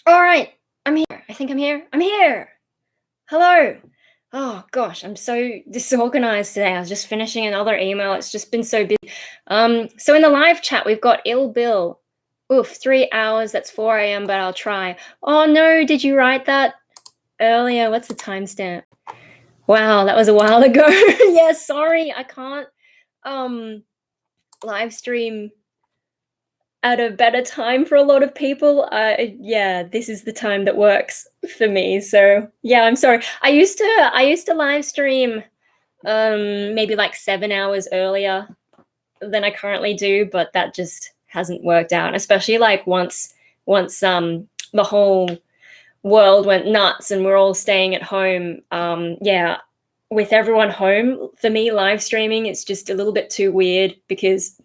All right, I'm here. I think I'm here. I'm here. Hello. Oh gosh, I'm so disorganized today. I was just finishing another email. It's just been so busy. So in the live chat, we've got Ill Bill. Oof, 3 hours. That's 4 a.m. But I'll try. Oh no, did you write that earlier? What's the timestamp? Wow, that was a while ago. Yeah, sorry, I can't live stream at a better time for a lot of people. Yeah, this is the time that works for me. So yeah, I'm sorry. I used to live stream maybe like 7 hours earlier than I currently do, but that just hasn't worked out. Especially like once the whole world went nuts and we're all staying at home. Yeah, with everyone home, for me, live streaming, it's just a little bit too weird because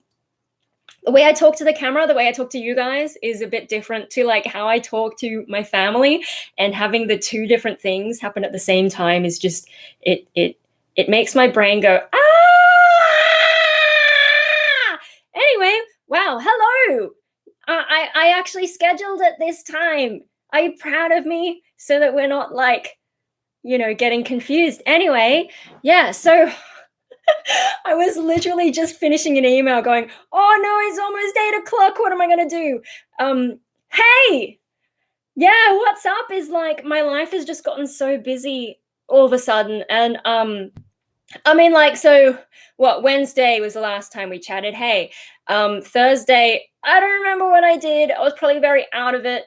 the way I talk to the camera, the way I talk to you guys is a bit different to like how I talk to my family, and having the two different things happen at the same time is just it makes my brain go ah. Anyway, wow, hello. I actually scheduled it this time. Are you proud of me? So that we're not like, getting confused. Anyway, yeah, so I was literally just finishing an email going, oh no, it's almost 8 o'clock. What am I going to do? Hey, yeah, what's up is like my life has just gotten so busy all of a sudden. And I mean, like, so what? Wednesday was the last time we chatted. Hey, Thursday, I don't remember what I did. I was probably very out of it.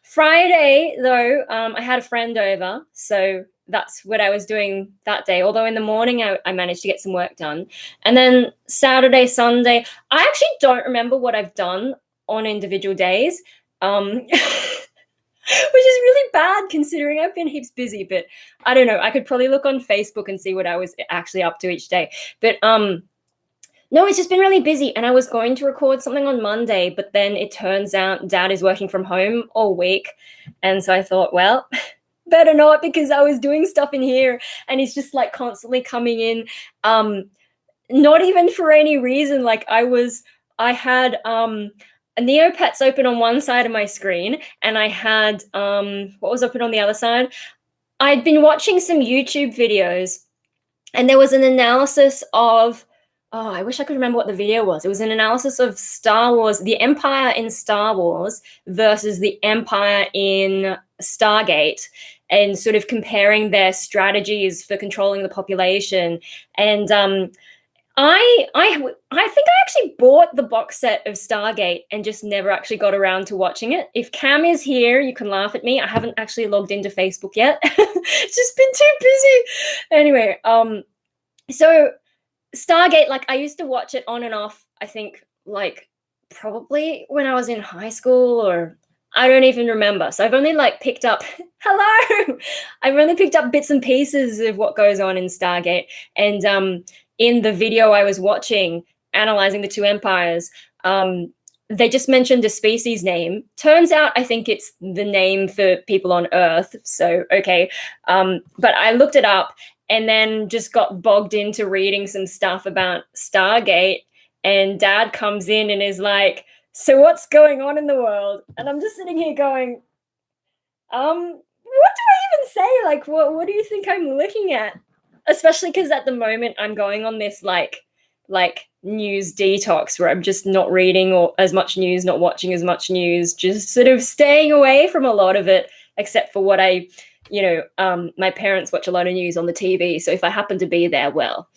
Friday, though, I had a friend over, so that's what I was doing that day. Although in the morning, I managed to get some work done. And then Saturday, Sunday, I actually don't remember what I've done on individual days, which is really bad considering I've been heaps busy. But I don't know. I could probably look on Facebook and see what I was actually up to each day. But no, it's just been really busy, and I was going to record something on Monday, but then it turns out Dad is working from home all week, and so I thought, well, better not, because I was doing stuff in here, and he's just like constantly coming in, not even for any reason. Like I had Neopets open on one side of my screen, and I had what was open on the other side? I'd been watching some YouTube videos, and there was an analysis of, oh, I wish I could remember what the video was. It was an analysis of Star Wars, the Empire in Star Wars versus the Empire in Stargate, and sort of comparing their strategies for controlling the population. And I think I actually bought the box set of Stargate and just never actually got around to watching it. If Cam is here, you can laugh at me. I haven't actually logged into Facebook yet. It's just been too busy. Anyway, so Stargate, like I used to watch it on and off, I think like probably when I was in high school, or I don't even remember. So I've only like picked up hello. I've only picked up bits and pieces of what goes on in Stargate. And in the video I was watching analyzing the two empires, they just mentioned a species name. Turns out I think it's the name for people on Earth. So okay. But I looked it up and then just got bogged into reading some stuff about Stargate, and Dad comes in and is like, so what's going on in the world? And I'm just sitting here going, what do I even say? Like, what do you think I'm looking at? Especially because at the moment I'm going on this like news detox where I'm just not reading or as much news, not watching as much news, just sort of staying away from a lot of it, except for what my parents watch a lot of news on the TV. So if I happen to be there, well,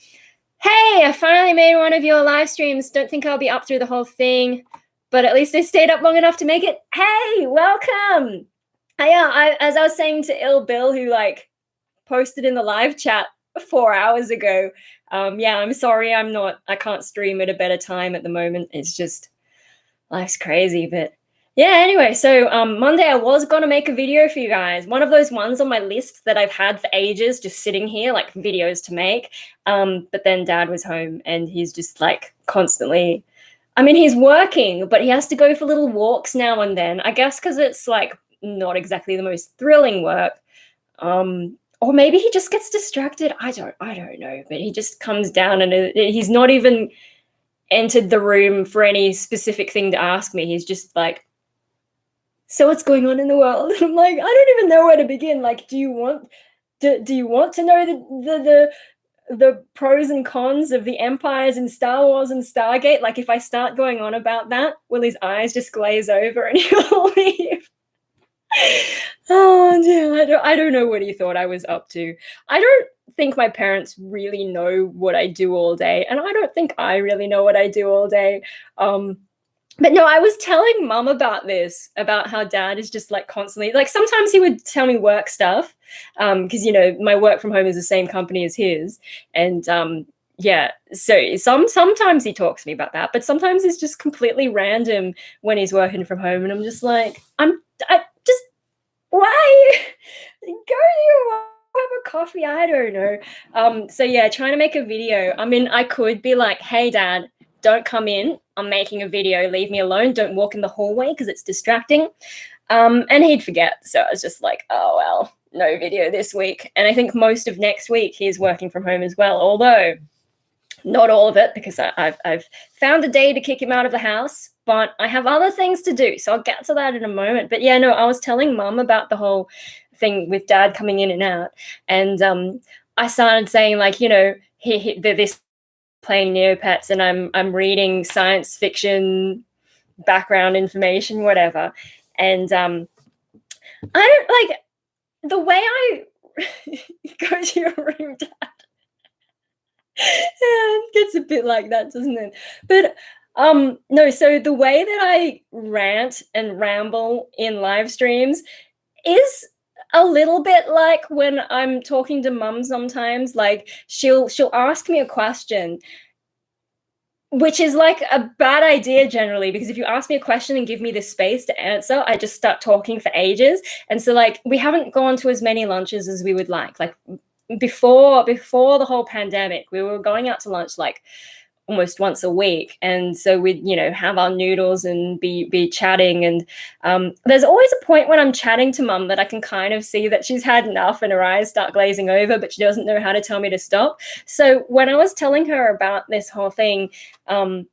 hey, I finally made one of your live streams. Don't think I'll be up through the whole thing, but at least I stayed up long enough to make it. Hey, welcome. As I was saying to Ill Bill, who like posted in the live chat 4 hours ago, yeah, I'm sorry I can't stream at a better time at the moment. It's just, life's crazy. But yeah, anyway, so Monday I was going to make a video for you guys. One of those ones on my list that I've had for ages, just sitting here, like videos to make. But then Dad was home and he's just like constantly, I mean, he's working, but he has to go for little walks now and then. I guess because it's like not exactly the most thrilling work. Or maybe he just gets distracted. I don't know. But he just comes down and he's not even entered the room for any specific thing to ask me. He's just like so what's going on in the world? And I'm like, I don't even know where to begin. Like, do you want to know the pros and cons of the empires in Star Wars and Stargate? Like, if I start going on about that, will his eyes just glaze over and he'll leave? Oh dear, I don't know what he thought I was up to. I don't think my parents really know what I do all day, and I don't think I really know what I do all day. But no, I was telling mum about this, about how dad is just like constantly, like sometimes he would tell me work stuff, because my work from home is the same company as his, and yeah, so sometimes he talks to me about that, but sometimes it's just completely random when he's working from home, and I'm just like, I just why go to have a coffee? I don't know. So yeah, trying to make a video. I mean, I could be like, hey dad, don't come in, I'm making a video, leave me alone, don't walk in the hallway because it's distracting. And he'd forget, so I was just like, oh well, no video this week. And I think most of next week he's working from home as well, although not all of it, because I've found a day to kick him out of the house, but I have other things to do, so I'll get to that in a moment. But yeah, no, I was telling mum about the whole thing with dad coming in and out, and I started saying, like, they're this playing Neopets, and I'm reading science fiction background information, whatever, and I don't like the way I go to your room, dad. It gets a bit like that, doesn't it? But no, so the way that I rant and ramble in live streams is a little bit like when I'm talking to mum sometimes. Like, she'll ask me a question, which is like a bad idea generally, because if you ask me a question and give me the space to answer, I just start talking for ages. And so, like, we haven't gone to as many lunches as we would like. Like, before the whole pandemic, we were going out to lunch like almost once a week, and so we'd have our noodles and be chatting, and there's always a point when I'm chatting to mum that I can kind of see that she's had enough and her eyes start glazing over, but she doesn't know how to tell me to stop. So when I was telling her about this whole thing, uh,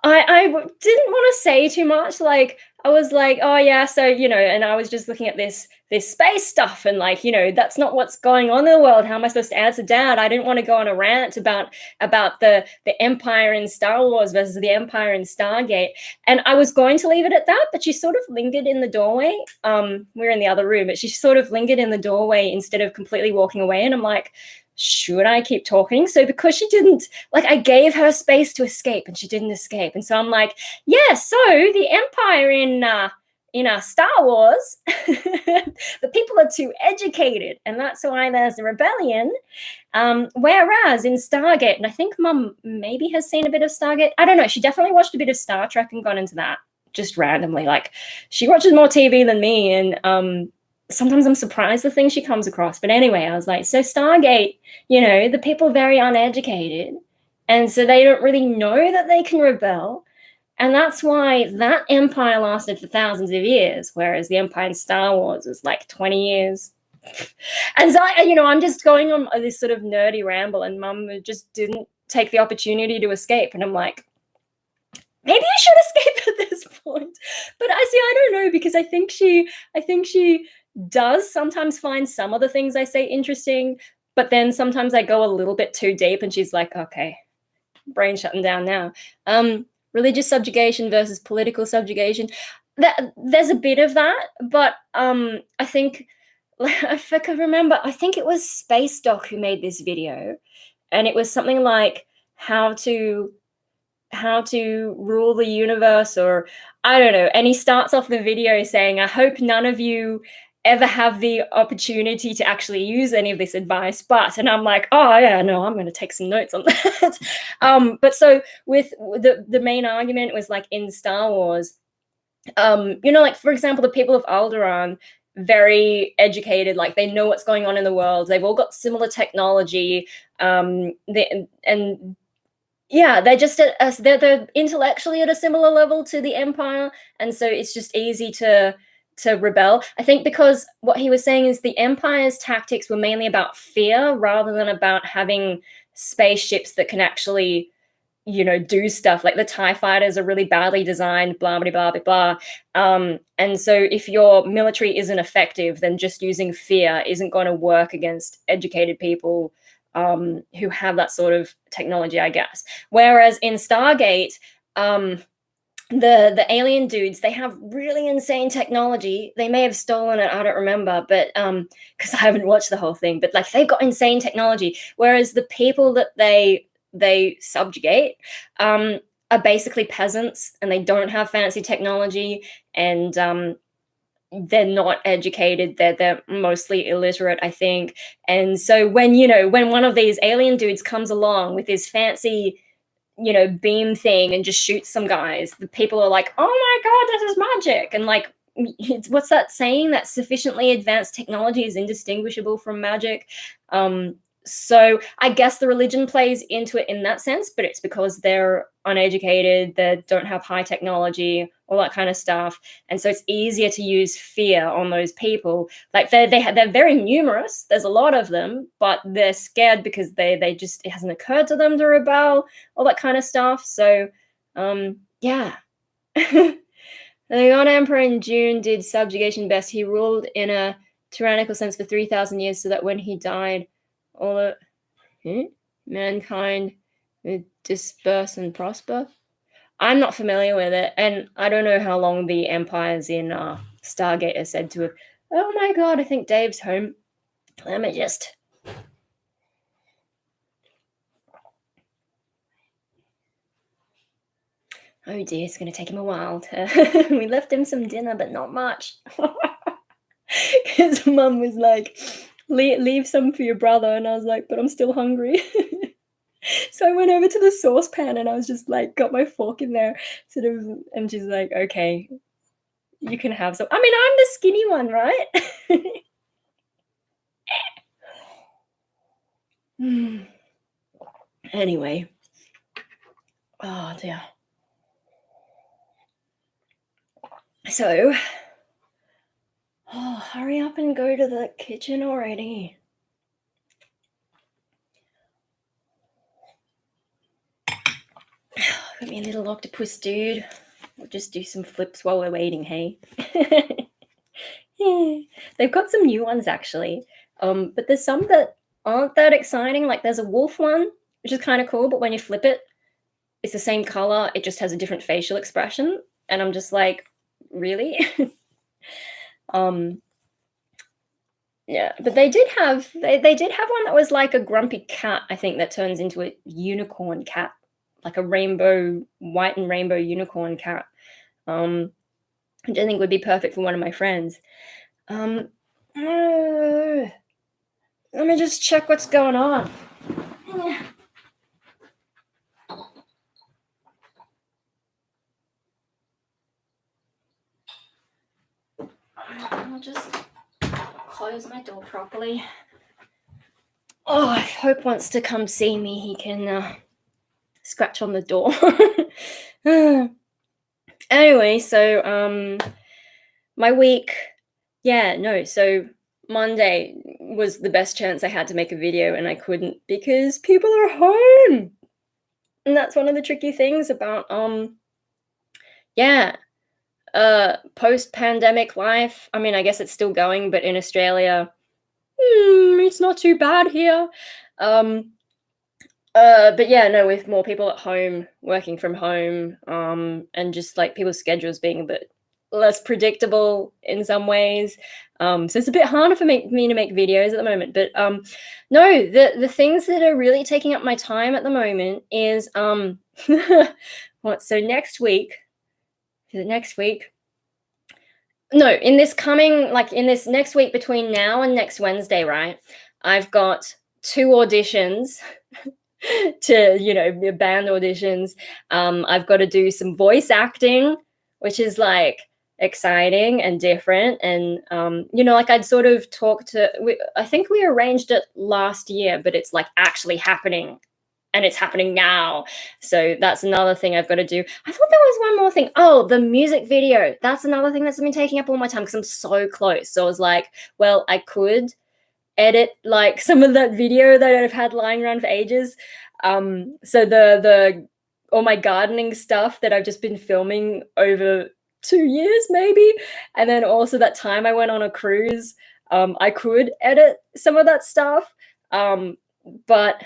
I didn't want to say too much. Like, I was like, oh yeah, so and I was just looking at this space stuff, and like, that's not what's going on in the world. How am I supposed to answer dad? I didn't want to go on a rant about the Empire in Star Wars versus the Empire in Stargate. And I was going to leave it at that, but she sort of lingered in the doorway. We're in the other room, but she sort of lingered in the doorway instead of completely walking away. And I'm like, should I keep talking? So because she didn't, like, I gave her space to escape and she didn't escape. And so I'm like, yeah, so the Empire in Star Wars, the people are too educated, and that's why there's a rebellion. Whereas in Stargate, and I think mum maybe has seen a bit of Stargate. I don't know. She definitely watched a bit of Star Trek and got into that just randomly. Like, she watches more TV than me, and sometimes I'm surprised the things she comes across. But anyway, I was like, so Stargate, the people are very uneducated, and so they don't really know that they can rebel. And that's why that empire lasted for thousands of years, whereas the empire in Star Wars was like 20 years. And so, I'm just going on this sort of nerdy ramble, and mum just didn't take the opportunity to escape. And I'm like, maybe I should escape at this point. But I don't know, because I think she does sometimes find some of the things I say interesting, but then sometimes I go a little bit too deep, and she's like, okay, brain shutting down now. Religious subjugation versus political subjugation. There's a bit of that, but I think, if I can remember, I think it was Space Doc who made this video, and it was something like how to rule the universe, or I don't know. And he starts off the video saying, I hope none of you ever have the opportunity to actually use any of this advice, but, and I'm like, oh yeah, no, I'm going to take some notes on that. But so with the main argument was, like, in Star Wars, like, for example, the people of Alderaan, very educated, like, they know what's going on in the world. They've all got similar technology. Yeah, they're just they're intellectually at a similar level to the Empire, and so it's just easy to rebel. I think because what he was saying is the Empire's tactics were mainly about fear rather than about having spaceships that can actually do stuff. Like the TIE fighters are really badly designed, blah, blah, blah, blah, blah. And so if your military isn't effective, then just using fear isn't going to work against educated people who have that sort of technology, I guess. Whereas in Stargate, the alien dudes, they have really insane technology. They may have stolen it, I don't remember, but because I haven't watched the whole thing, but like they've got insane technology. Whereas the people that they subjugate are basically peasants, and they don't have fancy technology, and they're not educated. They're mostly illiterate, I think. And so when one of these alien dudes comes along with his fancy beam thing and just shoots some guys, the people are like, oh my god, this is magic. And like, what's that saying, that sufficiently advanced technology is indistinguishable from magic? So I guess the religion plays into it in that sense, but it's because they're uneducated, they don't have high technology, all that kind of stuff. And so it's easier to use fear on those people. Like they're very numerous. There's a lot of them, but they're scared because they just, it hasn't occurred to them to rebel, all that kind of stuff. So yeah. The God Emperor in June did subjugation best. He ruled in a tyrannical sense for 3,000 years, so that when he died, all the mankind would disperse and prosper. I'm not familiar with it, and I don't know how long the empires in Stargate are said to have. Oh my god, I think Dave's home. Let me just. Oh dear, it's going to take him a while to. We left him some dinner, but not much. His mum was like, leave some for your brother, and I was like, but I'm still hungry. So I went over to the saucepan and I was just like, got my fork in there, sort of, and she's like, okay, you can have some. I mean, I'm the skinny one, right? Anyway. Oh dear. So, hurry up and go to the kitchen already. Got me a little octopus dude. We'll just do some flips while we're waiting, hey? Yeah. They've got some new ones actually, but there's some that aren't that exciting. Like there's a wolf one, which is kind of cool, but when you flip it, it's the same color, it just has a different facial expression, and I'm just like, really? Yeah, but they did have one that was like a grumpy cat, I think, that turns into a unicorn cat, like a white and rainbow unicorn cat, which I think would be perfect for one of my friends. Let me just check what's going on. I'll just close my door properly. Oh, if Hope wants to come see me, he can scratch on the door. Anyway, so my week, so Monday was the best chance I had to make a video, and I couldn't because people are home. And that's one of the tricky things about post-pandemic life. I mean, I guess it's still going, but in Australia, it's not too bad here. But yeah, no, with more people at home, working from home, and just like people's schedules being a bit less predictable in some ways. So it's a bit harder for me to make videos at the moment. But no, the things that are really taking up my time at the moment is so next week. Is it next week? No, in this next week between now and next Wednesday, right? I've got 2 auditions to, band auditions. I've got to do some voice acting, which is like exciting and different. And, like I'd sort of I think we arranged it last year, but it's like actually happening. And it's happening now. So that's another thing I've got to do. I thought there was one more thing. Oh, the music video. That's another thing that's been taking up all my time because I'm so close. So I was like, well, I could edit like some of that video that I've had lying around for ages. So the all my gardening stuff that I've just been filming over 2 years maybe, and then also that time I went on a cruise, I could edit some of that stuff, but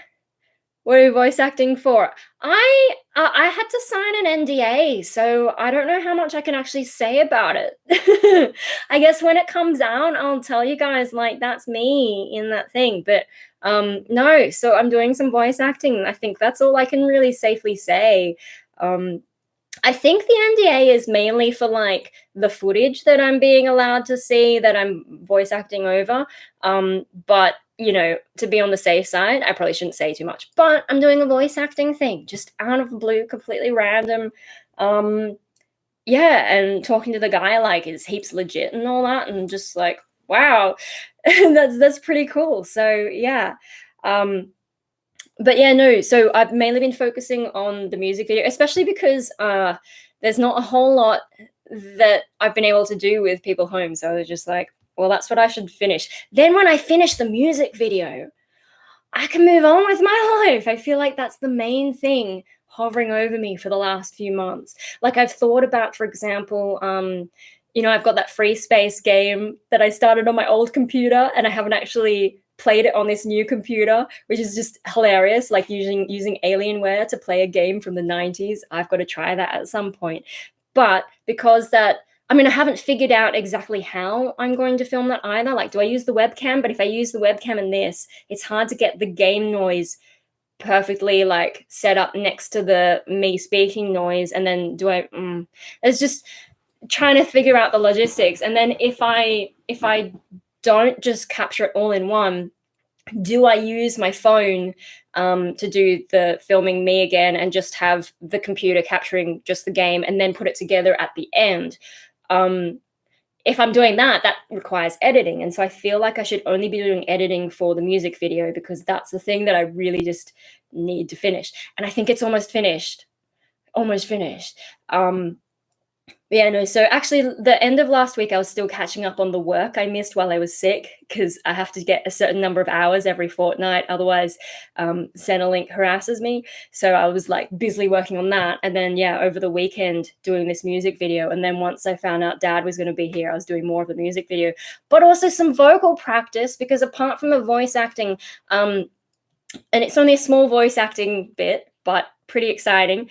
what are you voice acting for? I had to sign an NDA, so I don't know how much I can actually say about it. I guess when it comes out, I'll tell you guys like that's me in that thing. But no, so I'm doing some voice acting. I think that's all I can really safely say. Um, I think the NDA is mainly for like the footage that I'm being allowed to see that I'm voice acting over. But you know, to be on the safe side, I probably shouldn't say too much. But I'm doing a voice acting thing, just out of the blue, completely random. Um, yeah, and talking to the guy like is heaps legit and all that, and just like, wow, that's pretty cool. So yeah. Um, but yeah, no, so I've mainly been focusing on the music video, especially because there's not a whole lot that I've been able to do with people home. So I was just like, well, that's what I should finish. Then when I finish the music video, I can move on with my life. I feel like that's the main thing hovering over me for the last few months. Like I've thought about, for example, you know, I've got that free space game that I started on my old computer and I haven't actually played it on this new computer, which is just hilarious. Like using Alienware to play a game from the 90s. I've got to try that at some point. But because that I mean, I haven't figured out exactly how I'm going to film that either. Like, do I use the webcam? But if I use the webcam in this, it's hard to get the game noise perfectly like set up next to the me speaking noise. And then it's just trying to figure out the logistics. And then if I don't just capture it all in one, do I use my phone to do the filming me again and just have the computer capturing just the game and then put it together at the end? If I'm doing that, that requires editing. And so I feel like I should only be doing editing for the music video because that's the thing that I really just need to finish. And I think it's almost finished. Almost finished. Yeah, no. So actually, the end of last week, I was still catching up on the work I missed while I was sick because I have to get a certain number of hours every fortnight. Otherwise, Centrelink harasses me. So I was like busily working on that. And then, yeah, over the weekend, doing this music video. And then once I found out Dad was going to be here, I was doing more of the music video, but also some vocal practice because apart from the voice acting, and it's only a small voice acting bit, but pretty exciting.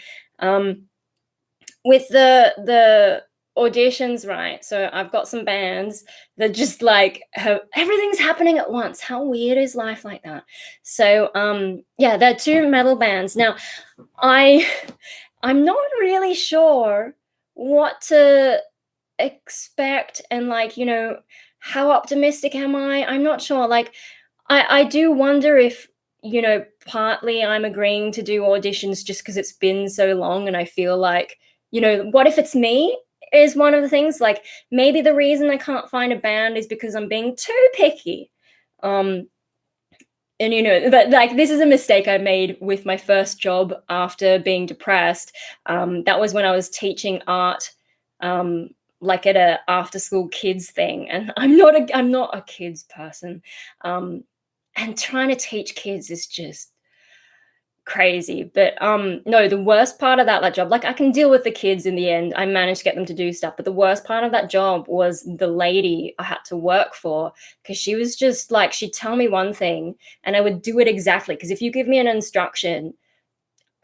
With the auditions, right? So I've got some bands that just like have everything's happening at once. How weird is life like that? So yeah, there are two metal bands. Now I'm not really sure what to expect and like, you know, how optimistic am I? I'm not sure. Like I do wonder if you know, partly I'm agreeing to do auditions just because it's been so long and I feel like you know, what if it's me is one of the things. Like maybe the reason I can't find a band is because I'm being too picky. And you know, but like this is a mistake I made with my first job after being depressed. That was when I was teaching art, like at a after school kids thing, and I'm not a kids person. And trying to teach kids is just crazy. But no, the worst part of that job, like I can deal with the kids in the end. I managed to get them to do stuff. But the worst part of that job was the lady I had to work for because she was just like she'd tell me one thing and I would do it exactly. Because if you give me an instruction,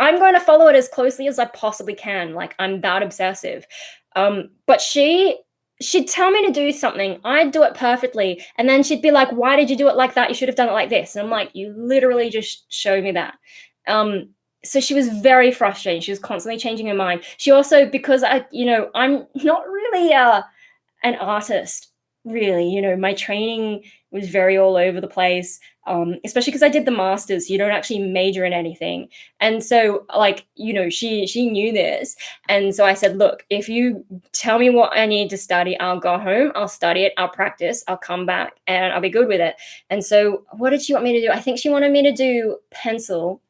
I'm going to follow it as closely as I possibly can. Like I'm that obsessive. But she'd tell me to do something, I'd do it perfectly, and then she'd be like, "Why did you do it like that? You should have done it like this." And I'm like, "You literally just showed me that." So she was very frustrating. She was constantly changing her mind. She also, because you know, I'm not really an artist, really. You know, my training was very all over the place, especially because I did the masters. You don't actually major in anything, and so like you know, she knew this, and so I said, look, if you tell me what I need to study, I'll go home, I'll study it, I'll practice, I'll come back, and I'll be good with it. And so, what did she want me to do? I think she wanted me to do pencil.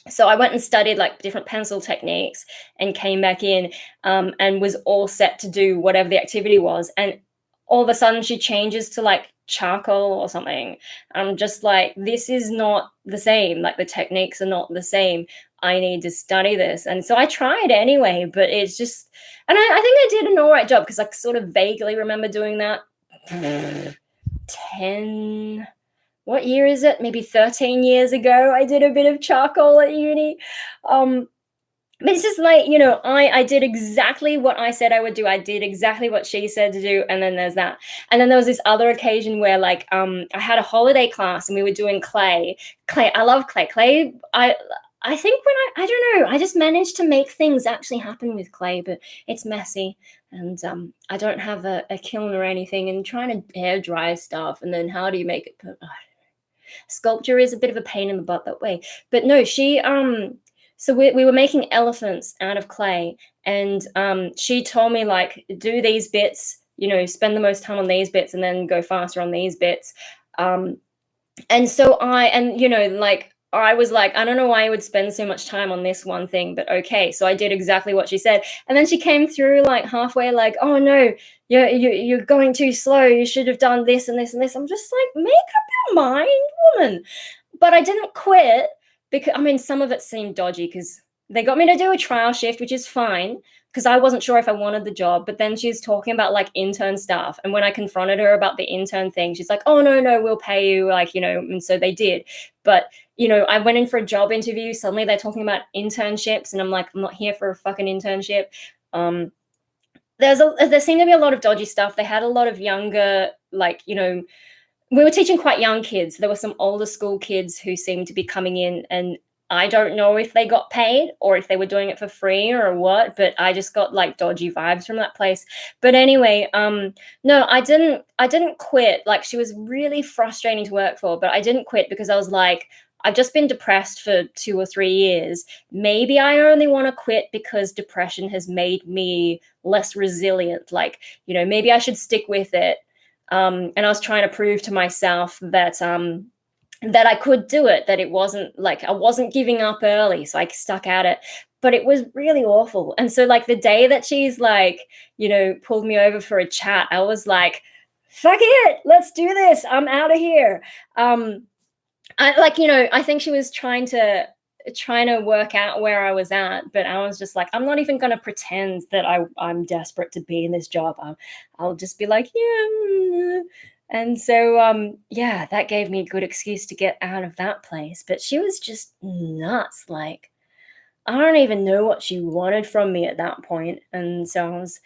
So I went and studied like different pencil techniques and came back in and was all set to do whatever the activity was. And all of a sudden she changes to like charcoal or something. I'm just like, this is not the same. Like the techniques are not the same. I need to study this. And so I tried anyway, but it's just, and I think I did an all right job because I sort of vaguely remember doing that 10, what year is it? Maybe 13 years ago, I did a bit of charcoal at uni. Um, but it's just like, I did exactly what I said I would do. I did exactly what she said to do, and then there's that. And then there was this other occasion where, like, I had a holiday class and we were doing clay. Clay, I love clay. Clay, I think when I don't know, I just managed to make things actually happen with clay, but it's messy. And I don't have a kiln or anything, and trying to air dry stuff, and then how do you make it? Sculpture is a bit of a pain in the butt that way. But no, so we were making elephants out of clay, and she told me, like, do these bits, spend the most time on these bits and then go faster on these bits. And so like, I was like, I don't know why I would spend so much time on this one thing, but okay. So I did exactly what she said. And then she came through like halfway, like, oh no, you're going too slow. You should have done this and this and this. I'm just like, make up your mind, woman. But I didn't quit because, I mean, some of it seemed dodgy because they got me to do a trial shift, which is fine because I wasn't sure if I wanted the job. But then she's talking about like intern stuff. And when I confronted her about the intern thing, she's like, oh, no, we'll pay you. Like, and so they did. But, I went in for a job interview. Suddenly they're talking about internships. And I'm like, I'm not here for a fucking internship. There seemed to be a lot of dodgy stuff. They had a lot of younger, like, we were teaching quite young kids. There were some older school kids who seemed to be coming in, and I don't know if they got paid or if they were doing it for free or what, but I just got like dodgy vibes from that place. But anyway, no, I didn't quit. Like, she was really frustrating to work for, but I didn't quit because I was like, I've just been depressed for 2 or 3 years. Maybe I only want to quit because depression has made me less resilient. Like, maybe I should stick with it. And I was trying to prove to myself that that I could do it, that it wasn't like I wasn't giving up early, so I stuck at it. But it was really awful. And so, like, the day that she's like, pulled me over for a chat, I was like, fuck it, let's do this. I'm out of here. I think she was trying to work out where I was at, but I was just like, I'm not even going to pretend that I'm desperate to be in this job. I'll just be like, yeah. And so, yeah, that gave me a good excuse to get out of that place. But she was just nuts. Like, I don't even know what she wanted from me at that point. And so I was,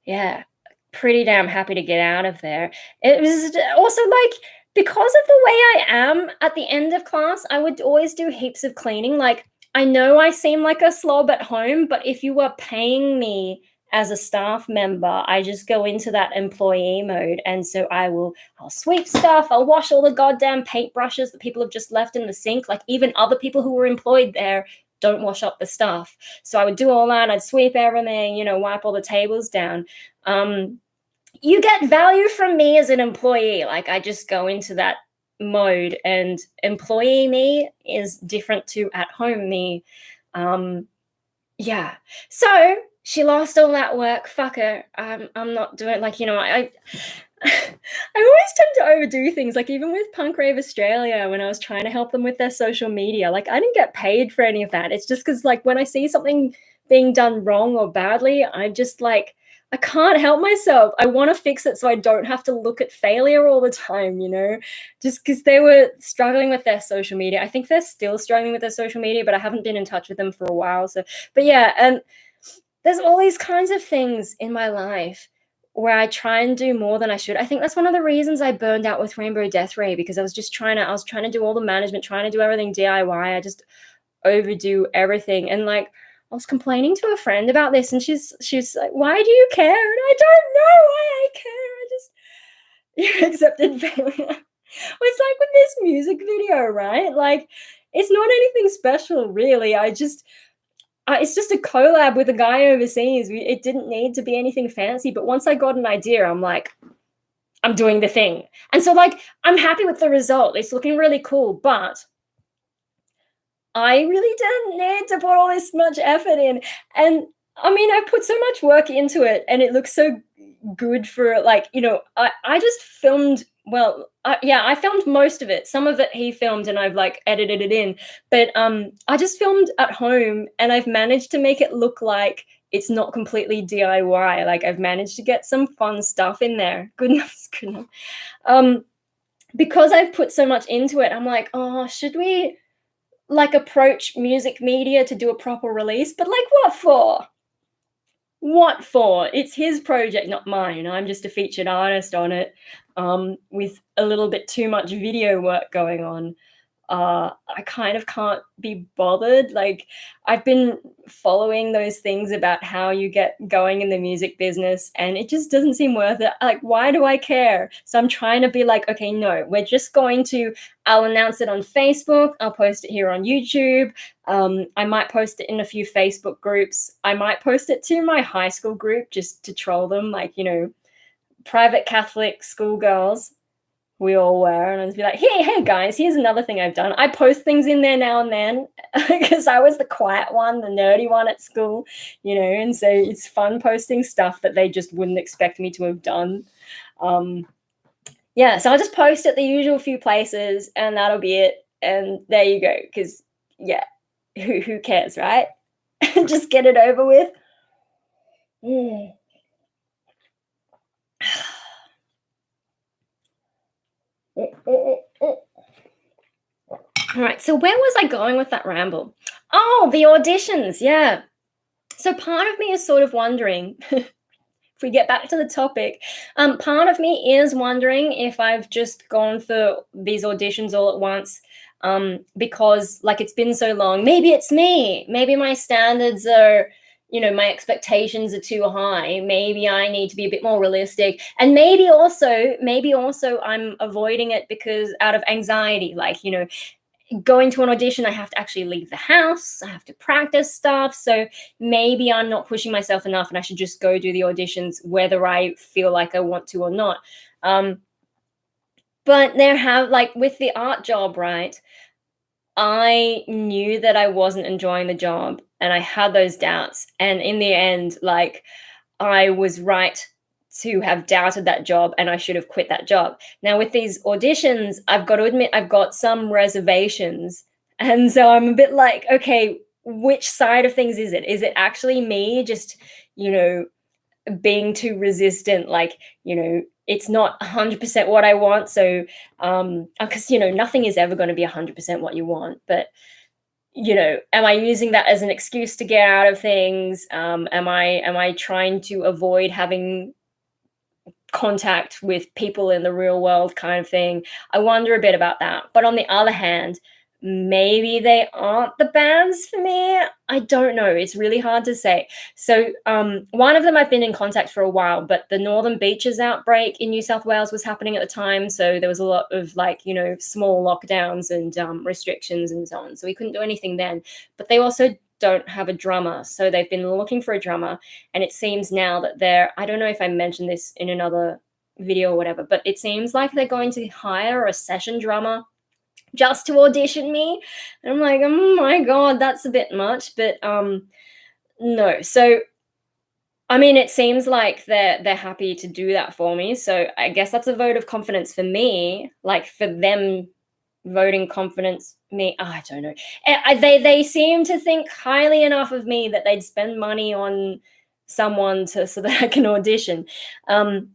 yeah, pretty damn happy to get out of there. It was also like, because of the way I am at the end of class, I would always do heaps of cleaning. Like, I know I seem like a slob at home, but if you were paying me as a staff member, I just go into that employee mode. And so I'll sweep stuff. I'll wash all the goddamn paintbrushes that people have just left in the sink. Like, even other people who were employed there don't wash up the stuff. So I would do all that. I'd sweep everything, wipe all the tables down. You get value from me as an employee. Like, I just go into that mode, and employee me is different to at home me. Yeah. So she lost all that work. Fuck her. I'm not doing, like, I always tend to overdo things. Like, even with Punk Rave Australia, when I was trying to help them with their social media, like, I didn't get paid for any of that. It's just because, like, when I see something being done wrong or badly, I'm just like, I can't help myself. I want to fix it so I don't have to look at failure all the time, just because they were struggling with their social media. I think they're still struggling with their social media, but I haven't been in touch with them for a while. So, but yeah, and there's all these kinds of things in my life where I try and do more than I should. I think that's one of the reasons I burned out with Rainbow Death Ray, because I was trying to do all the management, trying to do everything DIY. I just overdo everything. And like, I was complaining to a friend about this, and she's like, why do you care? And I don't know why I care. I just accepted failure. It's like with this music video, right? Like, it's not anything special, really. It's just a collab with a guy overseas. It didn't need to be anything fancy. But once I got an idea, I'm like, I'm doing the thing. And so, like, I'm happy with the result. It's looking really cool, but I really didn't need to put all this much effort in. And I mean, I put so much work into it, and it looks so good for like, I just filmed, well, yeah, I filmed most of it. Some of it he filmed and I've like edited it in. But I just filmed at home and I've managed to make it look like it's not completely DIY. Like I've managed to get some fun stuff in there. Goodness, goodness. Because I've put so much into it, I'm like, oh, should we like approach music media to do a proper release? But like, what for? What for? It's his project, not mine. I'm just a featured artist on it, with a little bit too much video work going on. I kind of can't be bothered. Like, I've been following those things about how you get going in the music business, and it just doesn't seem worth it. Like, why do I care? So I'm trying to be like, okay, no, we're just going to, I'll announce it on Facebook, I'll post it here on YouTube. I might post it in a few Facebook groups. I might post it to my high school group just to troll them, like, private Catholic schoolgirls we all were, and I'd be like, hey guys, here's another thing I've done. I post things in there now and then because I was the quiet one, the nerdy one at school, and so it's fun posting stuff that they just wouldn't expect me to have done. Yeah, so I'll just post at the usual few places and that'll be it. And there you go, because yeah, who cares, right? Just get it over with. All right, so where was I going with that ramble? Oh, the auditions, yeah. So part of me is sort of wondering, if we get back to the topic, part of me is wondering if I've just gone for these auditions all at once, because like it's been so long. Maybe it's me. Maybe my standards are, my expectations are too high. Maybe I need to be a bit more realistic. And maybe also I'm avoiding it because out of anxiety, like, going to an audition, I have to actually leave the house. I have to practice stuff. So maybe I'm not pushing myself enough and I should just go do the auditions whether I feel like I want to or not. But like with the art job, right? I knew that I wasn't enjoying the job and I had those doubts. And in the end, like I was right to have doubted that job and I should have quit that job. Now with these auditions, I've got to admit I've got some reservations. And so I'm a bit like, okay, which side of things is it? Is it actually me just, being too resistant? Like, it's not 100% what I want. So, because, nothing is ever going to be 100% what you want. But, am I using that as an excuse to get out of things? Am I trying to avoid having contact with people in the real world kind of thing? I wonder a bit about that. But on the other hand, maybe they aren't the bands for me. I don't know. It's really hard to say. So one of them I've been in contact for a while, but the Northern Beaches outbreak in New South Wales was happening at the time. So there was a lot of like, small lockdowns and restrictions and so on. So we couldn't do anything then. But they also don't have a drummer. So they've been looking for a drummer. And it seems now that I don't know if I mentioned this in another video or whatever, but it seems like they're going to hire a session drummer just to audition me. And I'm like, oh my God, that's a bit much. But no. So I mean, it seems like they're happy to do that for me. So I guess that's a vote of confidence for me. Like for them voting confidence me, I don't know. They seem to think highly enough of me that they'd spend money on someone so that I can audition. On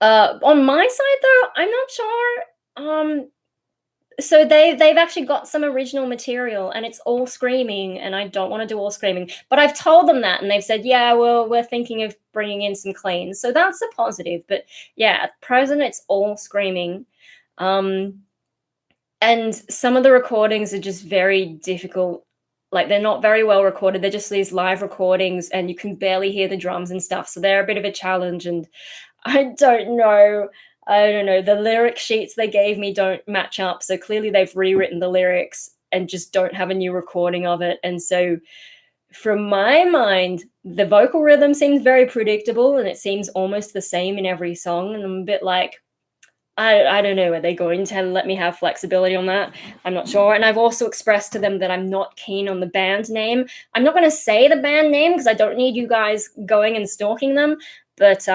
my side though, I'm not sure. So they've actually got some original material and it's all screaming, and I don't want to do all screaming. But I've told them that and they've said, yeah, well, we're thinking of bringing in some cleans. So that's a positive. But yeah, at present it's all screaming. And some of the recordings are just very difficult. Like they're not very well recorded. They're just these live recordings and you can barely hear the drums and stuff. So they're a bit of a challenge. And I don't know. The lyric sheets they gave me don't match up. So clearly they've rewritten the lyrics and just don't have a new recording of it. And so from my mind, the vocal rhythm seems very predictable and it seems almost the same in every song. And I'm a bit like, I don't know. Are they going to let me have flexibility on that? I'm not sure. And I've also expressed to them that I'm not keen on the band name. I'm not going to say the band name because I don't need you guys going and stalking them. But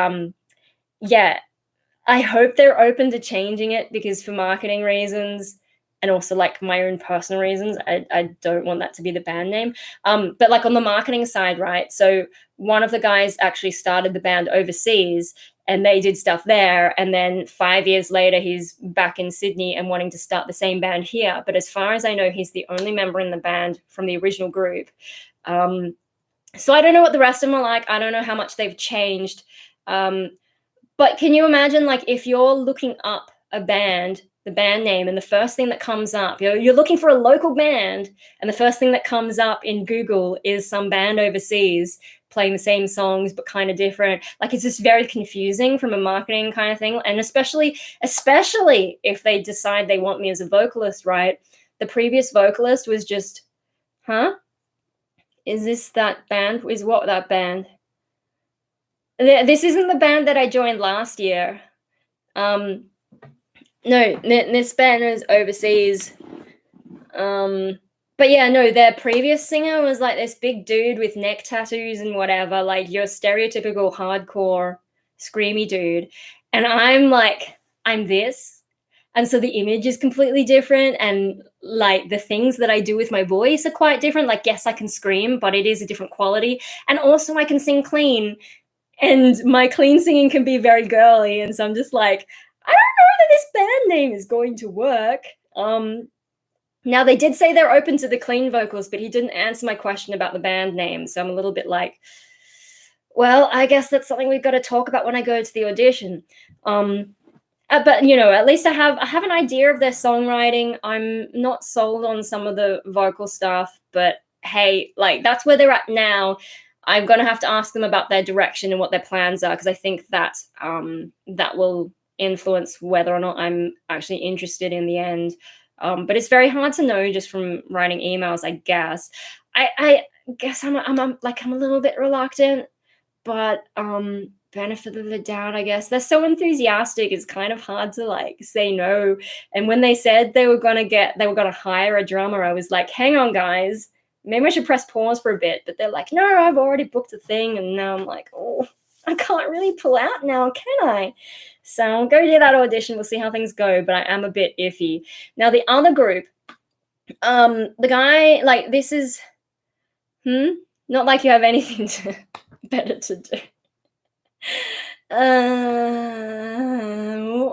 yeah, I hope they're open to changing it because for marketing reasons and also like my own personal reasons, I don't want that to be the band name. But like on the marketing side, right? So one of the guys actually started the band overseas and they did stuff there. And then 5 years later, he's back in Sydney and wanting to start the same band here. But as far as I know, he's the only member in the band from the original group. So I don't know what the rest of them are like. I don't know how much they've changed. But can you imagine, like, if you're looking up a band, the band name, and the first thing that comes up, you're looking for a local band, and the first thing that comes up in Google is some band overseas playing the same songs but kind of different. Like, it's just very confusing from a marketing kind of thing. And especially if they decide they want me as a vocalist, right? The previous vocalist was just, huh? Is this that band? Is what that band? This isn't the band that I joined last year. No, this band was overseas. But yeah, no, their previous singer was like this big dude with neck tattoos and whatever, like your stereotypical hardcore screamy dude. And I'm like, I'm this. And so the image is completely different. And like the things that I do with my voice are quite different. Like, yes, I can scream, but it is a different quality. And also I can sing clean. And my clean singing can be very girly. And so I'm just like, I don't know that this band name is going to work. Now, they did say they're open to the clean vocals, but he didn't answer my question about the band name. So I'm a little bit like, well, I guess that's something we've got to talk about when I go to the audition. But, you know, at least I have an idea of their songwriting. I'm not sold on some of the vocal stuff, but hey, like that's where they're at now. I'm going to have to ask them about their direction and what their plans are, because I think that that will influence whether or not I'm actually interested in the end. But it's very hard to know just from writing emails, I guess. I guess I'm a little bit reluctant, but benefit of the doubt, I guess. They're so enthusiastic, it's kind of hard to like say no. And when they said they were gonna hire a drummer, I was like, hang on, guys. Maybe I should press pause for a bit. But they're like, no, I've already booked a thing. And now I'm like, oh, I can't really pull out now, can I? So I'll go do that audition. We'll see how things go. But I am a bit iffy. Now, the other group, the guy, like, this is, not like you have anything better to do.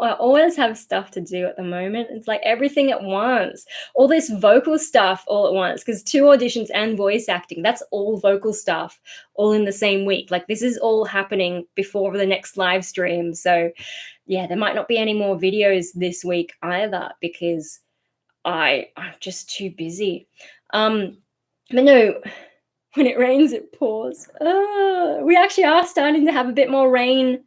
I always have stuff to do at the moment. It's like everything at once. All this vocal stuff all at once, because 2 auditions and voice acting, that's all vocal stuff all in the same week. Like this is all happening before the next live stream. So yeah, there might not be any more videos this week either because I'm just too busy. But no, when it rains, it pours. We actually are starting to have a bit more rain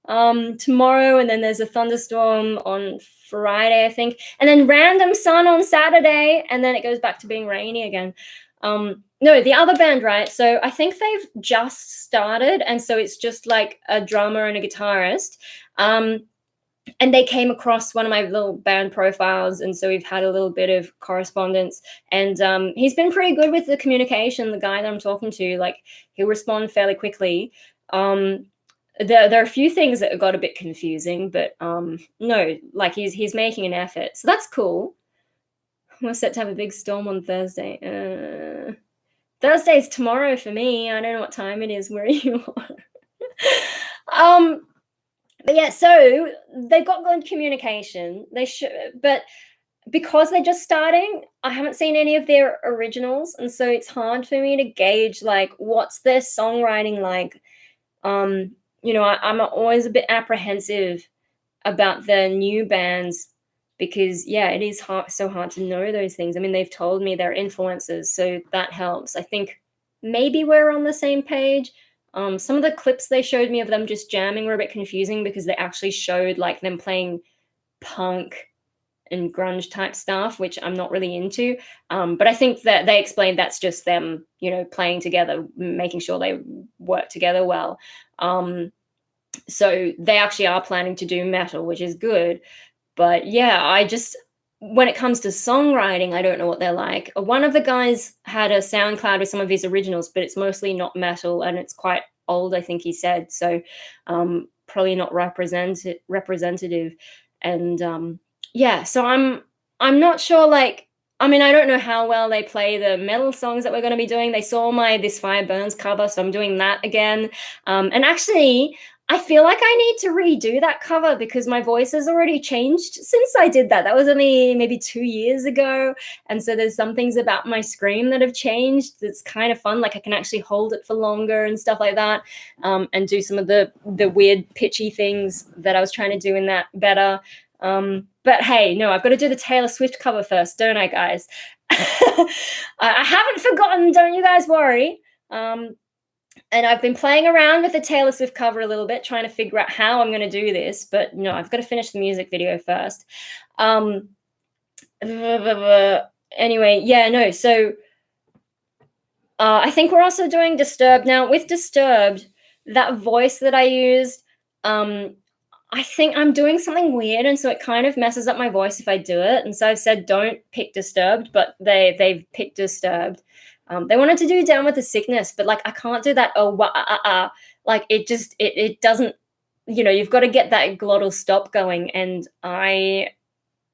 tomorrow, and then there's a thunderstorm on Friday, I think, and then random sun on Saturday, and then it goes back to being rainy again. No, the other band, right? So I think they've just started, and so it's just like a drummer and a guitarist. And they came across one of my little band profiles, and so we've had a little bit of correspondence. And he's been pretty good with the communication. The guy that I'm talking to, like, he'll respond fairly quickly. There are a few things that got a bit confusing, but no, like he's making an effort, so that's cool. We're set to have a big storm on Thursday. Thursday's tomorrow for me. I don't know what time it is where you are. But yeah, so they've got good communication. They should, but because they're just starting, I haven't seen any of their originals, and so it's hard for me to gauge like what's their songwriting like. You know, I'm always a bit apprehensive about the new bands because yeah, it is so hard to know those things. I mean, they've told me they're influencers, so that helps. I think maybe we're on the same page. Some of the clips they showed me of them just jamming were a bit confusing because they actually showed like them playing punk and grunge type stuff, which I'm not really into. But I think that they explained that's just them, you know, playing together, making sure they work together well. So they actually are planning to do metal, which is good. But yeah, when it comes to songwriting, I don't know what they're like. One of the guys had a SoundCloud with some of his originals, but it's mostly not metal and it's quite old, I think he said. So probably not representative. And yeah, so I'm not sure, like, I mean, I don't know how well they play the metal songs that we're going to be doing. They saw my This Fire Burns cover, so I'm doing that again. And actually, I feel like I need to redo that cover because my voice has already changed since I did that. That was only maybe 2 years ago. And so there's some things about my scream that have changed. That's kind of fun. Like I can actually hold it for longer and stuff like that, and do some of the weird pitchy things that I was trying to do in that better. But hey, no, I've got to do the Taylor Swift cover first, don't I, guys? I haven't forgotten, don't you guys worry. And I've been playing around with the Taylor Swift cover a little bit, trying to figure out how I'm going to do this. But no, I've got to finish the music video first. Anyway, yeah, no. So I think we're also doing Disturbed. Now, with Disturbed, that voice that I used, I think I'm doing something weird, and so it kind of messes up my voice if I do it. And so I've said don't pick Disturbed, but they've picked Disturbed. They wanted to do Down with the Sickness, but like I can't do that. Like it doesn't. You know, you've got to get that glottal stop going, and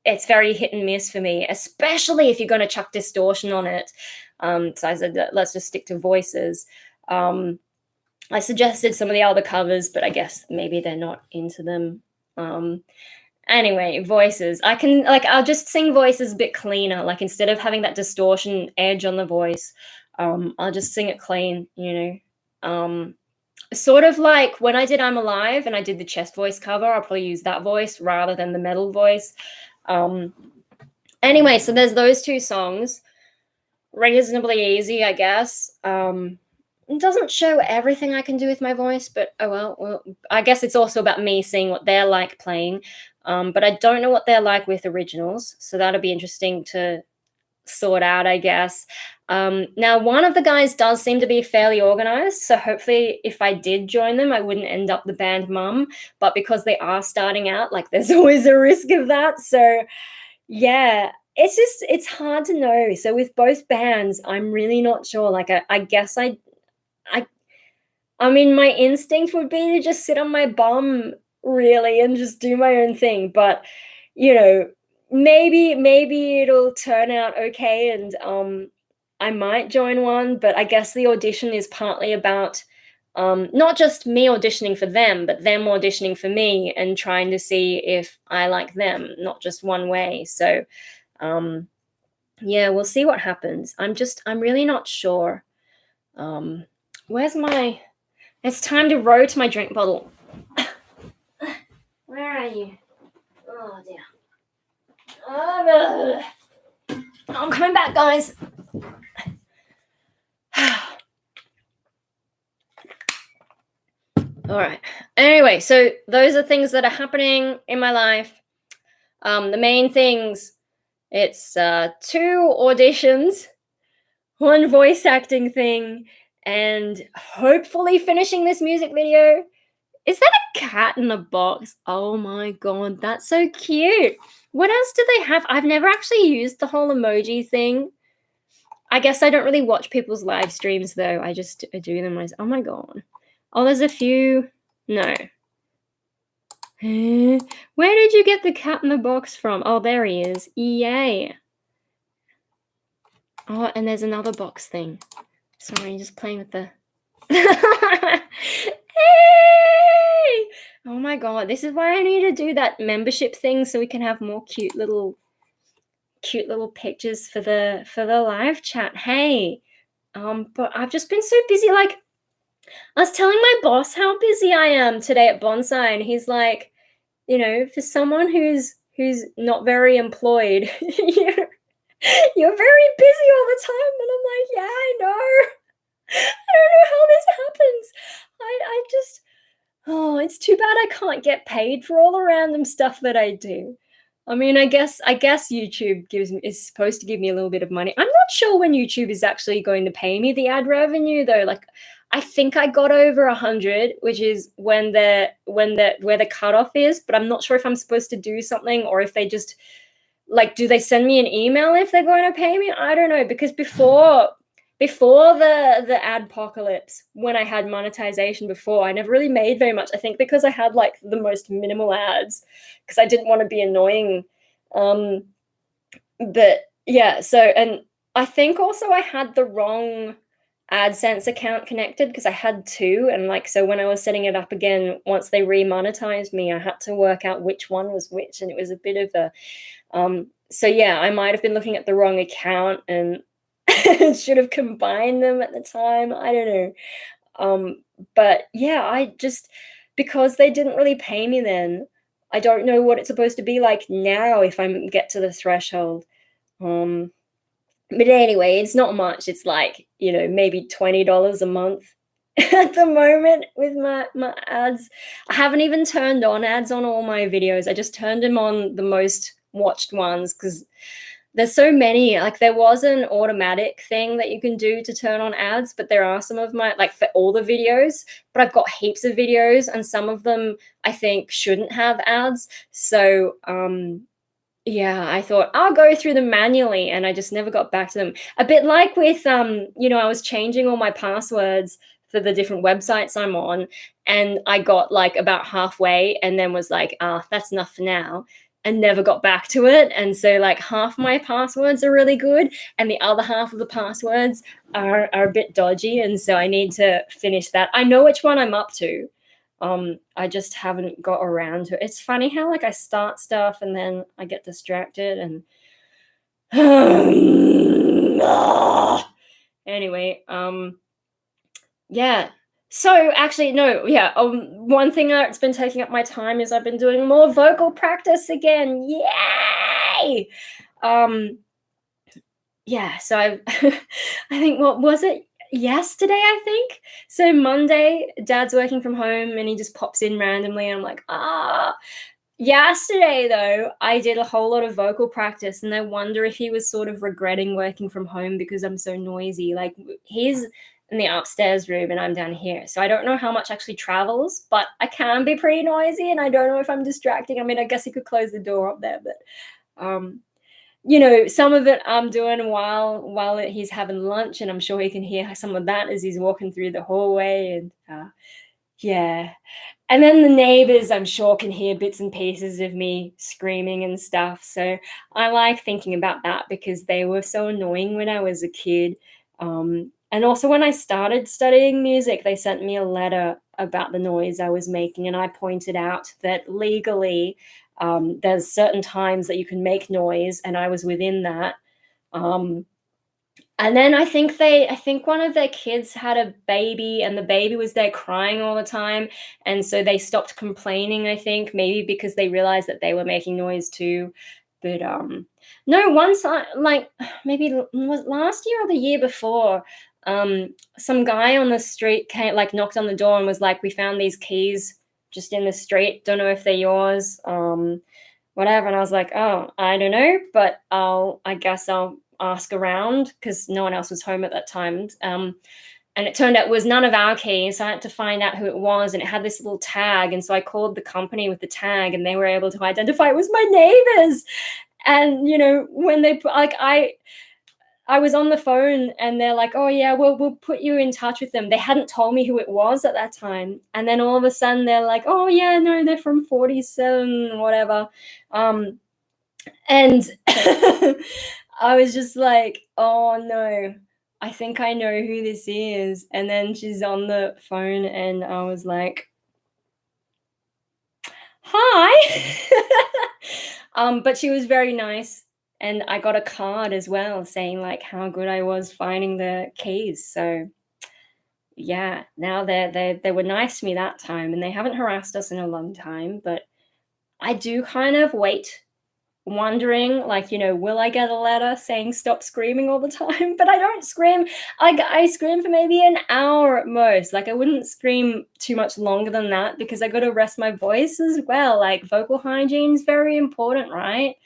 it's very hit and miss for me, especially if you're going to chuck distortion on it. So I said, let's just stick to voices. I suggested some of the other covers, but I guess maybe they're not into them. Anyway, voices. I'll just sing voices a bit cleaner. Like instead of having that distortion edge on the voice, I'll just sing it clean, you know. Sort of like when I did I'm Alive and I did the chest voice cover, I'll probably use that voice rather than the metal voice. Anyway, so there's those two songs. Reasonably easy, I guess. It doesn't show everything I can do with my voice, but oh well, I guess it's also about me seeing what they're like playing. But I don't know what they're like with originals, so that'll be interesting to sort out, I guess. Now, one of the guys does seem to be fairly organized, so hopefully if I did join them, I wouldn't end up the band mum, but because they are starting out, like there's always a risk of that. So yeah, it's hard to know. So with both bands, I'm really not sure. Like I guess I mean, my instinct would be to just sit on my bum, really, and just do my own thing. But, you know, maybe it'll turn out okay, and I might join one. But I guess the audition is partly about not just me auditioning for them, but them auditioning for me and trying to see if I like them, not just one way. So, yeah, we'll see what happens. I'm really not sure. Where's my... It's time to row to my drink bottle. Where are you? Oh, dear. Oh, I'm coming back, guys. All right. Anyway, so those are things that are happening in my life. The main things, it's 2 auditions, 1 voice acting thing, and hopefully finishing this music video. Is that a cat in the box? Oh my god, that's so cute. What else do they have? I've never actually used the whole emoji thing. I guess I don't really watch people's live streams though. I just do them myself. Oh my god. Oh, there's a few. No. Where did you get the cat in the box from? Oh, there he is. Yay. Oh, and there's another box thing. Sorry, just playing with the... Hey! Oh my god, this is why I need to do that membership thing so we can have more cute little pictures for the live chat. Hey, but I've just been so busy. Like, I was telling my boss how busy I am today at Bonsai, and he's like, you know, for someone who's not very employed, you're very busy all the time. And I'm like, yeah, I know. I don't know how this happens. I just, oh, it's too bad I can't get paid for all the random stuff that I do. I mean, I guess YouTube is supposed to give me a little bit of money. I'm not sure when YouTube is actually going to pay me the ad revenue though. Like, I think I got over 100, which is where the cutoff is, but I'm not sure if I'm supposed to do something or if they just like, do they send me an email if they're going to pay me? I don't know, because before the adpocalypse, when I had monetization before, I never really made very much. I think because I had like the most minimal ads, because I didn't want to be annoying. But yeah, so and I think also I had the wrong AdSense account connected because I had two, and like so when I was setting it up again, once they remonetized me, I had to work out which one was which, and it was a bit of a so yeah, I might have been looking at the wrong account and should have combined them at the time. I don't know. But yeah, I just because they didn't really pay me then, I don't know what it's supposed to be like now if I get to the threshold. Um, but anyway, it's not much. It's like, maybe $20 a month at the moment with my ads. I haven't even turned on ads on all my videos. I just turned them on the most watched ones because there's so many. Like there was an automatic thing that you can do to turn on ads, but there are some of my like for all the videos, but I've got heaps of videos and some of them I think shouldn't have ads. So yeah, I thought I'll go through them manually and I just never got back to them. A bit like with I was changing all my passwords for the different websites I'm on and I got like about halfway and then was like, that's enough for now and never got back to it. And so like half my passwords are really good and the other half of the passwords are a bit dodgy and so I need to finish that. I know which one I'm up to. I just haven't got around to it. It's funny how like I start stuff and then I get distracted and anyway, yeah. So actually, no, yeah. One thing that's been taking up my time is I've been doing more vocal practice again. Yay! Um, yeah. So I think what was it yesterday? I think so. Monday, Dad's working from home and he just pops in randomly. And I'm like, Yesterday, though, I did a whole lot of vocal practice, and I wonder if he was sort of regretting working from home because I'm so noisy. Like, he's in the upstairs room and I'm down here. So I don't know how much actually travels, but I can be pretty noisy, and I don't know if I'm distracting. I mean, I guess he could close the door up there, but some of it I'm doing while he's having lunch, and I'm sure he can hear some of that as he's walking through the hallway, and yeah. And then the neighbors, I'm sure, can hear bits and pieces of me screaming and stuff. So I like thinking about that because they were so annoying when I was a kid. And also when I started studying music, they sent me a letter about the noise I was making. And I pointed out that legally, there's certain times that you can make noise, and I was within that. And then I think one of their kids had a baby and the baby was there crying all the time. And so they stopped complaining, I think, maybe because they realized that they were making noise too. But no, once I like maybe was last year or the year before, some guy on the street came like knocked on the door and was like, we found these keys just in the street. Don't know if they're yours. Whatever. And I was like, oh, I don't know, but I guess I'll ask around because no one else was home at that time. And it turned out it was none of our keys. So I had to find out who it was, and it had this little tag. And so I called the company with the tag, and they were able to identify it was my neighbors. And when they like I was on the phone and they're like, oh yeah, well, we'll put you in touch with them. They hadn't told me who it was at that time. And then all of a sudden they're like, oh yeah, no, they're from 47, whatever. And I was just like, oh no, I think I know who this is. And then she's on the phone and I was like, hi. But she was very nice. And I got a card as well saying like how good I was finding the keys. So yeah, now they were nice to me that time, and they haven't harassed us in a long time. But I do kind of wait, wondering like, will I get a letter saying stop screaming all the time? But I don't scream. I scream for maybe an hour at most. Like I wouldn't scream too much longer than that because I got to rest my voice as well. Like vocal hygiene is very important, right?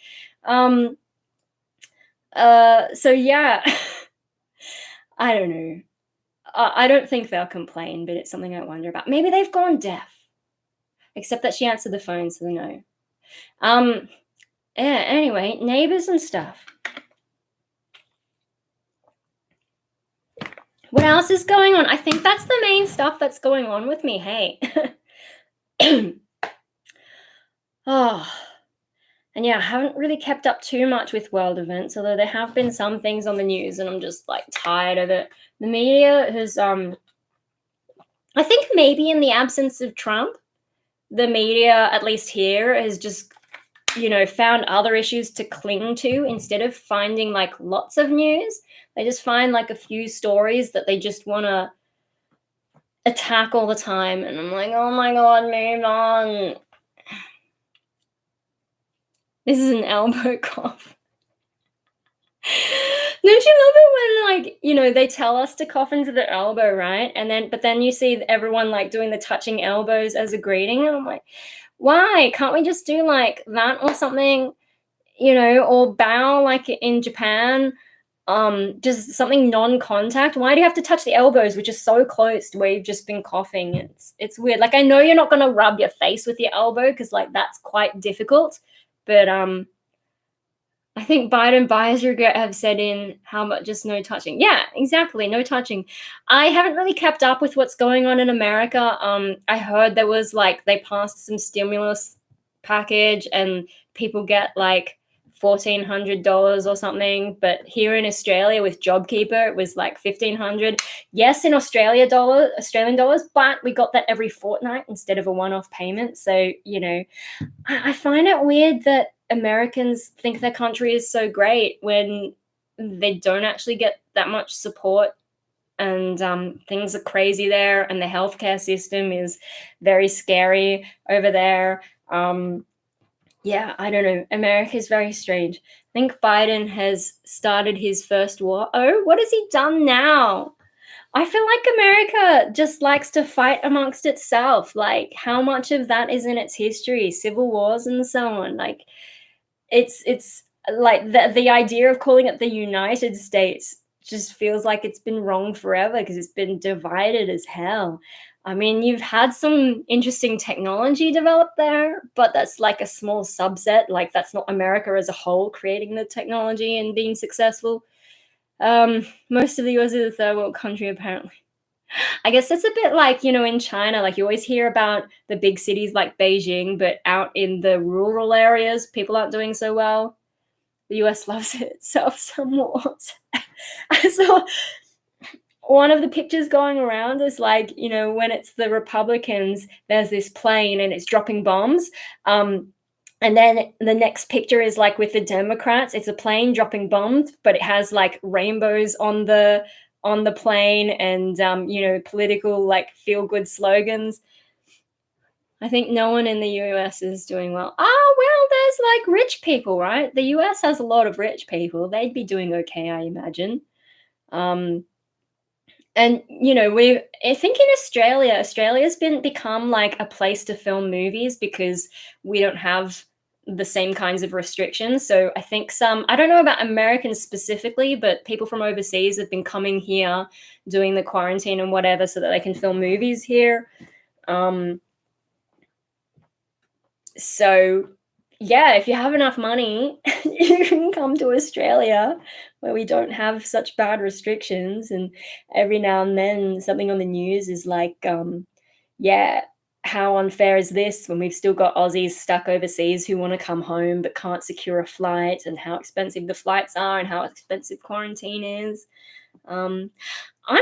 So yeah. I don't know. I don't think they'll complain, but it's something I wonder about. Maybe they've gone deaf, except that she answered the phone, so no. Um, yeah, anyway, neighbors and stuff. What else is going on? I think that's the main stuff that's going on with me, hey. Oh, and yeah, I haven't really kept up too much with world events, although there have been some things on the news and I'm just like tired of it. The media has I think maybe in the absence of Trump, the media, at least here, has just, found other issues to cling to instead of finding like lots of news. They just find like a few stories that they just want to attack all the time. And I'm like, oh my God, move on. This is an elbow cough. Don't you love it when, like, they tell us to cough into the elbow, right? But then you see everyone like doing the touching elbows as a greeting. And I'm like, why? Can't we just do like that or something, or bow like in Japan? Just something non-contact. Why do you have to touch the elbows, which is so close to where you've just been coughing? It's weird. Like, I know you're not gonna rub your face with your elbow because like that's quite difficult, but I think Biden buyers regret have said in how much just no touching. Yeah, exactly, no touching. I haven't really kept up with what's going on in America. I heard there was like they passed some stimulus package and people get like $1,400 or something. But here in Australia with JobKeeper, it was like 1,500. Yes, in Australian dollars, but we got that every fortnight instead of a one-off payment. So I find it weird that Americans think their country is so great when they don't actually get that much support, and things are crazy there, and the healthcare system is very scary over there. Yeah, I don't know. America is very strange. I think Biden has started his first war. Oh, what has he done now? I feel like America just likes to fight amongst itself. Like, how much of that is in its history? Civil wars and so on. Like, it's like the idea of calling it the United States just feels like it's been wrong forever because it's been divided as hell. I mean, you've had some interesting technology developed there, but that's like a small subset. Like, that's not America as a whole creating the technology and being successful. Most of the US is a third world country, apparently. I guess it's a bit like, in China, like you always hear about the big cities like Beijing, but out in the rural areas, people aren't doing so well. The US loves itself somewhat. So one of the pictures going around is like, when it's the Republicans, there's this plane and it's dropping bombs. And then the next picture is like with the Democrats, it's a plane dropping bombs, but it has like rainbows on the plane and political like feel good slogans. I think no one in the US is doing well. Oh, well, there's like rich people, right? The US has a lot of rich people. They'd be doing okay, I imagine. And I think in Australia's become like a place to film movies because we don't have the same kinds of restrictions. So I think I don't know about Americans specifically, but people from overseas have been coming here doing the quarantine and whatever so that they can film movies here. So yeah, if you have enough money, you can come to Australia where we don't have such bad restrictions. And every now and then something on the news is like, yeah, how unfair is this when we've still got Aussies stuck overseas who want to come home but can't secure a flight, and how expensive the flights are and how expensive quarantine is. I'm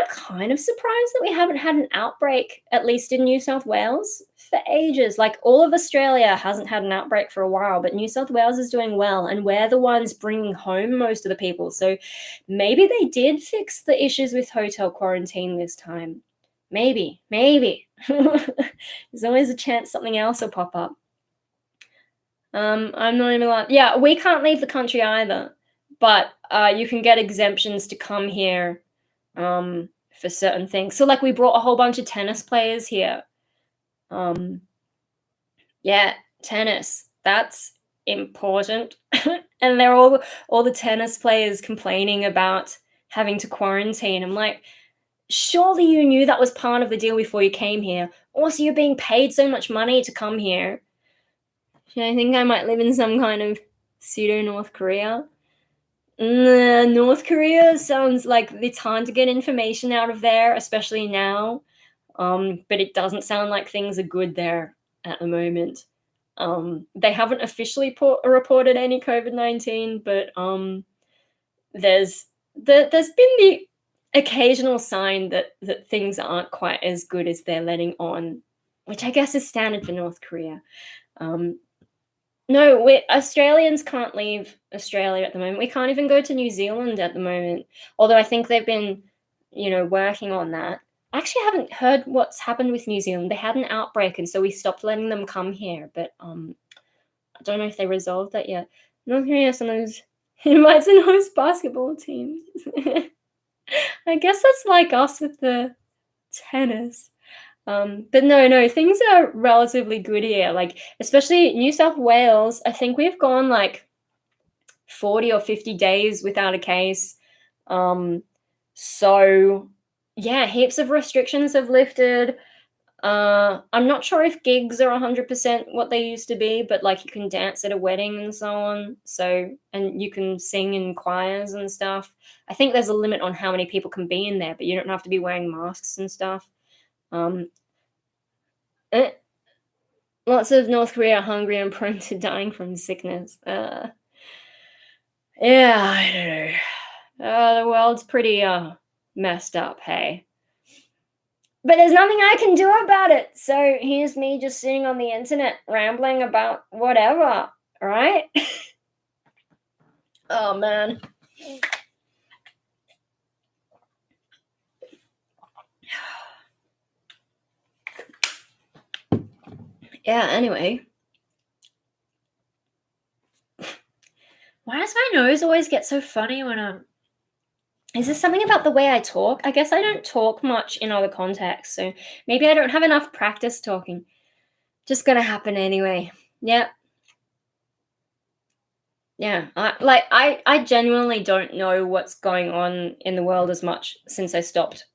kind of surprised that we haven't had an outbreak, at least in New South Wales, for ages. Like, all of Australia hasn't had an outbreak for a while, but New South Wales is doing well, and we're the ones bringing home most of the people. So maybe they did fix the issues with hotel quarantine this time. Maybe. There's always a chance something else will pop up. I'm not even like, yeah, we can't leave the country either, but you can get exemptions to come here for certain things. So like we brought a whole bunch of tennis players here. Yeah, tennis. That's important. And they're all the tennis players complaining about having to quarantine. I'm like, Surely you knew that was part of the deal before you came here. Also, you're being paid so much money to come here. I think I might live in some kind of pseudo North Korea. North Korea sounds like it's hard to get information out of there, especially now. But it doesn't sound like things are good there at the moment. They haven't officially reported any COVID-19, but there's there's been the occasional sign that things aren't quite as good as they're letting on, which I guess is standard for North Korea. No, Australians can't leave Australia at the moment. We can't even go to New Zealand at the moment, although I think they've been, working on that. I actually haven't heard what's happened with New Zealand. They had an outbreak, and so we stopped letting them come here, but I don't know if they resolved that yet. North Korea sometimes invites and hosts basketball teams. I guess that's like us with the tennis. But no, things are relatively good here. Like, especially New South Wales, I think we've gone like 40 or 50 days without a case. So yeah, heaps of restrictions have lifted. I'm not sure if gigs are 100% what they used to be, but like you can dance at a wedding and so on. So, and you can sing in choirs and stuff. I think there's a limit on how many people can be in there, but you don't have to be wearing masks and stuff. Lots of North Korea are hungry and prone to dying from sickness. Yeah, I don't know. The world's pretty messed up, hey. But there's nothing I can do about it. So here's me just sitting on the internet rambling about whatever, right? Oh man. Yeah, anyway. Why does my nose always get so funny when I'm... Is this something about the way I talk? I guess I don't talk much in other contexts, so maybe I don't have enough practice talking. Just gonna happen anyway. Yep. Yeah, I genuinely don't know what's going on in the world as much since I stopped,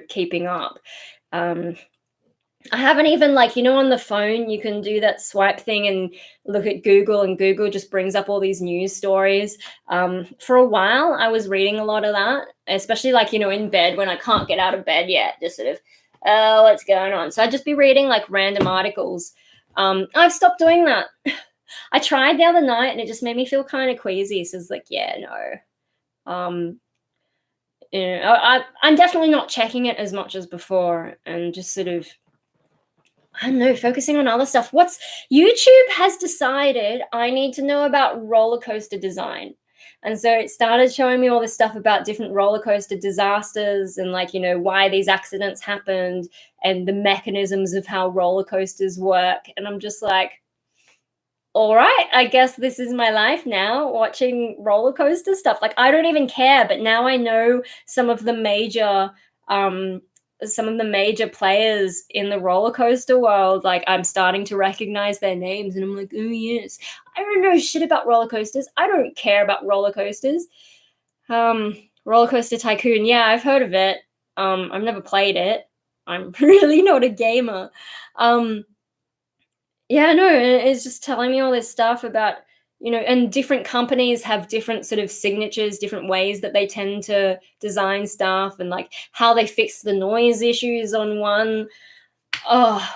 keeping up. I haven't even, like, on the phone you can do that swipe thing and look at Google, and Google just brings up all these news stories. For a while, I was reading a lot of that, especially like, in bed when I can't get out of bed yet, just sort of, oh, what's going on? So I'd just be reading like random articles. I've stopped doing that. I tried the other night and it just made me feel kind of queasy. So it's like, yeah, no. I'm definitely not checking it as much as before, and just sort of, I don't know, focusing on other stuff. YouTube has decided I need to know about roller coaster design. And so it started showing me all this stuff about different roller coaster disasters and, like, why these accidents happened and the mechanisms of how roller coasters work. And I'm just like, all right, I guess this is my life now, watching roller coaster stuff. Like, I don't even care, but now I know some of the major players in the roller coaster world. Like, I'm starting to recognize their names, and I'm like, oh yes, I don't know shit about roller coasters. I don't care about roller coasters. Roller Coaster Tycoon, yeah, I've heard of it. I've never played it. I'm really not a gamer. Yeah, no, it's just telling me all this stuff about, and different companies have different sort of signatures, different ways that they tend to design stuff, and like how they fix the noise issues on one. Oh,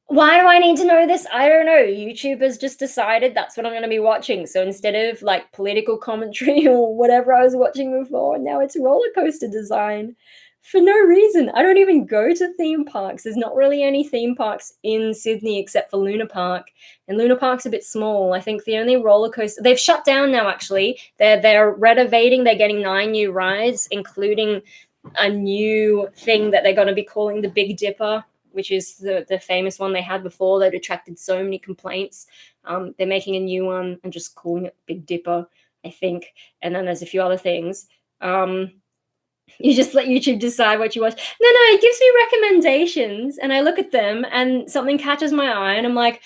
why do I need to know this? I don't know. YouTube has just decided that's what I'm going to be watching. So instead of like political commentary or whatever I was watching before, now it's roller coaster design. For no reason. I don't even go to theme parks. There's not really any theme parks in Sydney except for Luna Park. And Luna Park's a bit small. I think the only roller coaster... They've shut down now, actually. They're renovating. They're getting 9 new rides, including a new thing that they're going to be calling the Big Dipper, which is the famous one they had before that attracted so many complaints. They're making a new one and just calling it Big Dipper, I think. And then there's a few other things. You just let YouTube decide what you watch. No, it gives me recommendations, and I look at them, and something catches my eye, and I'm like,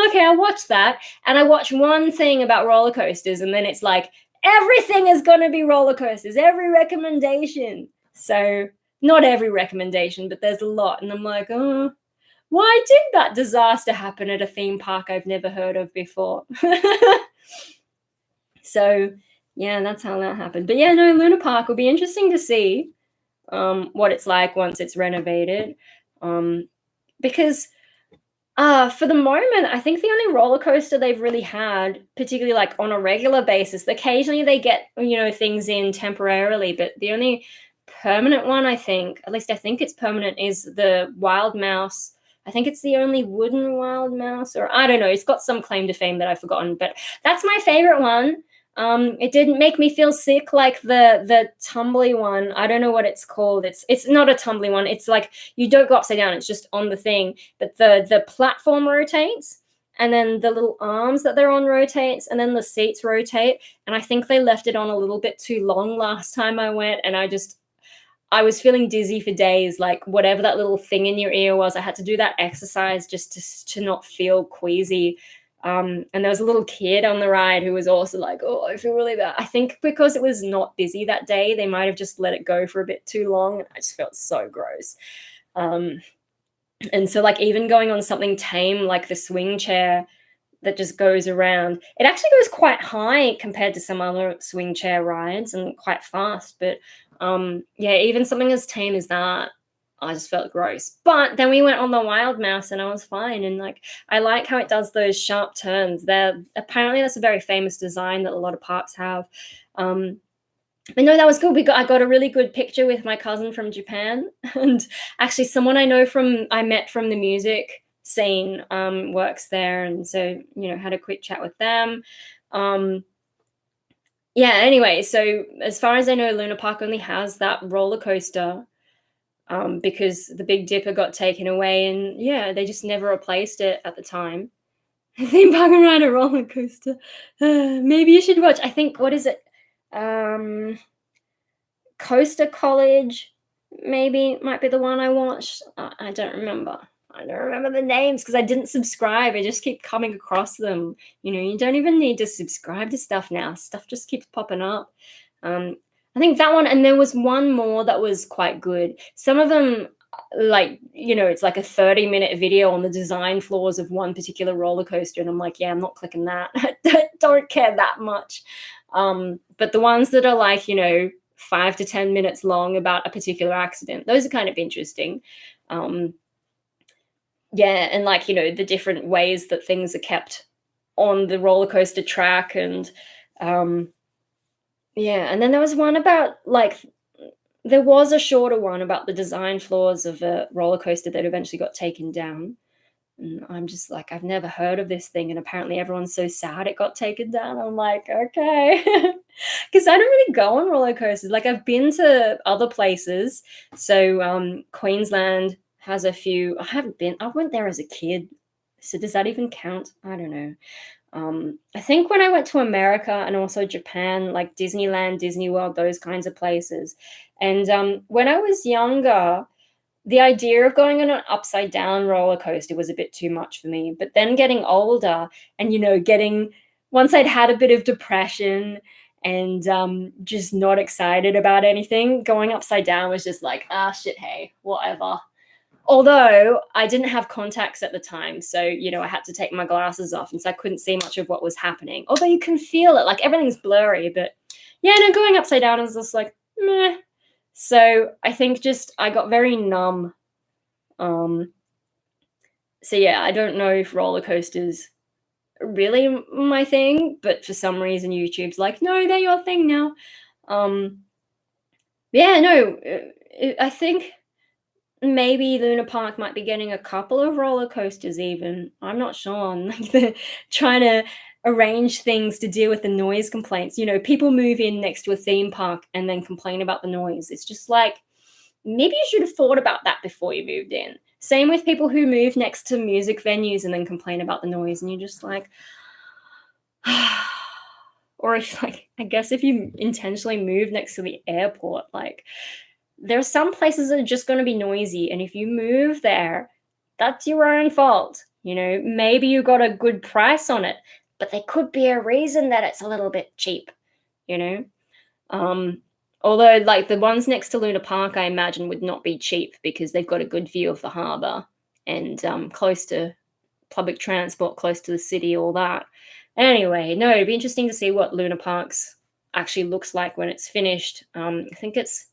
okay, I'll watch that. And I watch one thing about roller coasters, and then it's like, everything is going to be roller coasters, every recommendation. So Not every recommendation, but there's a lot. And I'm like, oh, why did that disaster happen at a theme park I've never heard of before? So yeah, that's how that happened. But yeah, no, Luna Park will be interesting to see what it's like once it's renovated. Because for the moment, I think the only roller coaster they've really had, particularly like on a regular basis, occasionally they get, things in temporarily, but the only permanent one, I think, at least I think it's permanent, is the Wild Mouse. I think it's the only wooden Wild Mouse, or I don't know. It's got some claim to fame that I've forgotten, but that's my favorite one. It didn't make me feel sick like the tumbly one. I don't know what it's called. It's not a tumbly one. It's like you don't go upside down. It's just on the thing, but the platform rotates, and then the little arms that they're on rotates, and then the seats rotate. And I think they left it on a little bit too long last time I went, and I was feeling dizzy for days. Like whatever that little thing in your ear was, I had to do that exercise just to not feel queasy. And there was a little kid on the ride who was also like, oh, I feel really bad. I think because it was not busy that day, they might have just let it go for a bit too long. And I just felt so gross. And so like even going on something tame like the swing chair that just goes around, it actually goes quite high compared to some other swing chair rides and quite fast. But yeah, even something as tame as that, I just felt gross. But then we went on the Wild Mouse and I was fine. And like, I like how it does those sharp turns. Apparently that's a very famous design that a lot of parks have. But no, that was good. I got a really good picture with my cousin from Japan, and actually someone I met from the music scene works there, and so had a quick chat with them. Yeah. Anyway, so as far as I know, Luna Park only has that roller coaster. Because the Big Dipper got taken away, and yeah, they just never replaced it at the time. Theme park and ride a roller coaster. Maybe you should watch. I think, what is it? Coaster College, maybe might be the one I watched. I don't remember. I don't remember the names because I didn't subscribe. I just keep coming across them. You don't even need to subscribe to stuff now. Stuff just keeps popping up. I think that one, and there was one more that was quite good. Some of them, like, it's like a 30-minute video on the design flaws of one particular roller coaster, and I'm like, yeah, I'm not clicking that. I don't care that much. But the ones that are like, 5 to 10 minutes long about a particular accident, those are kind of interesting. Yeah, and like, the different ways that things are kept on the roller coaster track, and yeah, and then there was one about like there was a shorter one about the design flaws of a roller coaster that eventually got taken down. And I'm just like, I've never heard of this thing, and apparently everyone's so sad it got taken down. I'm like, okay. Because I don't really go on roller coasters. Like, I've been to other places. So Queensland has a few. I went there as a kid. So does that even count? I don't know. I think when I went to America and also Japan, like Disneyland, Disney World, those kinds of places. And when I was younger, the idea of going on an upside down roller coaster was a bit too much for me. But then getting older and, once I'd had a bit of depression and just not excited about anything, going upside down was just like, shit, hey, whatever. Although I didn't have contacts at the time, so, I had to take my glasses off, and so I couldn't see much of what was happening. Although you can feel it, like everything's blurry, but yeah, no, going upside down is just like, meh. So I think just I got very numb. So yeah, I don't know if roller coasters are really my thing, but for some reason YouTube's like, no, they're your thing now. Yeah, no, I think maybe Luna Park might be getting a couple of roller coasters even. I'm not sure. Like they're trying to arrange things to deal with the noise complaints. People move in next to a theme park and then complain about the noise. It's just like, maybe you should have thought about that before you moved in. Same with people who move next to music venues and then complain about the noise. And you're just like, or if I guess if you intentionally move next to the airport, like, there are some places that are just going to be noisy, and if you move there, that's your own fault. Maybe you got a good price on it, but there could be a reason that it's a little bit cheap. Although, like, the ones next to Luna Park, I imagine, would not be cheap because they've got a good view of the harbour and, close to public transport, close to the city, all that. Anyway, no, it'd be interesting to see what Luna Parks actually looks like when it's finished. I think it's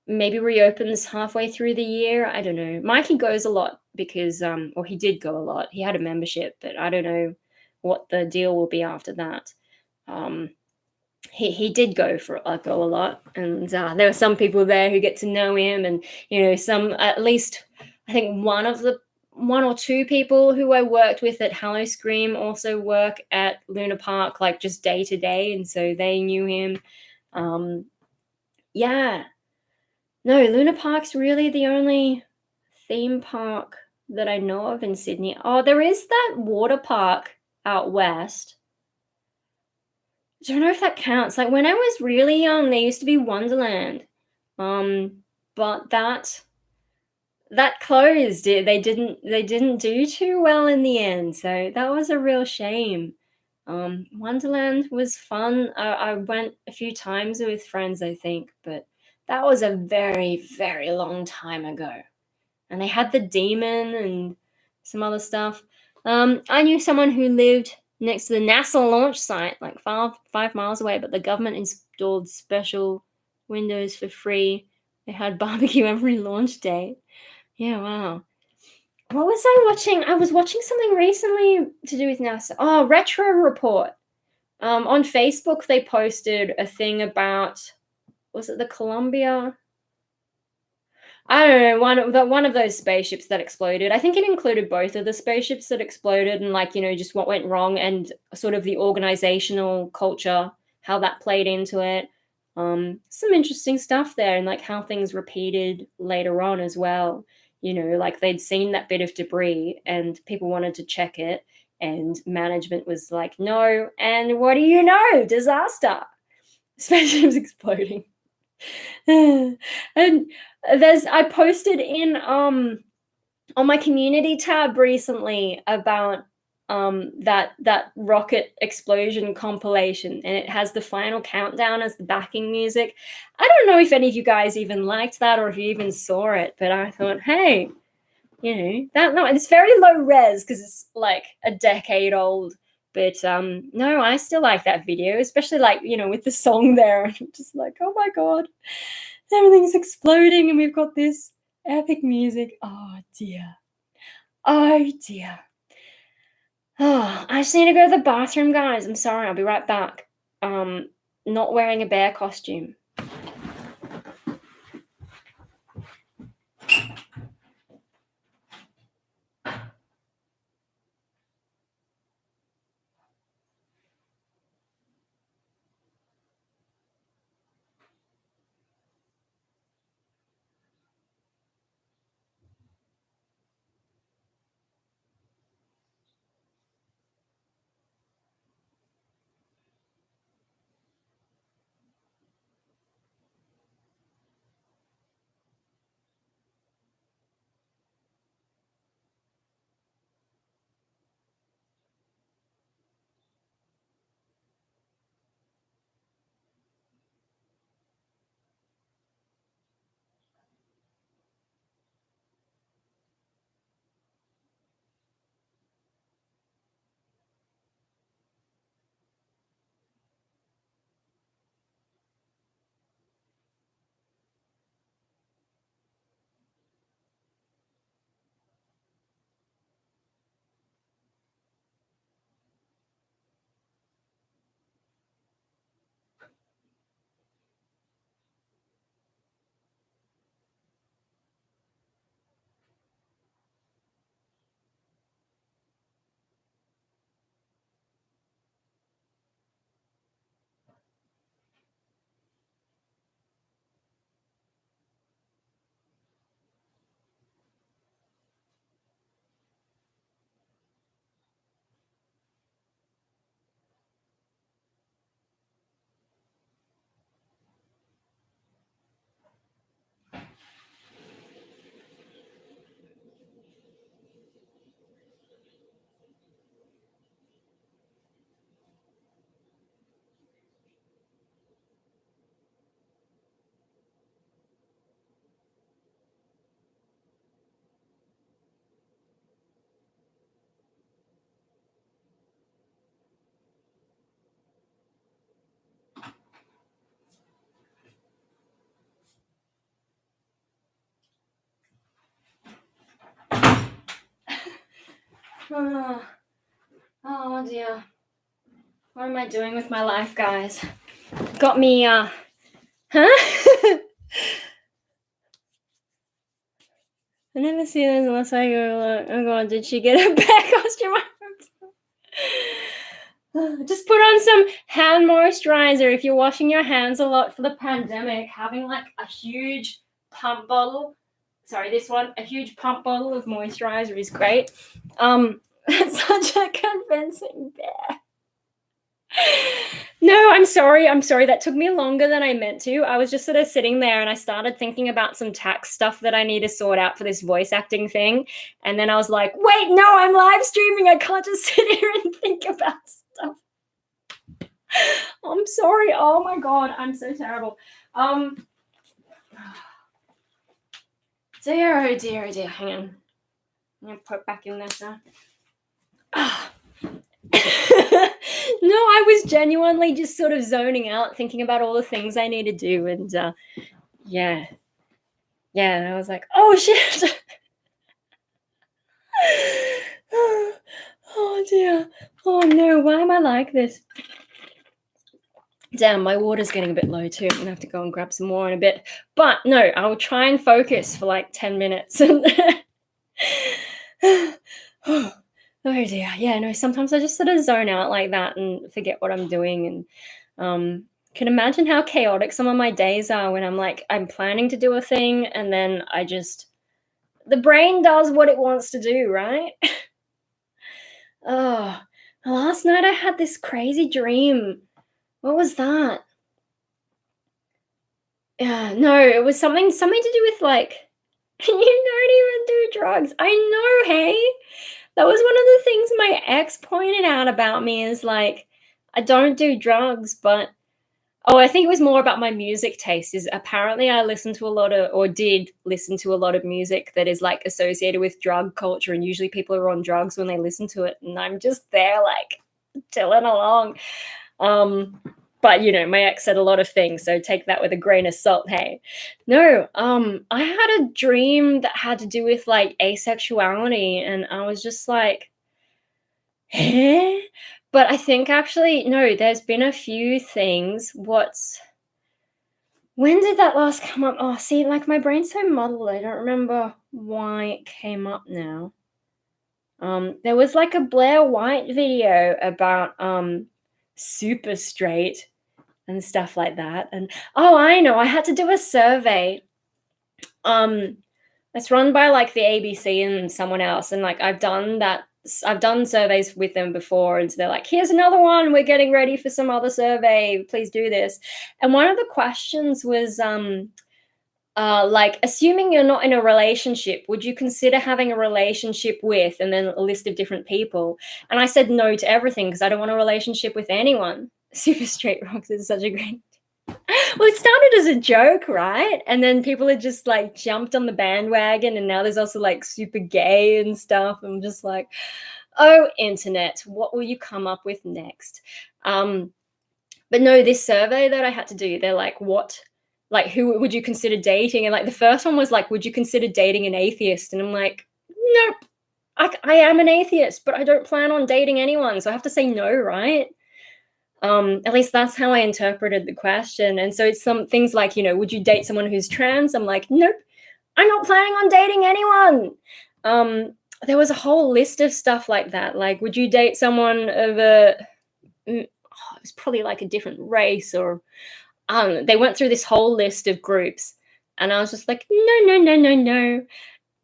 maybe reopens halfway through the year. I don't know. Mikey goes a lot because, or he did go a lot. He had a membership, but I don't know what the deal will be after that. Um, he did go a lot, and there were some people there who get to know him, and some, at least I think one or two people who I worked with at Hallow Scream also work at Luna Park, like just day to day, and so they knew him. Um, yeah, no, Luna Park's really the only theme park that I know of in Sydney. Oh, there is that water park out west. I don't know if that counts. Like, when I was really young, there used to be Wonderland, but that closed. They didn't do too well in the end, so that was a real shame. Wonderland was fun. I went a few times with friends, I think, but that was a very, very long time ago. And they had the demon and some other stuff. I knew someone who lived next to the NASA launch site, like 5 miles away, but the government installed special windows for free. They had barbecue every launch day. Yeah, wow. What was I watching? I was watching something recently to do with NASA. Oh, Retro Report. On Facebook, they posted a thing about, was it the Columbia? I don't know, one of those spaceships that exploded. I think it included both of the spaceships that exploded, and, like, just what went wrong, and sort of the organizational culture, how that played into it. Some interesting stuff there, and like how things repeated later on as well. Like, they'd seen that bit of debris and people wanted to check it, and management was like, no, and what do you know? Disaster. Spaceships exploding. And I posted in on my community tab recently about that rocket explosion compilation, and it has the final countdown as the backing music. I don't know if any of you guys even liked that or if you even saw it, but I thought, hey, that, no, it's very low res because it's like a decade old. But no, I still like that video, especially, like, with the song there. I'm just like, oh my god, everything's exploding and we've got this epic music. Oh dear. Oh dear. Oh, I just need to go to the bathroom, guys. I'm sorry, I'll be right back. Not wearing a bear costume. Oh, oh dear. What am I doing with my life, guys? Got me, huh? I never see this unless I go look. Oh god, did she get a bad costume? Just put on some hand moisturizer if you're washing your hands a lot for the pandemic. Having like a huge pump bottle, sorry, this one, a huge pump bottle of moisturizer is great. That's such a convincing bear. No, I'm sorry. That took me longer than I meant to. I was just sort of sitting there and I started thinking about some tax stuff that I need to sort out for this voice acting thing. And then I was like, wait, no, I'm live streaming. I can't just sit here and think about stuff. I'm sorry. Oh my God, I'm so terrible. Dear, oh dear, oh dear. Hang on. I'm going to put back in this now. No, I was genuinely just sort of zoning out, thinking about all the things I need to do, and yeah, and I was like, oh shit. Oh dear. Oh no, why am I like this? Damn, my water's getting a bit low too. I'm gonna have to go and grab some more in a bit. But no, I will try and focus for like 10 minutes. Oh dear. Yeah, no, sometimes I just sort of zone out like that and forget what I'm doing, and can imagine how chaotic some of my days are when I'm planning to do a thing and then the brain does what it wants to do, right? Oh, last night I had this crazy dream. What was that? Yeah, no, it was something to do with like you don't even do drugs. I know, hey? That was one of the things my ex pointed out about me is like, I don't do drugs, but I think it was more about my music taste. Is apparently I listen to a lot of, or did listen to a lot of music that is like associated with drug culture, and usually people are on drugs when they listen to it, and I'm just there like chilling along. But you know, my ex said a lot of things, so take that with a grain of salt, hey. No, I had a dream that had to do with like asexuality, and I was just like, eh? But I think actually, no, there's been a few things. When did that last come up? Oh, see, like my brain's so muddled, I don't remember why it came up now. There was like a Blair White video about super straight and stuff like that. And oh, I know, I had to do a survey. It's run by like the ABC and someone else, and like I've done surveys with them before, and so they're like, here's another one, we're getting ready for some other survey, please do this. And one of the questions was like, assuming you're not in a relationship, would you consider having a relationship with, and then a list of different people? And I said no to everything because I don't want a relationship with anyone. Super Straight Rocks is such a great well, it started as a joke, right? And then people had just like jumped on the bandwagon, and now there's also like super gay and stuff. I'm just like, oh, internet, what will you come up with next? But no, this survey that I had to do, they're like, who would you consider dating? And like the first one was like, would you consider dating an atheist? And I'm like, nope, I am an atheist, but I don't plan on dating anyone, so I have to say no, right? At least that's how I interpreted the question. And so it's some things like, you know, would you date someone who's trans? I'm like, nope, I'm not planning on dating anyone. There was a whole list of stuff like that. Like, would you date someone of it was probably like a different race, or they went through this whole list of groups, and I was just like, no.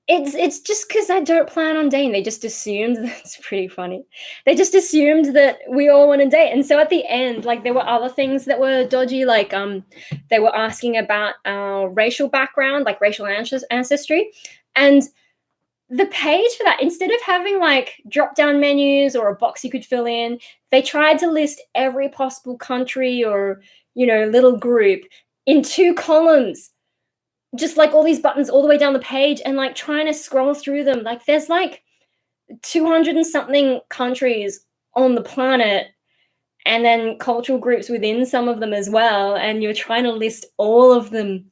It's just because I don't plan on dating. They just assumed that's pretty funny. They just assumed that we all want to date. And so at the end, like there were other things that were dodgy. Like they were asking about our racial background, like racial ancestry. And the page for that, instead of having like drop-down menus or a box you could fill in, they tried to list every possible country or, you know, little group in 2 columns. Just like all these buttons all the way down the page, and like trying to scroll through them. Like there's like 200 and something countries on the planet, and then cultural groups within some of them as well. And you're trying to list all of them.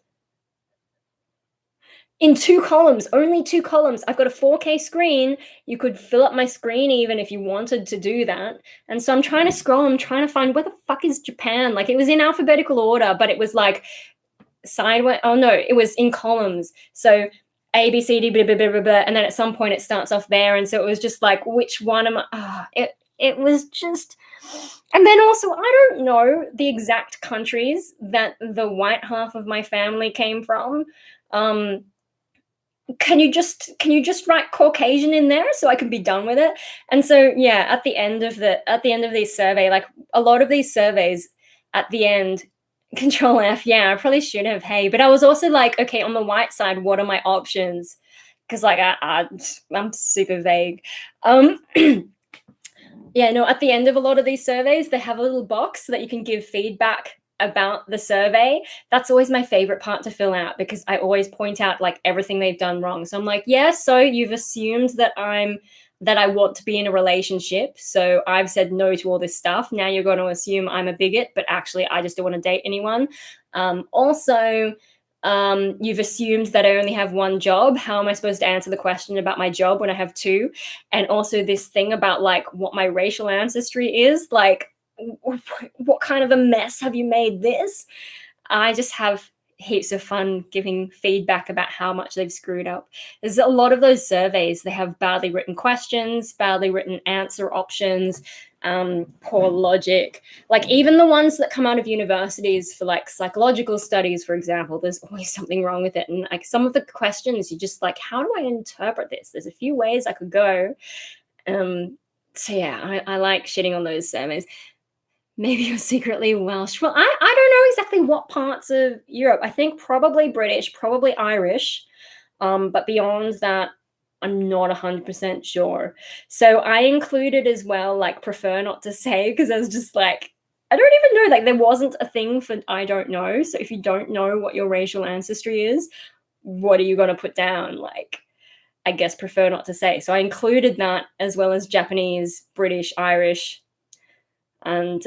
In 2 columns, only 2 columns. I've got a 4K screen. You could fill up my screen even if you wanted to do that. And so I'm trying to scroll, I'm trying to find where the fuck is Japan? Like, it was in alphabetical order, but it was like sideways. Oh no, it was in columns. So A, B, C, D, blah, blah, blah, blah, blah, and then at some point it starts off there. And so it was just like, which one am I? It was just. And then also, I don't know the exact countries that the white half of my family came from. Can you just write Caucasian in there so I can be done with it? And so yeah, at the end of these survey, like a lot of these surveys at the end, Control F, yeah, I probably should have, hey, but I was also like, okay, on the white side, what are my options? Because like I'm super vague. Yeah, no, at the end of a lot of these surveys, they have a little box so that you can give feedback about the survey. That's always my favorite part to fill out because I always point out like everything they've done wrong. So I'm like, yeah, so you've assumed that I want to be in a relationship. So I've said no to all this stuff. Now you're going to assume I'm a bigot, but actually I just don't want to date anyone. Also, you've assumed that I only have one job. How am I supposed to answer the question about my job when I have two? And also this thing about like what my racial ancestry is, like what kind of a mess have you made this? I just have heaps of fun giving feedback about how much they've screwed up. There's a lot of those surveys, they have badly written questions, badly written answer options, poor logic. Like even the ones that come out of universities for like psychological studies, for example, there's always something wrong with it. And like some of the questions, you just like, how do I interpret this? There's a few ways I could go. So yeah, I like shitting on those surveys. Maybe you're secretly Welsh. Well, I don't know exactly what parts of Europe. I think probably British, probably Irish. But beyond that, I'm not 100% sure. So I included as well, like, prefer not to say, because I was just like, I don't even know. Like, there wasn't a thing for I don't know. So if you don't know what your racial ancestry is, what are you going to put down? Like, I guess prefer not to say. So I included that as well as Japanese, British, Irish, and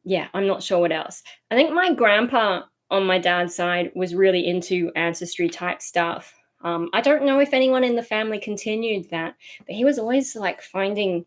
yeah, I'm not sure what else. I think my grandpa on my dad's side was really into ancestry type stuff. I don't know if anyone in the family continued that, but he was always like finding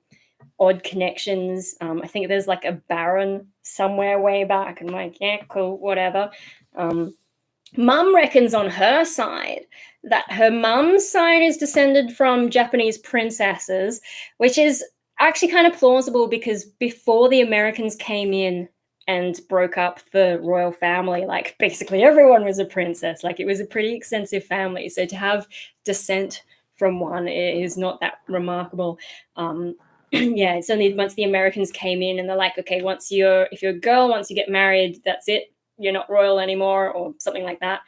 odd connections. I think there's like a baron somewhere way back, and like, yeah, cool, whatever. Mum reckons on her side that her mum's side is descended from Japanese princesses, which is actually kind of plausible because before the Americans came in and broke up the royal family, like basically everyone was a princess. Like it was a pretty extensive family. So to have descent from one is not that remarkable. Yeah, it's only once the Americans came in and they're like, okay, if you're a girl, once you get married, that's it. You're not royal anymore, or something like that.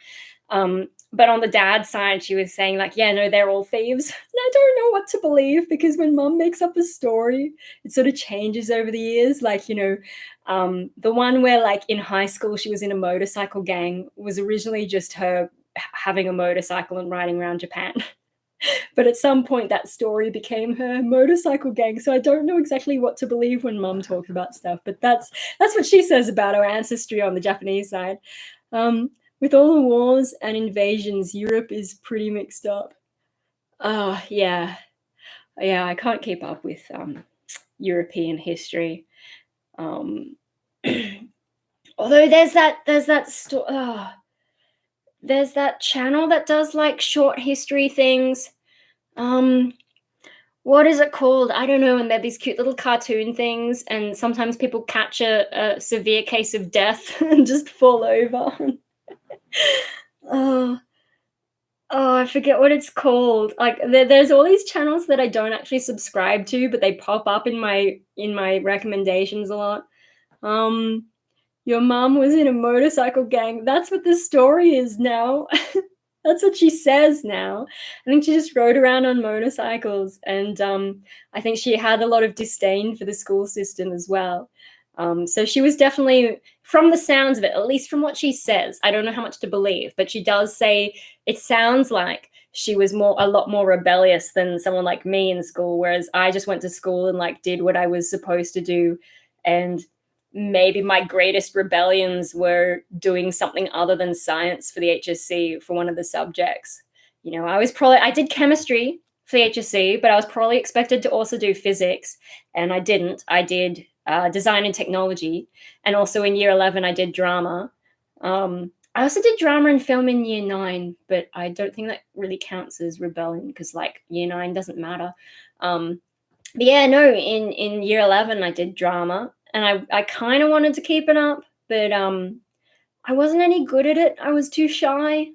But on the dad's side, she was saying like, yeah, no, they're all thieves. And I don't know what to believe because when mum makes up a story, it sort of changes over the years. Like, the one where like in high school, she was in a motorcycle gang was originally just her having a motorcycle and riding around Japan. But at some point that story became her motorcycle gang. So I don't know exactly what to believe when mum talks about stuff, but that's what she says about our ancestry on the Japanese side. With all the wars and invasions, Europe is pretty mixed up. Oh, yeah. Yeah, I can't keep up with European history. Although there's that channel that does like short history things. What is it called? I don't know. And they're these cute little cartoon things, and sometimes people catch a severe case of death and just fall over. Oh, I forget what it's called. Like there's all these channels that I don't actually subscribe to, but they pop up in my recommendations a lot. Your mom was in a motorcycle gang. That's what the story is now. That's what she says now. I think she just rode around on motorcycles, and I think she had a lot of disdain for the school system as well. So she was definitely, from the sounds of it, at least from what she says, I don't know how much to believe, but she does say it sounds like she was a lot more rebellious than someone like me in school, whereas I just went to school and like did what I was supposed to do, and maybe my greatest rebellions were doing something other than science for the HSC for one of the subjects. I did chemistry for the HSC, but I was probably expected to also do physics, and I didn't. I did design and technology, and also in year 11 I did drama. I also did drama and film in year 9, but I don't think that really counts as rebellion because like year 9 doesn't matter. But yeah, no, in year 11 I did drama, and I kind of wanted to keep it up, but I wasn't any good at it. I was too shy.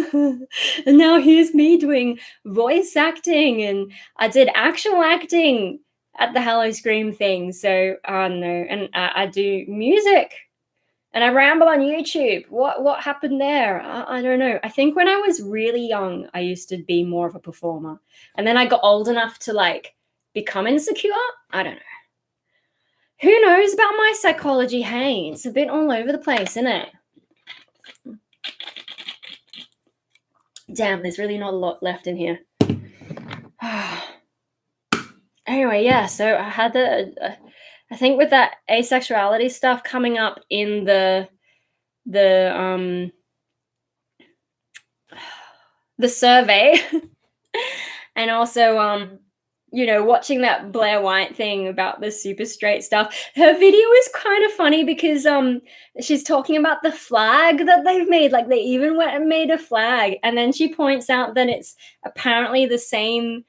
And now here's me doing voice acting, and I did actual acting at the Hello Scream thing. So no, and I do music, and I ramble on YouTube. What happened there? I don't know. I think when I was really young, I used to be more of a performer, and then I got old enough to like become insecure. I don't know. Who knows about my psychology? Hey, it's a bit all over the place, isn't it? Damn, there's really not a lot left in here. Anyway, yeah, so I had I think with that asexuality stuff coming up in the survey, and also watching that Blair White thing about the super straight stuff. Her video is kind of funny because she's talking about the flag that they've made. Like they even went and made a flag, and then she points out that it's apparently the same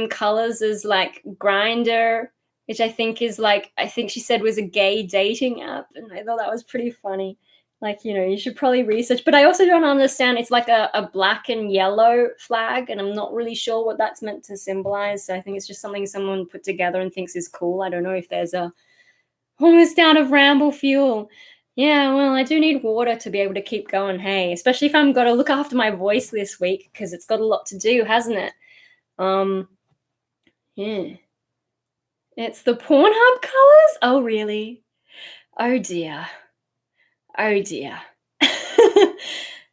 colors as like Grindr, which I think she said was a gay dating app, and I thought that was pretty funny. Like, you should probably research, but I also don't understand. It's like a black and yellow flag, and I'm not really sure what that's meant to symbolize. So I think it's just something someone put together and thinks is cool. I don't know if there's almost out of ramble fuel. Yeah, well, I do need water to be able to keep going, hey, especially if I'm got to look after my voice this week, because it's got a lot to do, hasn't it? Yeah. It's the Pornhub colors? Oh, really? Oh, dear. Oh, dear.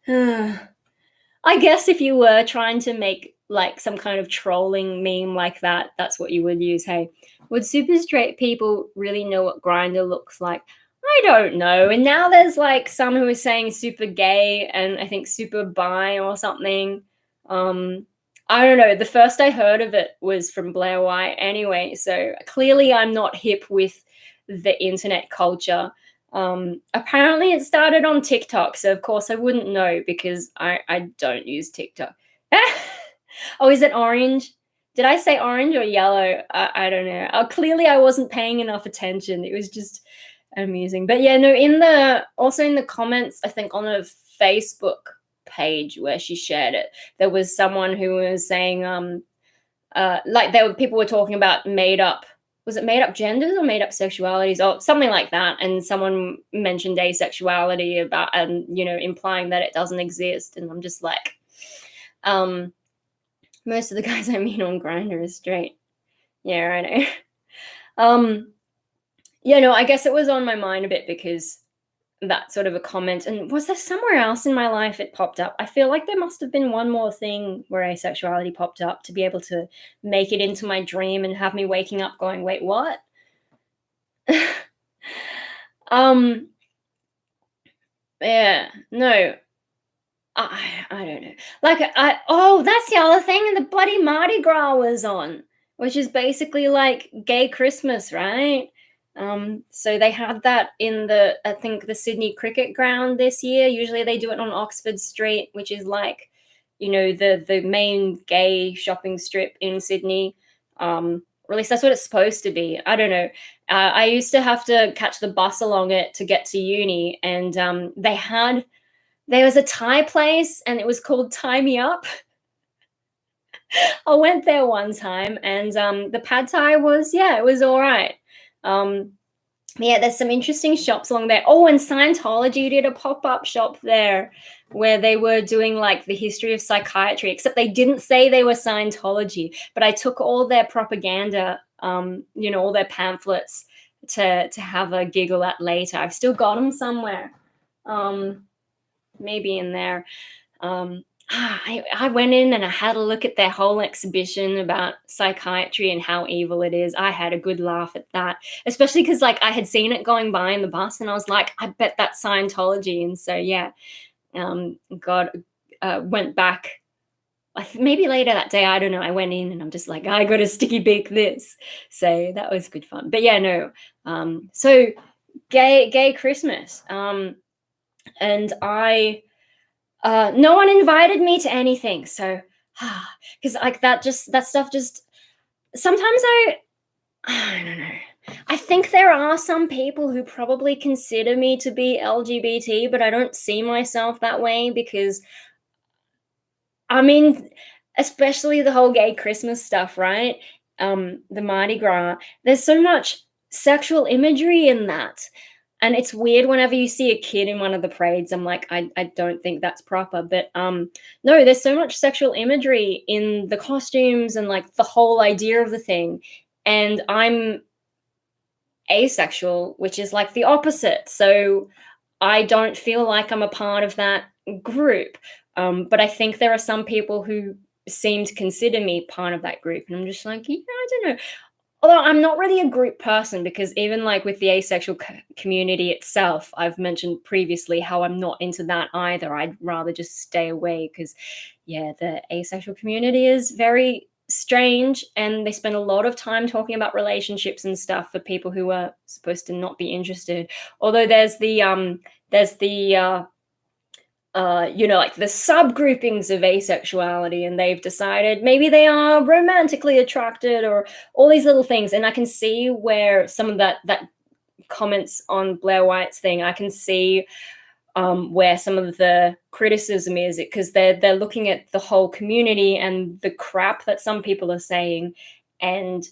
I guess if you were trying to make like some kind of trolling meme like that, that's what you would use. Hey, would super straight people really know what Grindr looks like? I don't know. And now there's like some who are saying super gay and I think super bi or something. I don't know. The first I heard of it was from Blair White anyway. So clearly I'm not hip with the internet culture. Apparently it started on TikTok, so of course I wouldn't know because I don't use TikTok. Oh, is it orange? Did I say orange or yellow? I don't know. Clearly I wasn't paying enough attention. It was just amusing. But yeah, no, in the comments, I think on a Facebook page where she shared it, there was someone who was saying people were talking about was it made up genders or made up sexualities or something like that, and someone mentioned asexuality about implying that it doesn't exist, and I'm just like most of the guys I meet on Grindr is straight. Yeah, I know. I guess it was on my mind a bit because that sort of a comment. And was there somewhere else in my life it popped up? I feel like there must have been one more thing where asexuality popped up to be able to make it into my dream and have me waking up going, wait, what? Yeah, no. I don't know. Like that's the other thing, and the bloody Mardi Gras was on, which is basically like gay Christmas, right? So they had that in I think the Sydney Cricket Ground this year. Usually they do it on Oxford Street, which is like, the main gay shopping strip in Sydney. Or at least that's what it's supposed to be. I don't know. I used to have to catch the bus along it to get to uni, and there was a Thai place, and it was called Tie Me Up. I went there one time, and the pad thai was, it was all right. There's some interesting shops along there. Oh, and Scientology did a pop-up shop there where they were doing like the history of psychiatry, except they didn't say they were Scientology, but I took all their propaganda, all their pamphlets to have a giggle at later. I've still got them somewhere. Maybe in there. I went in and I had a look at their whole exhibition about psychiatry and how evil it is. I had a good laugh at that, especially because like I had seen it going by in the bus, and I was like, I bet that's Scientology. And so went back maybe later that day, I don't know, I went in and I'm just like, I gotta sticky bake this. So that was good fun. But yeah, no. So gay Christmas. And I no one invited me to anything. So because like that stuff just sometimes I don't know. I think there are some people who probably consider me to be LGBT, but I don't see myself that way because I mean, especially the whole gay Christmas stuff, right? The Mardi Gras. There's so much sexual imagery in that. And it's weird whenever you see a kid in one of the parades. I'm like, I don't think that's proper. But no, there's so much sexual imagery in the costumes and like the whole idea of the thing. And I'm asexual, which is like the opposite. So I don't feel like I'm a part of that group. But I think there are some people who seem to consider me part of that group. And I'm just like, yeah, I don't know. Although I'm not really a group person because even like with the asexual community itself, I've mentioned previously how I'm not into that either. I'd rather just stay away because, yeah, the asexual community is very strange and they spend a lot of time talking about relationships and stuff for people who are supposed to not be interested. Although there's the like the subgroupings of asexuality, and they've decided maybe they are romantically attracted or all these little things. And I can see where some of that comments on Blair White's thing, I can see where some of the criticism is it because they're looking at the whole community and the crap that some people are saying. And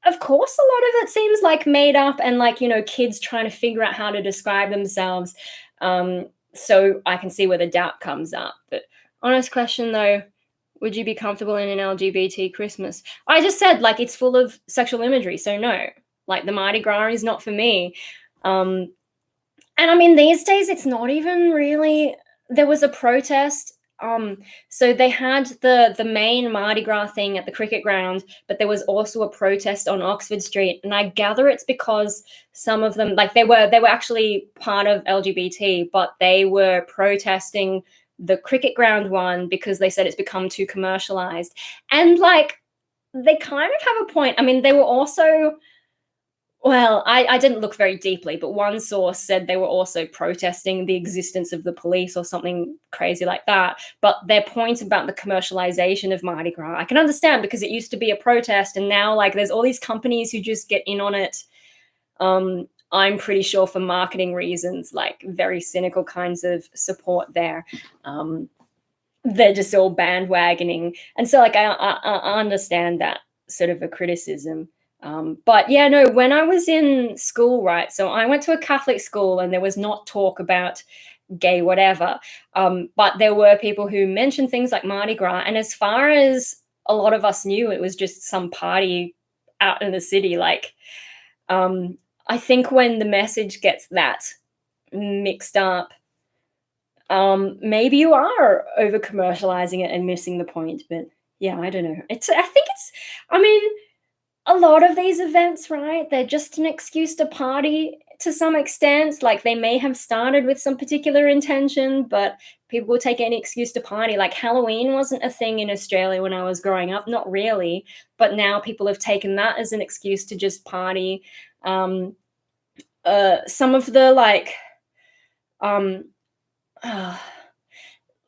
of course, a lot of it seems like made up and like, kids trying to figure out how to describe themselves. So I can see where the doubt comes up. But honest question though, would you be comfortable in an LGBT Christmas? I just said like it's full of sexual imagery, so no. Like the Mardi Gras is not for me. And I mean these days it's not even really there was a protest. So they had the main Mardi Gras thing at the cricket ground, but there was also a protest on Oxford Street. And I gather it's because some of them like they were actually part of LGBT, but they were protesting the cricket ground one because they said it's become too commercialized. And like they kind of have a point. I mean, they were also well, I didn't look very deeply, but one source said they were also protesting the existence of the police or something crazy like that. But their point about the commercialization of Mardi Gras, I can understand because it used to be a protest and now like there's all these companies who just get in on it. I'm pretty sure for marketing reasons, like very cynical kinds of support there. They're just all bandwagoning. And so like I understand that sort of a criticism. But yeah, no, when I was in school, right? So I went to a Catholic school and there was not talk about gay whatever. But there were people who mentioned things like Mardi Gras. And as far as a lot of us knew, it was just some party out in the city. Like, I think when the message gets that mixed up, maybe you are over commercializing it and missing the point. But yeah, I don't know. I mean, a lot of these events, right? They're just an excuse to party to some extent. Like they may have started with some particular intention, but people will take any excuse to party. Like Halloween wasn't a thing in Australia when I was growing up, not really. But now people have taken that as an excuse to just party. Some of the like,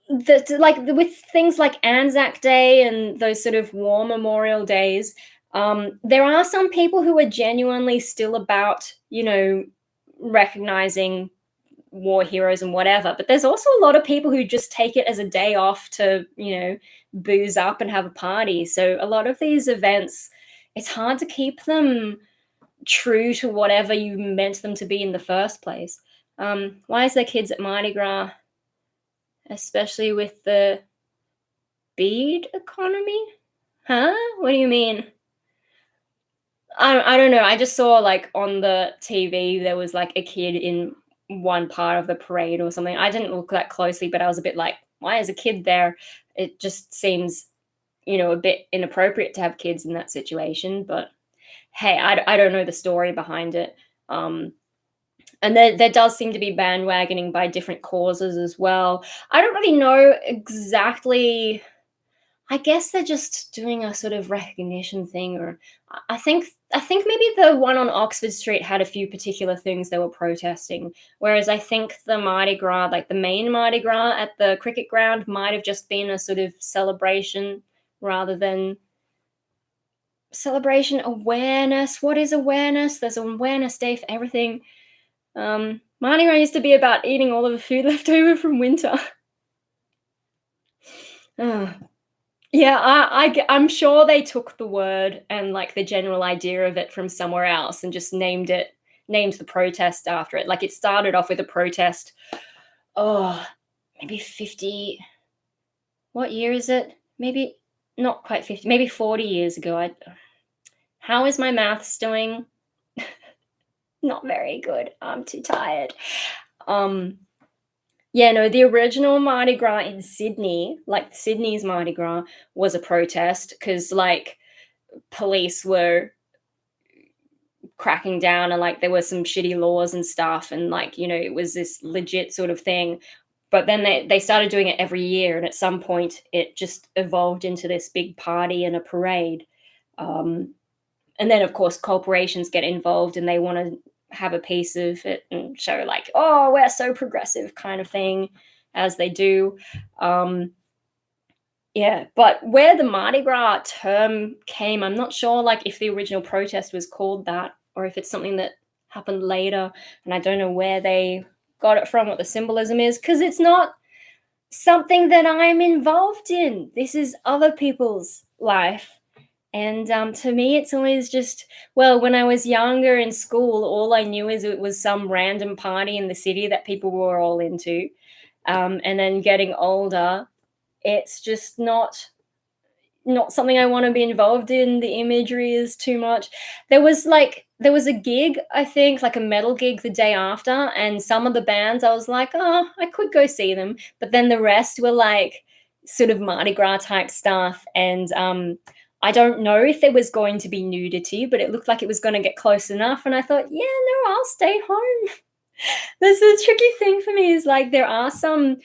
with things like Anzac Day and those sort of war memorial days, there are some people who are genuinely still about, recognizing war heroes and whatever. But there's also a lot of people who just take it as a day off to, booze up and have a party. So a lot of these events, it's hard to keep them true to whatever you meant them to be in the first place. Why is there kids at Mardi Gras, especially with the bead economy? Huh? What do you mean? I don't know. I just saw like on the TV there was like a kid in one part of the parade or something. I didn't look that closely, but I was a bit like, why is a kid there? It just seems, a bit inappropriate to have kids in that situation. But hey, I don't know the story behind it. And there does seem to be bandwagoning by different causes as well. I don't really know exactly. I guess they're just doing a sort of recognition thing, or I think maybe the one on Oxford Street had a few particular things they were protesting, whereas I think the Mardi Gras, like the main Mardi Gras at the cricket ground, might have just been a sort of celebration rather than celebration awareness. What is awareness? There's an awareness day for everything. Mardi Gras used to be about eating all of the food left over from winter. Ugh. Yeah, I'm sure they took the word and, like, the general idea of it from somewhere else and just named the protest after it. Like, it started off with a protest, oh, maybe 50, what year is it? Maybe not quite 50, maybe 40 years ago. How is my maths doing? Not very good. I'm too tired. Um, yeah, no, the original Mardi Gras in Sydney, like Sydney's Mardi Gras, was a protest because, like, police were cracking down and, like, there were some shitty laws and stuff, and, like, it was this legit sort of thing. But then they started doing it every year, and at some point it just evolved into this big party and a parade. Um, and then, of course, corporations get involved and they want to have a piece of it and show, like, oh, we're so progressive kind of thing, as they do. Um, yeah, but where the Mardi Gras term came, I'm not sure, like, if the original protest was called that or if it's something that happened later, and I don't know where they got it from, what the symbolism is, because it's not something that I'm involved in. This is other people's life. And to me, it's always just, well, when I was younger in school, all I knew is it was some random party in the city that people were all into. And then getting older, it's just not something I want to be involved in. The imagery is too much. There was a gig, I think, like a metal gig the day after, and some of the bands I was like, oh, I could go see them, but then the rest were like sort of Mardi Gras type stuff, and I don't know if there was going to be nudity, but it looked like it was going to get close enough, and I thought, yeah, no, I'll stay home. There's a tricky thing for me is, like, there are some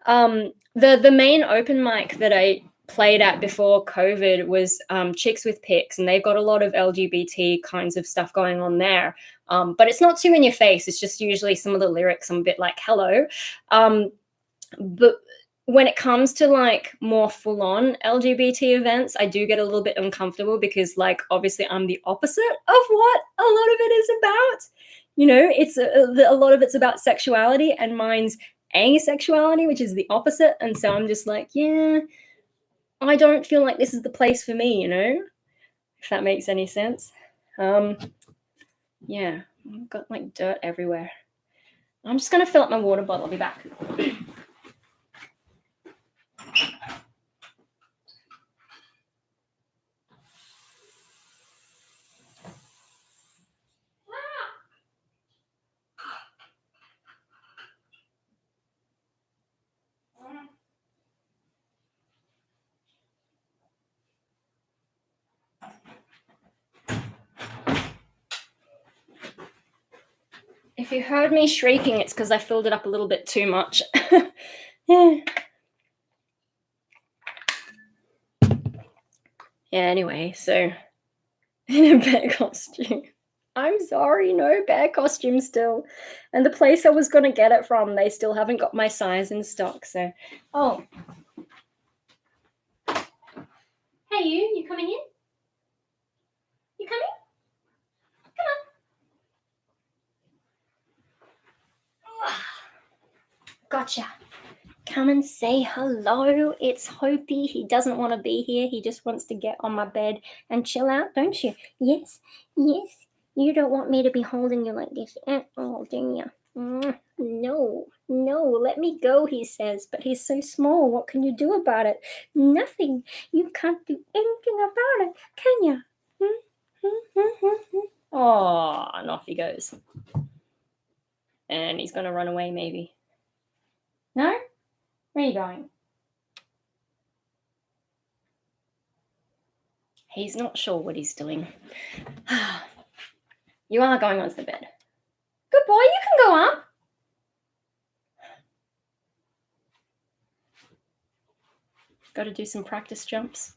the main open mic that I played at before COVID was Chicks with Pics, and they've got a lot of LGBT kinds of stuff going on there. But it's not too in your face. It's just usually some of the lyrics I'm a bit like, hello. But when it comes to, like, more full on LGBT events, I do get a little bit uncomfortable because, like, obviously I'm the opposite of what a lot of it is about. It's a lot of it's about sexuality, and mine's asexuality, which is the opposite. And so I'm just like, yeah, I don't feel like this is the place for me, if that makes any sense. Yeah, I've got, like, dirt everywhere. I'm just going to fill up my water bottle. I'll be back. If you heard me shrieking, it's because I filled it up a little bit too much. Yeah. Yeah, anyway, so in a bear costume. I'm sorry, no bear costume still. And the place I was going to get it from, they still haven't got my size in stock, so. Oh. Hey, you coming in? You coming? Come on. Gotcha. Come and say hello. It's Hopi. He doesn't want to be here. He just wants to get on my bed and chill out, don't you? Yes, yes. You don't want me to be holding you like this at all, do you? No, let me go, he says. But he's so small. What can you do about it? Nothing. You can't do anything about it, can you? Oh, and off he goes. And he's going to run away, maybe. No? Where are you going? He's not sure what he's doing. You are going onto the bed. Good boy, you can go up. Got to do some practice jumps.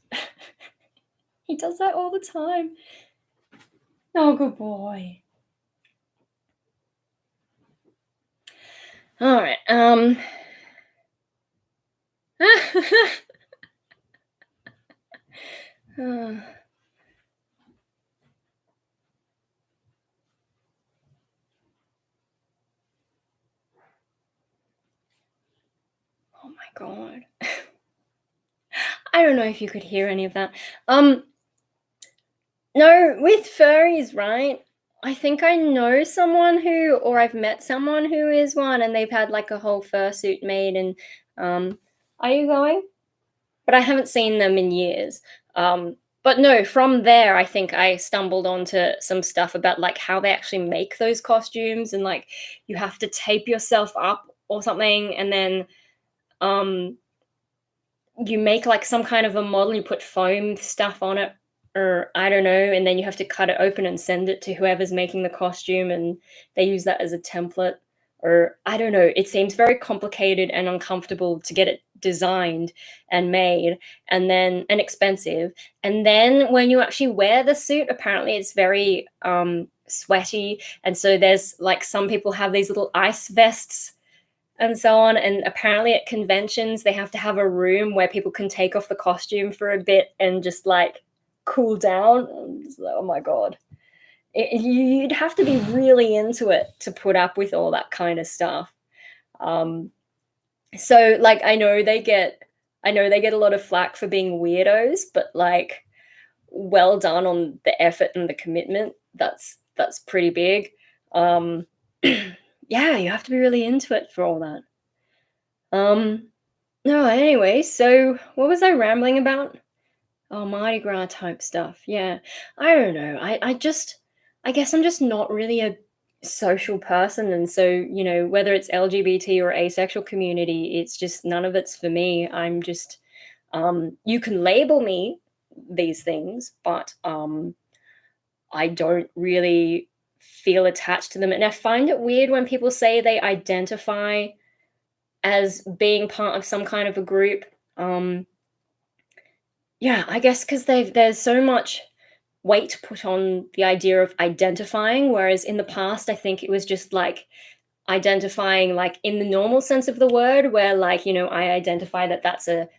He does that all the time. Oh, good boy. All right. Oh my god. I don't know if you could hear any of that. No, with furries, right? I think I know someone who, or I've met someone who is one, and they've had like a whole fursuit made. And are you going? But I haven't seen them in years. But no, from there, I think I stumbled onto some stuff about like how they actually make those costumes, and like you have to tape yourself up or something, and then um you make like some kind of a model, you put foam stuff on it, or I don't know, and then you have to cut it open and send it to whoever's making the costume, and they use that as a template. Or I don't know, it seems very complicated and uncomfortable to get it designed and made, and expensive. And then when you actually wear the suit, apparently it's very sweaty. And so there's like some people have these little ice vests and so on. And apparently at conventions, they have to have a room where people can take off the costume for a bit and just like cool down. I'm just like, oh my God. You'd have to be really into it to put up with all that kind of stuff. So like I know they get a lot of flack for being weirdos, but like well done on the effort and the commitment. That's pretty big. Um yeah, you have to be really into it for all that. Um, no, anyway, so what was I rambling about? Oh, Mardi Gras type stuff. Yeah. I don't know. I guess I'm just not really a social person. And so, whether it's LGBT or asexual community, it's just none of it's for me. I'm just you can label me these things, but I don't really feel attached to them. And I find it weird when people say they identify as being part of some kind of a group. Um, yeah, I guess because there's so much weight put on the idea of identifying, whereas in the past, I think it was just like identifying, like in the normal sense of the word, where like I identify that that's a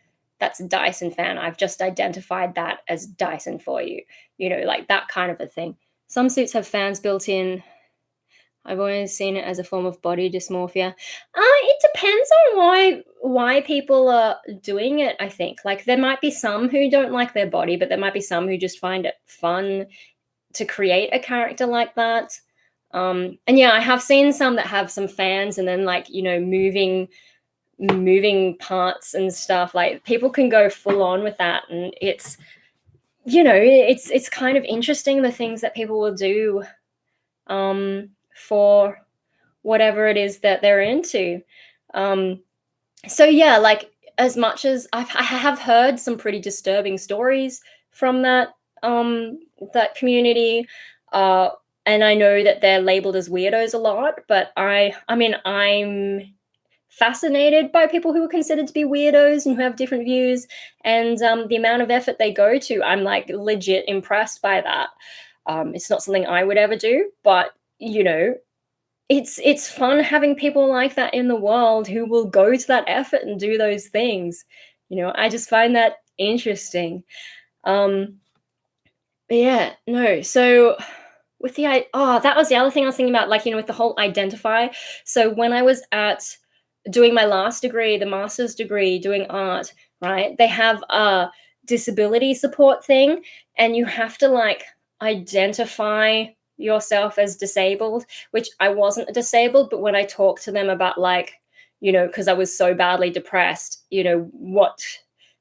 Dyson fan. I've just identified that as Dyson for you, like that kind of a thing. Some suits have fans built in. I've always seen it as a form of body dysmorphia. It depends on why people are doing it, I think. Like there might be some who don't like their body, but there might be some who just find it fun to create a character like that. And yeah, I have seen some that have some fans and then like, moving parts and stuff. Like people can go full on with that, and it's kind of interesting the things that people will do for whatever it is that they're into. So yeah, like as much as I have heard some pretty disturbing stories from that community, uh, and I know that they're labeled as weirdos a lot. But I mean, I'm fascinated by people who are considered to be weirdos and who have different views, and the amount of effort they go to. I'm like legit impressed by that. It's not something I would ever do, but it's fun having people like that in the world who will go to that effort and do those things. I just find that interesting. Um, but yeah, no. So that was the other thing I was thinking about, like, with the whole identify. So when I was at doing my last degree, the master's degree, doing art, right? They have a disability support thing, and you have to like identify yourself as disabled, which I wasn't disabled, but when I talked to them about like, because I was so badly depressed,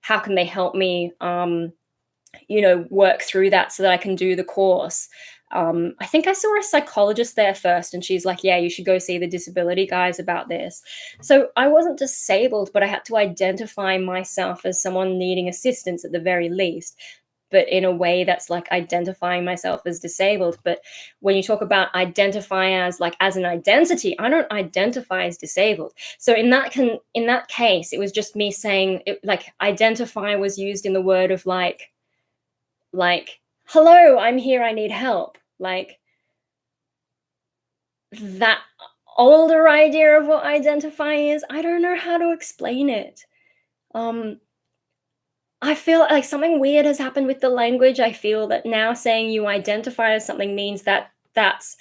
how can they help me work through that so that I can do the course. I think I saw a psychologist there first, and she's like, yeah, you should go see the disability guys about this. So I wasn't disabled, but I had to identify myself as someone needing assistance at the very least. but in a way that's like identifying myself as disabled. But when you talk about identify as like as an identity, I don't identify as disabled. So in that case, it was just me saying it, like identify was used in the word of like hello, I'm here, I need help. Like that older idea of what identify is, I don't know how to explain it. I feel like something weird has happened with the language. I feel that now saying you identify as something means that that's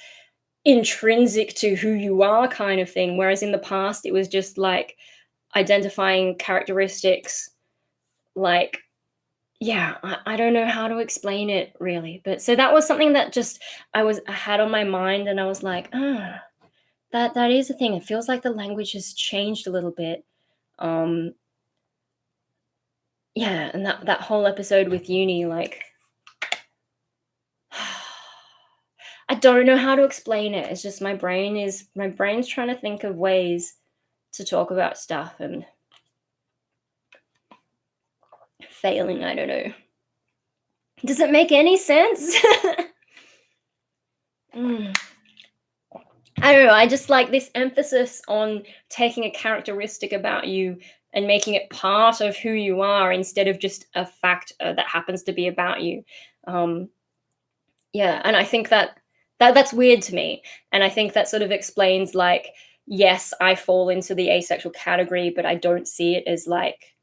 intrinsic to who you are, kind of thing. Whereas in the past, it was just like identifying characteristics. Like, yeah, I don't know how to explain it really. But so that was something that just I had on my mind, and I was like, that is a thing. It feels like the language has changed a little bit. Um, yeah, and that whole episode with uni, like I don't know how to explain it. It's just my brain's trying to think of ways to talk about stuff and failing. I don't know. Does it make any sense? I don't know. I just like this emphasis on taking a characteristic about you and making it part of who you are instead of just a fact that happens to be about you. Yeah, and I think that's weird to me, and I think that sort of explains, like, yes, I fall into the asexual category, but I don't see it as, like,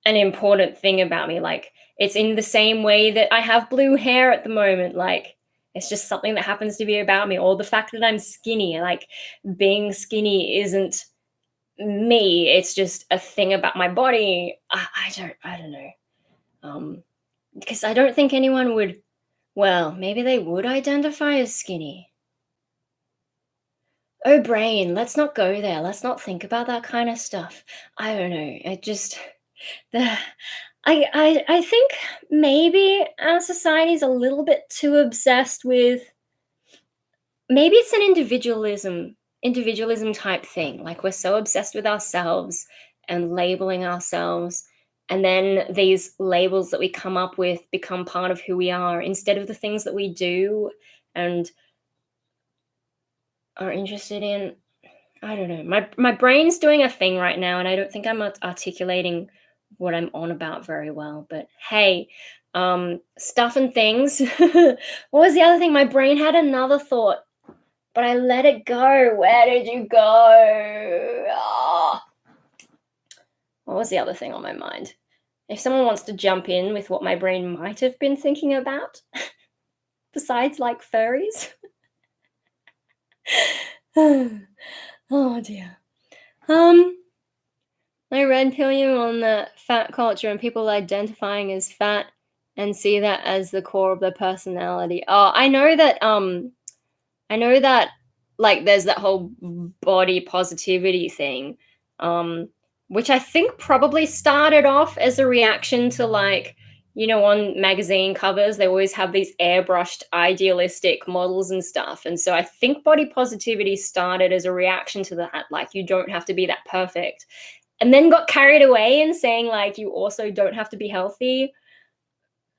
an important thing about me. Like, it's in the same way that I have blue hair at the moment, like, it's just something that happens to be about me, or the fact that I'm skinny, like, being skinny isn't me, it's just a thing about my body. I don't know, because I don't think anyone would. Well, maybe they would identify as skinny. Oh, brain, let's not go there. Let's not think about that kind of stuff. I don't know. It just the I think maybe our society's a little bit too obsessed with, maybe it's an individualism type thing. Like we're so obsessed with ourselves and labeling ourselves, and then these labels that we come up with become part of who we are instead of the things that we do and are interested in. I don't know. My brain's doing a thing right now, and I don't think I'm articulating what I'm on about very well. But hey, stuff and things. What was the other thing? My brain had another thought, but I let it go. Where did you go? Ah. What was the other thing on my mind? If someone wants to jump in with what my brain might have been thinking about, besides like furries. Oh dear. I read Pillium on the fat culture and people identifying as fat and see that as the core of their personality. Oh, I know that like there's that whole body positivity thing, which I think probably started off as a reaction to, like, you know, on magazine covers, they always have these airbrushed idealistic models and stuff. And so I think body positivity started as a reaction to that. Like, you don't have to be that perfect. And then got carried away in saying, like, you also don't have to be healthy.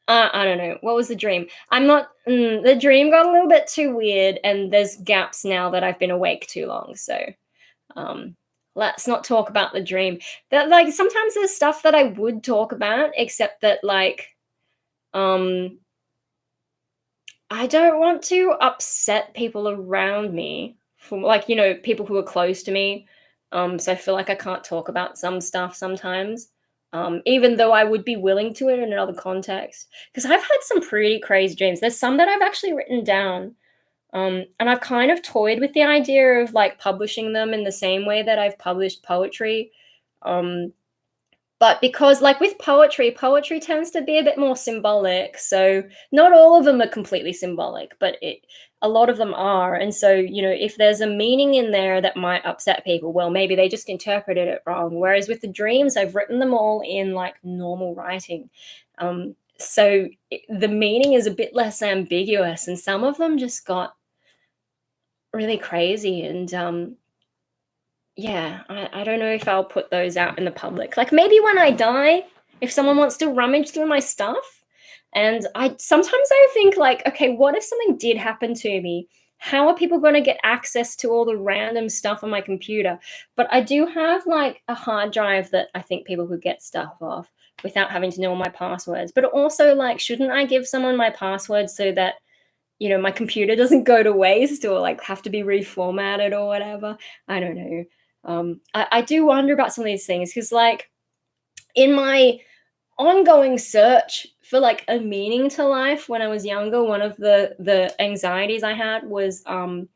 I don't know. What was the dream? The dream got a little bit too weird, and there's gaps now that I've been awake too long. So, let's not talk about the dream. That, like, sometimes there's stuff that I would talk about, except that, like, I don't want to upset people around me, from, like, you know, people who are close to me. So I feel like I can't talk about some stuff sometimes. Even though I would be willing to in another context. Because I've had some pretty crazy dreams. There's some that I've actually written down. And I've kind of toyed with the idea of, like, publishing them in the same way that I've published poetry. But because, like, with poetry tends to be a bit more symbolic. So not all of them are completely symbolic, but a lot of them are. And so, you know, if there's a meaning in there that might upset people, well, maybe they just interpreted it wrong. Whereas with the dreams, I've written them all in, like, normal writing. So the meaning is a bit less ambiguous, and some of them just got really crazy. And yeah, I don't know if I'll put those out in the public. Like, maybe when I die, if someone wants to rummage through my stuff, And I think like, okay, what if something did happen to me? How are people going to get access to all the random stuff on my computer? But I do have like a hard drive that I think people could get stuff off without having to know all my passwords. But also, like, shouldn't I give someone my password so that, my computer doesn't go to waste or like have to be reformatted or whatever? I don't know. I do wonder about some of these things because, like, in my ongoing search for like a meaning to life when I was younger, one of the anxieties I had was when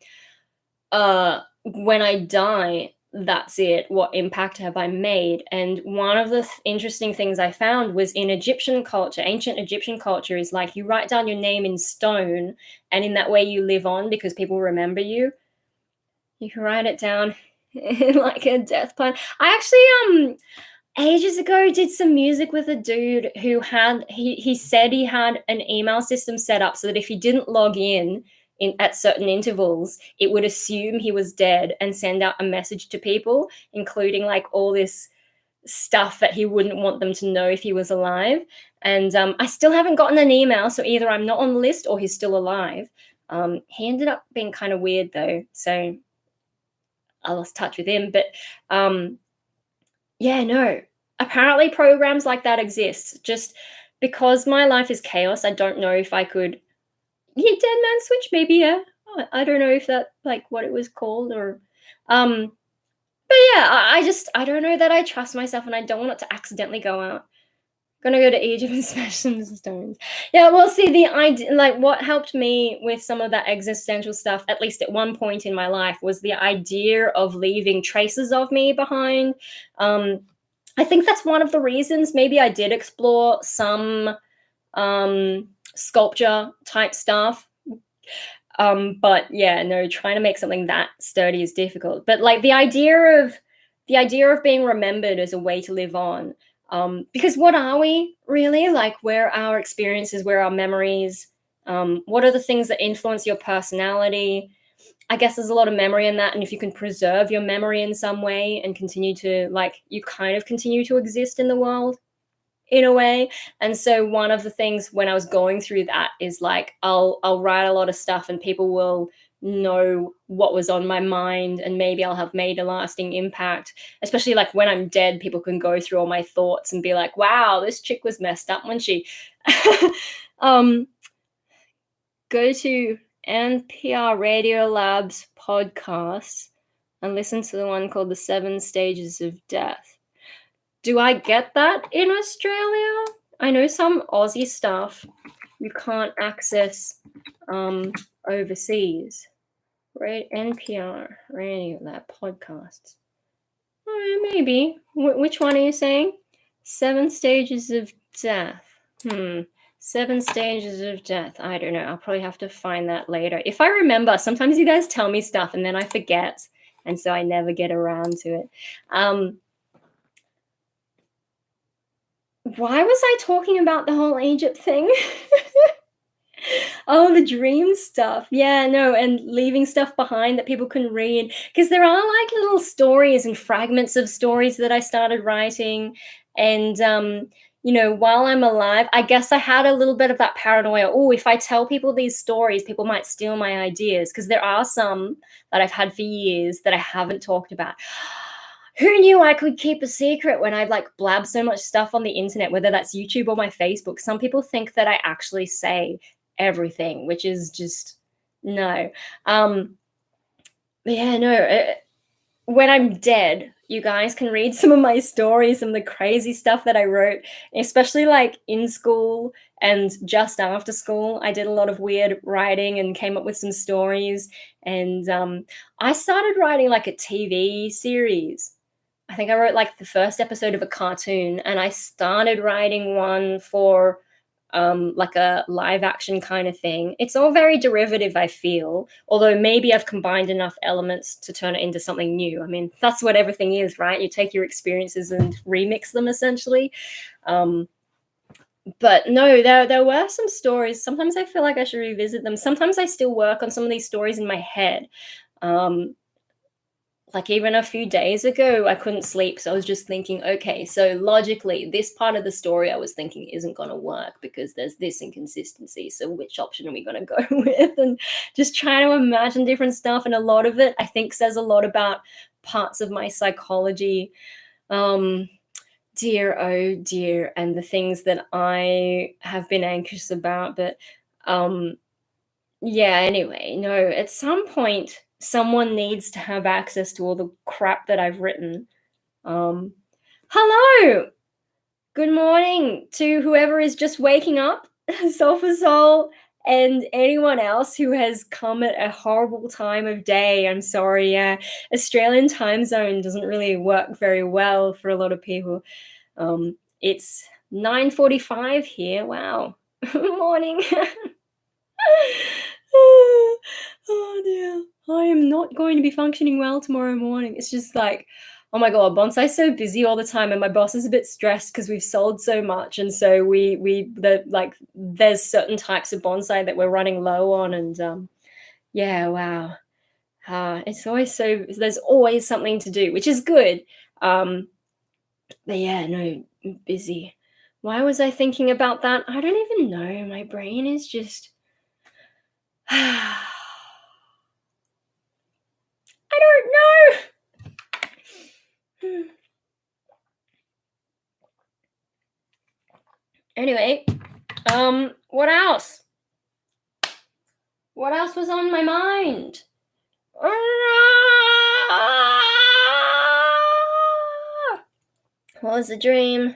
I die, that's it. What impact have I made? And one of the interesting things I found was in Egyptian culture, ancient Egyptian culture, is like you write down your name in stone, and in that way you live on because people remember you. You can write it down in like a death plan. I actually ages ago did some music with a dude who had he said he had an email system set up so that if he didn't log in at certain intervals, it would assume he was dead and send out a message to people, including like all this stuff that he wouldn't want them to know if he was alive. And I still haven't gotten an email, so either I'm not on the list or he's still alive. He ended up being kind of weird though, so I lost touch with him. But yeah, no. Apparently programs like that exist. Just because my life is chaos, I don't know if I could. Yeah, Dead Man Switch, maybe, yeah. I don't know if that like what it was called or but yeah, I don't know that I trust myself and I don't want it to accidentally go out. Gonna go to Egypt and smash some stones. Yeah, well, see, the idea, like, what helped me with some of that existential stuff, at least at one point in my life, was the idea of leaving traces of me behind. I think that's one of the reasons maybe I did explore some sculpture type stuff. But yeah, no, trying to make something that sturdy is difficult. But like the idea of being remembered as a way to live on. Because what are we really? Like, where are our experiences, where are our memories? What are the things that influence your personality? I guess there's a lot of memory in that. And if you can preserve your memory in some way and continue to, like, you kind of continue to exist in the world in a way. And so one of the things when I was going through that is like I'll write a lot of stuff and people will know what was on my mind and maybe I'll have made a lasting impact. Especially like when I'm dead, people can go through all my thoughts and be like, wow, this chick was messed up when she go to NPR Radio Lab's podcast and listen to the one called The 7 Stages of Death. Do I get that in Australia? I know some Aussie stuff you can't access overseas. Right? NPR, Radio Lab podcasts. Maybe. Which one are you saying? 7 Stages of Death. 7 Stages of Death. I don't know. I'll probably have to find that later. If I remember, sometimes you guys tell me stuff and then I forget. And so I never get around to it. Why was I talking about the whole Egypt thing? Oh, the dream stuff. Yeah, no, and leaving stuff behind that people can read. Because there are like little stories and fragments of stories that I started writing. And, while I'm alive, I guess I had a little bit of that paranoia. Oh, if I tell people these stories, people might steal my ideas. Because there are some that I've had for years that I haven't talked about. Who knew I could keep a secret when I've like blabbed so much stuff on the internet, whether that's YouTube or my Facebook? Some people think that I actually say everything, which is just no. Yeah, no. When I'm dead, you guys can read some of my stories, some of the crazy stuff that I wrote, especially like in school and just after school. I did a lot of weird writing and came up with some stories. And I started writing like a TV series. I think I wrote like the first episode of a cartoon, and I started writing one for like a live action kind of thing. It's all very derivative, I feel, although maybe I've combined enough elements to turn it into something new. I mean, that's what everything is, right? You take your experiences and remix them essentially. But no, there were some stories. Sometimes I feel like I should revisit them. Sometimes I still work on some of these stories in my head. Like even a few days ago, I couldn't sleep. So I was just thinking, okay, so logically, this part of the story I was thinking isn't going to work because there's this inconsistency. So which option are we going to go with? And just trying to imagine different stuff. And a lot of it, I think, says a lot about parts of my psychology. Um, Dear, oh dear, and the things that I have been anxious about. But um, yeah, anyway, no, at some point, someone needs to have access to all the crap that I've written. Um, Hello! Good morning to whoever is just waking up, Sofa Soul, and anyone else who has come at a horrible time of day. I'm sorry, yeah. Australian time zone doesn't really work very well for a lot of people. It's 9:45 here. Wow. Morning. Oh dear. I am not going to be functioning well tomorrow morning. It's just like, oh my god, bonsai's so busy all the time, and my boss is a bit stressed because we've sold so much, and so there's certain types of bonsai that we're running low on, and yeah, wow. It's always so there's always something to do, which is good. Um, but yeah, no, busy. Why was I thinking about that? I don't even know. My brain is just I don't know. Anyway, what else? What else was on my mind? What was the dream?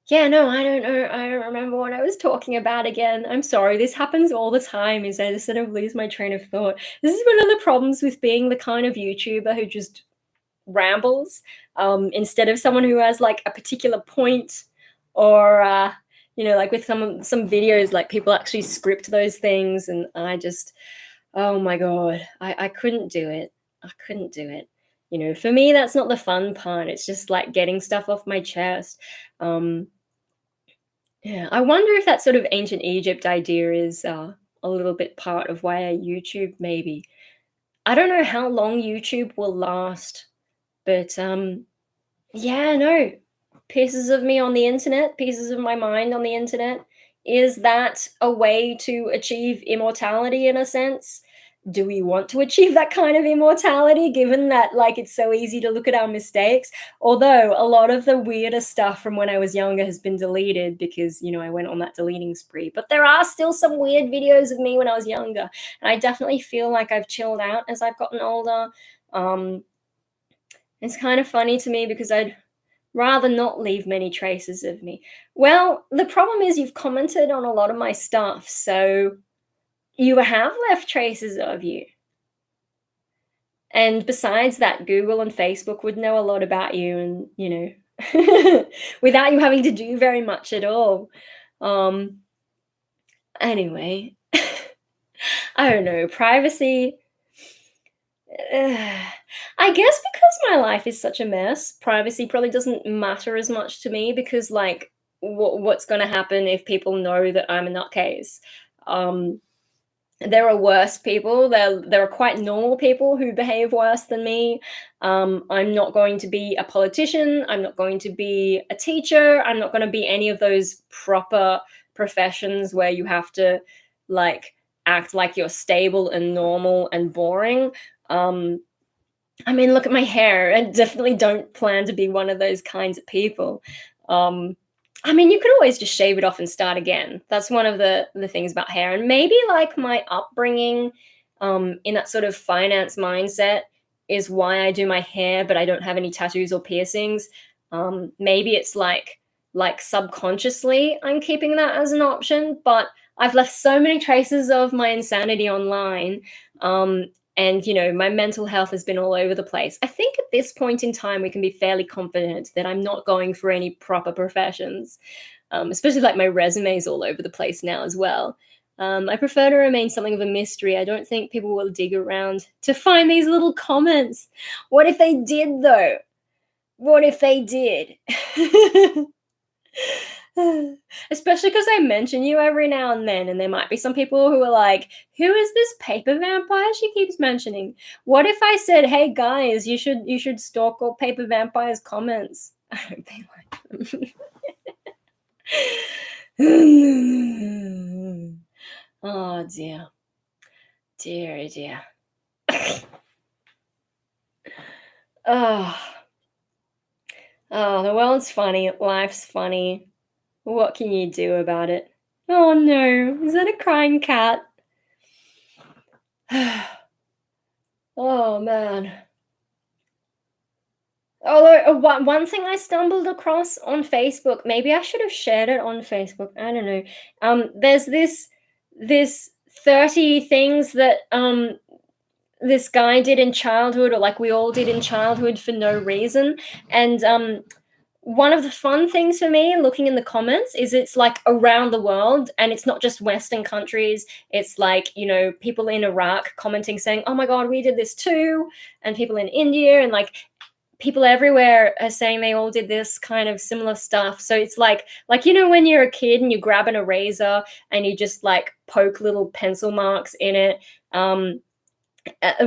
Yeah, no, I don't know. I don't remember what I was talking about again. I'm sorry. This happens all the time, is I just sort of lose my train of thought. This is one of the problems with being the kind of YouTuber who just rambles, instead of someone who has like a particular point, or like with some videos, like people actually script those things, and I just, oh my god, I couldn't do it. I couldn't do it. For me, that's not the fun part. It's just like getting stuff off my chest. um yeah, I wonder if that sort of ancient Egypt idea is a little bit part of why I YouTube, maybe. I don't know how long YouTube will last, but yeah, no. Pieces of me on the internet, pieces of my mind on the internet. Is that a way to achieve immortality in a sense? Do we want to achieve that kind of immortality given that like it's so easy to look at our mistakes? Although a lot of the weirder stuff from when I was younger has been deleted because, I went on that deleting spree. But there are still some weird videos of me when I was younger. And I definitely feel like I've chilled out as I've gotten older. Um, it's kind of funny to me because I'd rather not leave many traces of me. Well, the problem is you've commented on a lot of my stuff, so you have left traces of you. And besides that, Google and Facebook would know a lot about you, and, without you having to do very much at all. Um, anyway, I don't know, privacy. I guess because my life is such a mess, privacy probably doesn't matter as much to me because, like, what's going to happen if people know that I'm a nutcase? Um, there are worse people. There are quite normal people who behave worse than me. I'm not going to be a politician. I'm not going to be a teacher. I'm not going to be any of those proper professions where you have to, like, act like you're stable and normal and boring. Um, I mean, look at my hair. I definitely don't plan to be one of those kinds of people. Um, I mean, you could always just shave it off and start again. That's one of the things about hair. And maybe like my upbringing, in that sort of finance mindset is why I do my hair, but I don't have any tattoos or piercings. Maybe it's like subconsciously I'm keeping that as an option, but I've left so many traces of my insanity online. And my mental health has been all over the place. I think at this point in time we can be fairly confident that I'm not going for any proper professions, especially like my resume is all over the place now as well. I prefer to remain something of a mystery. I don't think people will dig around to find these little comments. What if they did, though? What if they did? Especially because I mention you every now and then, and there might be some people who are like, "Who is this paper vampire she keeps mentioning?" What if I said, "Hey guys, you should stalk all paper vampires' comments"? I hope they like them. Oh dear, dear, dear. Oh, oh, the world's funny. Life's funny. What can you do about it? Oh no, is that a crying cat? Oh man. Although one thing I stumbled across on Facebook, maybe I should have shared it on Facebook. I don't know. There's this 30 things that this guy did in childhood, or like we all did in childhood for no reason. And one of the fun things for me looking in the comments is it's like around the world, and it's not just Western countries. It's like, people in Iraq commenting saying, "Oh my God, we did this too." And people in India, and like people everywhere are saying they all did this kind of similar stuff. So it's like when you're a kid and you grab an eraser and you just like poke little pencil marks in it,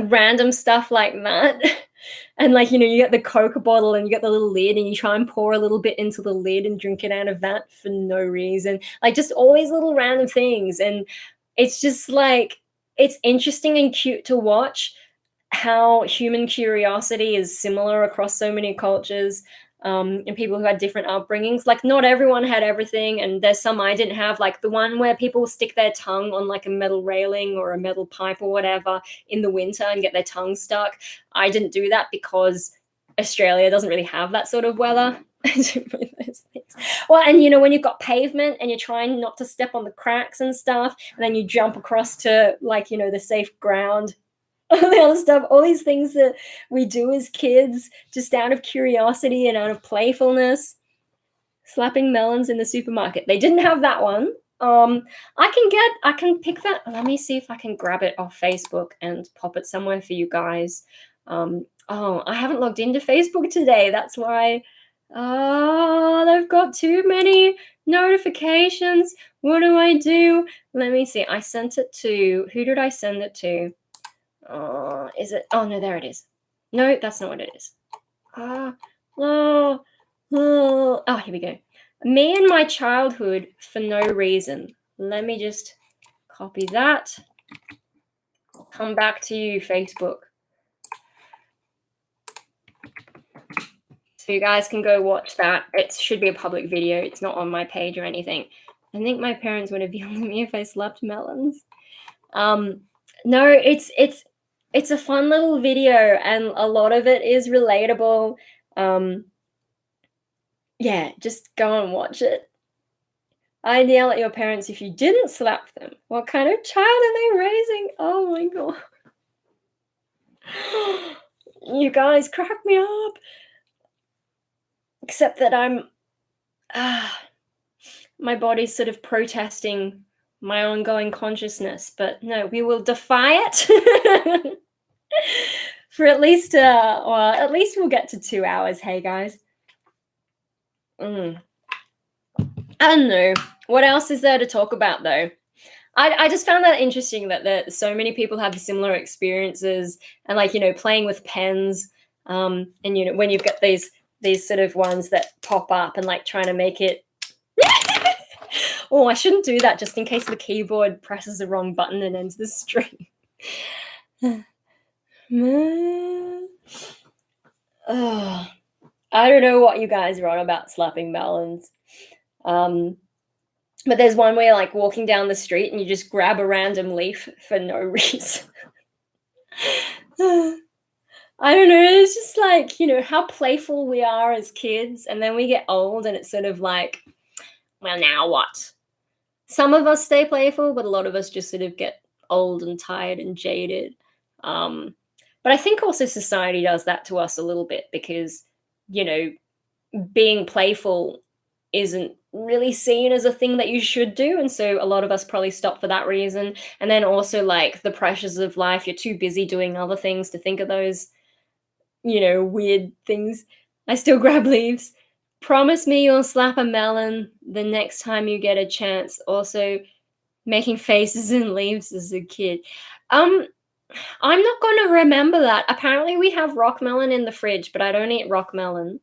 random stuff like that. And like, you get the Coke bottle and you get the little lid and you try and pour a little bit into the lid and drink it out of that for no reason. Like just all these little random things. And it's just like, it's interesting and cute to watch how human curiosity is similar across so many cultures, and people who had different upbringings. Like not everyone had everything, and there's some I didn't have, like the one where people stick their tongue on like a metal railing or a metal pipe or whatever in the winter and get their tongue stuck. I didn't do that because Australia doesn't really have that sort of weather. Well, and when you've got pavement and you're trying not to step on the cracks and stuff, and then you jump across to like the safe ground, all the other stuff, all these things that we do as kids just out of curiosity and out of playfulness. Slapping melons in the supermarket. They didn't have that one. I can pick that. Let me see if I can grab it off Facebook and pop it somewhere for you guys. Oh, I haven't logged into Facebook today. That's why. Oh, they've got too many notifications. What do I do? Let me see. I sent it to, who did I send it to? Is it? Oh no, there it is. No, that's not what it is. Oh, here we go. Me and my childhood for no reason. Let me just copy that. Come back to you, Facebook. So you guys can go watch that. It should be a public video. It's not on my page or anything. I think my parents would have yelled at me if I slapped melons. No, it's a fun little video, and a lot of it is relatable. Yeah, just go and watch it. I'd yell at your parents if you didn't slap them. What kind of child are they raising? Oh my God. You guys crack me up. Except that my body's sort of protesting my ongoing consciousness, but no, we will defy it. For at least we'll get to 2 hours. Hey guys. I don't know. What else is there to talk about though? I just found that interesting that so many people have similar experiences, and like, playing with pens, and when you've got these sort of ones that pop up and like trying to make it. Oh, I shouldn't do that just in case the keyboard presses the wrong button and ends the stream. Oh, I don't know what you guys are on about slapping melons. But there's one where you're like walking down the street and you just grab a random leaf for no reason. I don't know. It's just like, how playful we are as kids. And then we get old and it's sort of like, well, now what? Some of us stay playful, but a lot of us just sort of get old and tired and jaded. But I think also society does that to us a little bit because, being playful isn't really seen as a thing that you should do. And so a lot of us probably stop for that reason. And then also like the pressures of life, you're too busy doing other things to think of those, weird things. I still grab leaves. Promise me you'll slap a melon the next time you get a chance. Also, making faces and leaves as a kid. I'm not going to remember that. Apparently, we have rock melon in the fridge, but I don't eat rock melon.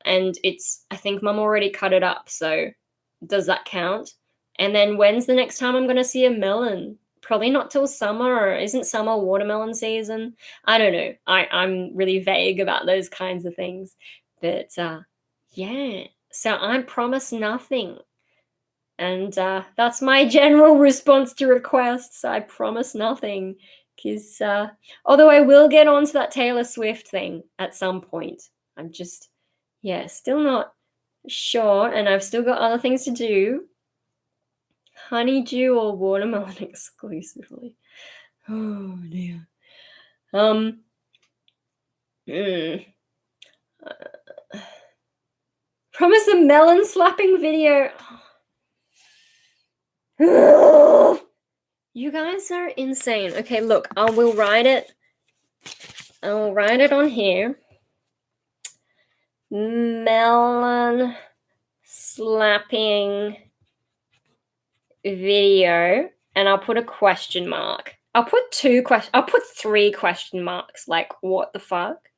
And I think mum already cut it up. So, does that count? And then, when's the next time I'm going to see a melon? Probably not till summer, or isn't summer watermelon season? I don't know. I'm really vague about those kinds of things. But yeah, so I promise nothing. And that's my general response to requests. I promise nothing. Because although I will get onto that Taylor Swift thing at some point, I'm just, yeah, still not sure. And I've still got other things to do. Honeydew or watermelon exclusively. Oh dear. Promise a melon slapping video. You guys are insane. Okay, look, I will write it. I will write it on here. Melon slapping video, and I'll put a question mark. I'll put 3 question marks. Like, what the fuck?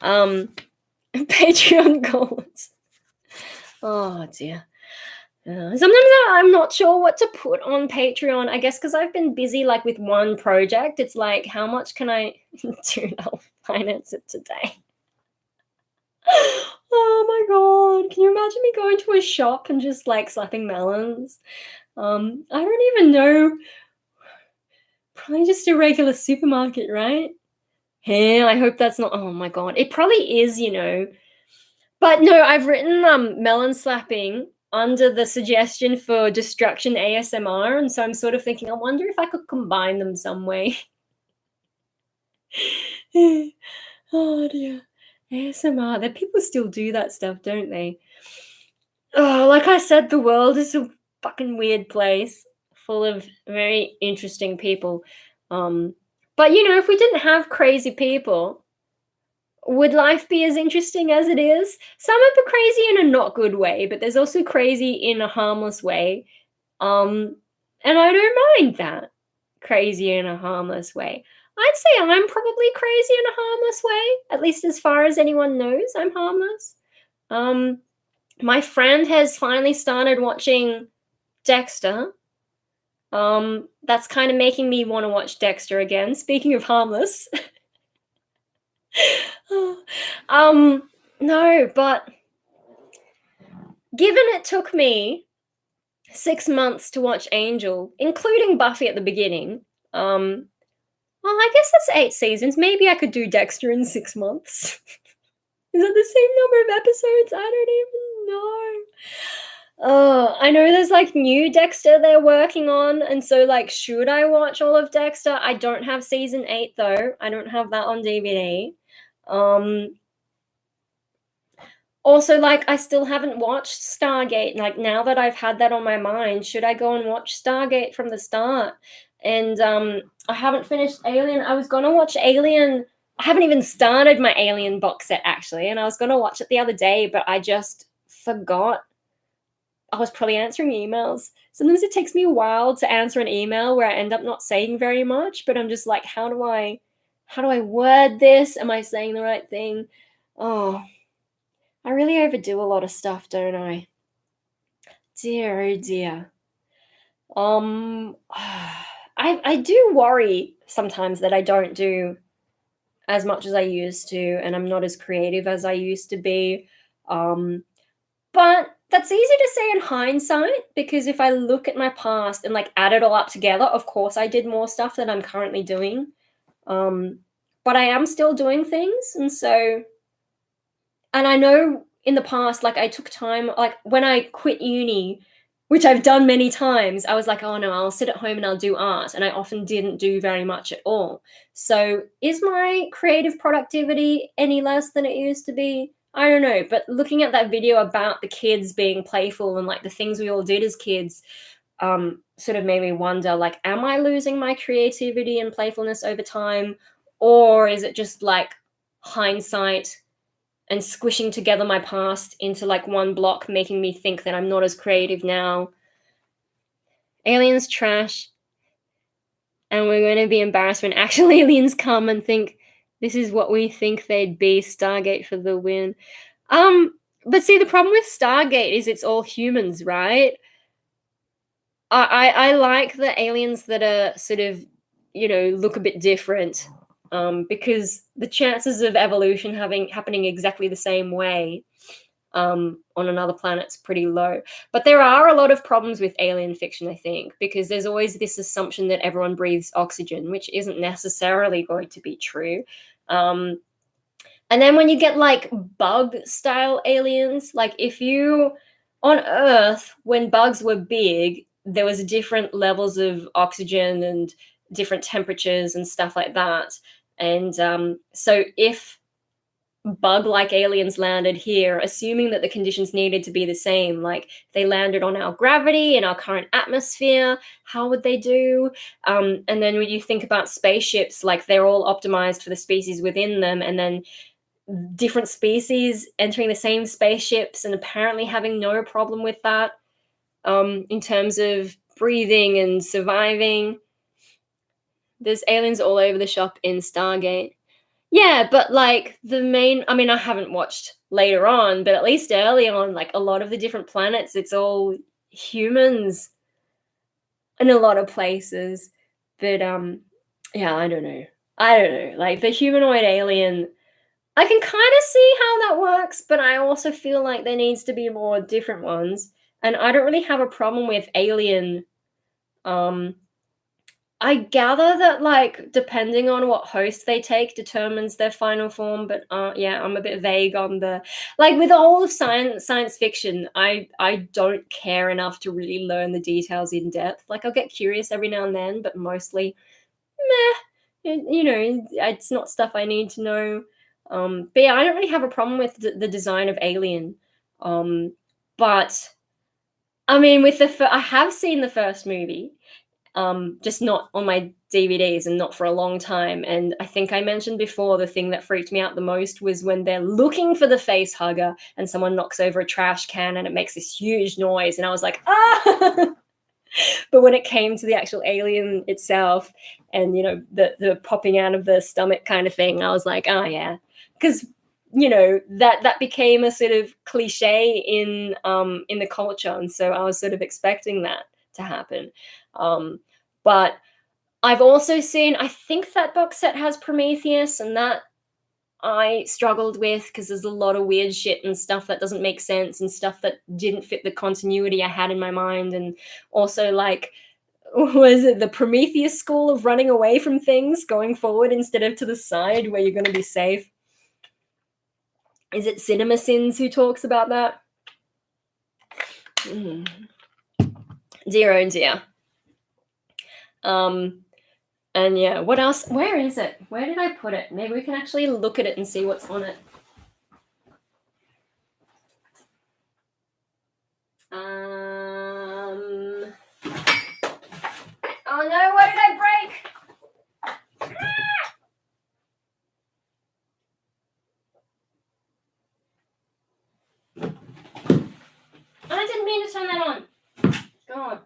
Patreon goals. Oh dear. Sometimes I'm not sure what to put on Patreon. I guess because I've been busy like with one project. It's like, how much can I do? I'll finance it today. Oh my god. Can you imagine me going to a shop and just like slapping melons? I don't even know. Probably just a regular supermarket, right? Yeah, I hope that's not. Oh my god. It probably is, you know. But no, I've written melon slapping under the suggestion for destruction ASMR, and so I'm sort of thinking, I wonder if I could combine them some way. Oh dear. ASMR. That people still do that stuff, don't they? Oh, like I said, the world is a fucking weird place full of very interesting people. But you know, if we didn't have crazy people, would life be as interesting as it is? Some are crazy in a not good way, but there's also crazy in a harmless way. And I don't mind that. Crazy in a harmless way. I'd say I'm probably crazy in a harmless way, at least as far as anyone knows, I'm harmless. My friend has finally started watching Dexter. That's kind of making me want to watch Dexter again. Speaking of harmless. No, but given it took me 6 months to watch Angel, including Buffy at the beginning, well, I guess that's 8 seasons. Maybe I could do Dexter in 6 months. Is that the same number of episodes? I don't even know. I know there's like new Dexter they're working on, and so like, should I watch all of Dexter? I don't have season 8 though. I don't have that on DVD. Also, like, I still haven't watched Stargate. Like, now that I've had that on my mind, should I go and watch Stargate from the start? And I haven't finished Alien. I was gonna watch Alien. I haven't even started my Alien box set actually, and I was gonna watch it the other day, but I just forgot. I was probably answering emails. Sometimes it takes me a while to answer an email where I end up not saying very much, but I'm just like, how do I word this? Am I saying the right thing? Oh, I really overdo a lot of stuff, don't I? Dear, oh dear. I do worry sometimes that I don't do as much as I used to, and I'm not as creative as I used to be. But that's easy to say in hindsight, because if I look at my past and like add it all up together, of course I did more stuff than I'm currently doing. But I am still doing things, and I know in the past, like, I took time, like when I quit uni, which I've done many times, I was like, oh no, I'll sit at home and I'll do art, and I often didn't do very much at all. So is my creative productivity any less than it used to be? I don't know, but looking at that video about the kids being playful and like the things we all did as kids, sort of made me wonder, like, am I losing my creativity and playfulness over time, or is it just like hindsight and squishing together my past into like one block, making me think that I'm not as creative now. Aliens trash, and we're going to be embarrassed when actual aliens come and think this is what we think they'd be. Stargate for the win. But see, the problem with Stargate is it's all humans, right? I like the aliens that are sort of, look a bit different, because the chances of evolution happening exactly the same way on another planet's pretty low. But there are a lot of problems with alien fiction, I think, because there's always this assumption that everyone breathes oxygen, which isn't necessarily going to be true. And then when you get like bug style aliens, like if you on Earth, when bugs were big, there was different levels of oxygen and different temperatures and stuff like that. And so if bug like aliens landed here, assuming that the conditions needed to be the same, like they landed on our gravity and our current atmosphere, how would they do? And then when you think about spaceships, like they're all optimized for the species within them, and then different species entering the same spaceships and apparently having no problem with that, in terms of breathing and surviving. There's aliens all over the shop in Stargate. Yeah, but like I mean, I haven't watched later on, but at least early on, like a lot of the different planets, it's all humans in a lot of places. But yeah, I don't know. Like the humanoid alien, I can kind of see how that works, but I also feel like there needs to be more different ones. And I don't really have a problem with alien. I gather that, like, depending on what host they take determines their final form, but yeah, I'm a bit vague on the like with all of science fiction. I don't care enough to really learn the details in depth. Like, I'll get curious every now and then, but mostly, meh. It's not stuff I need to know. But yeah, I don't really have a problem with the design of Alien. But I mean, with I have seen the first movie, just not on my DVDs and not for a long time. And I think I mentioned before, the thing that freaked me out the most was when they're looking for the face hugger and someone knocks over a trash can and it makes this huge noise. And I was like, ah! But when it came to the actual alien itself and, the popping out of the stomach kind of thing, I was like, oh, yeah. Because, that became a sort of cliche in the culture. And so I was sort of expecting that to happen. But I've also seen, I think that box set has Prometheus, and that I struggled with because there's a lot of weird shit and stuff that doesn't make sense and stuff that didn't fit the continuity I had in my mind. And also, like, was it the Prometheus school of running away from things, going forward instead of to the side where you're going to be safe? Is it CinemaSins who talks about that? Dear oh dear. And yeah, what else? Where is it? Where did I put it? Maybe we can actually look at it and see what's on it. Oh no, what did I break? I didn't mean to turn that on. God.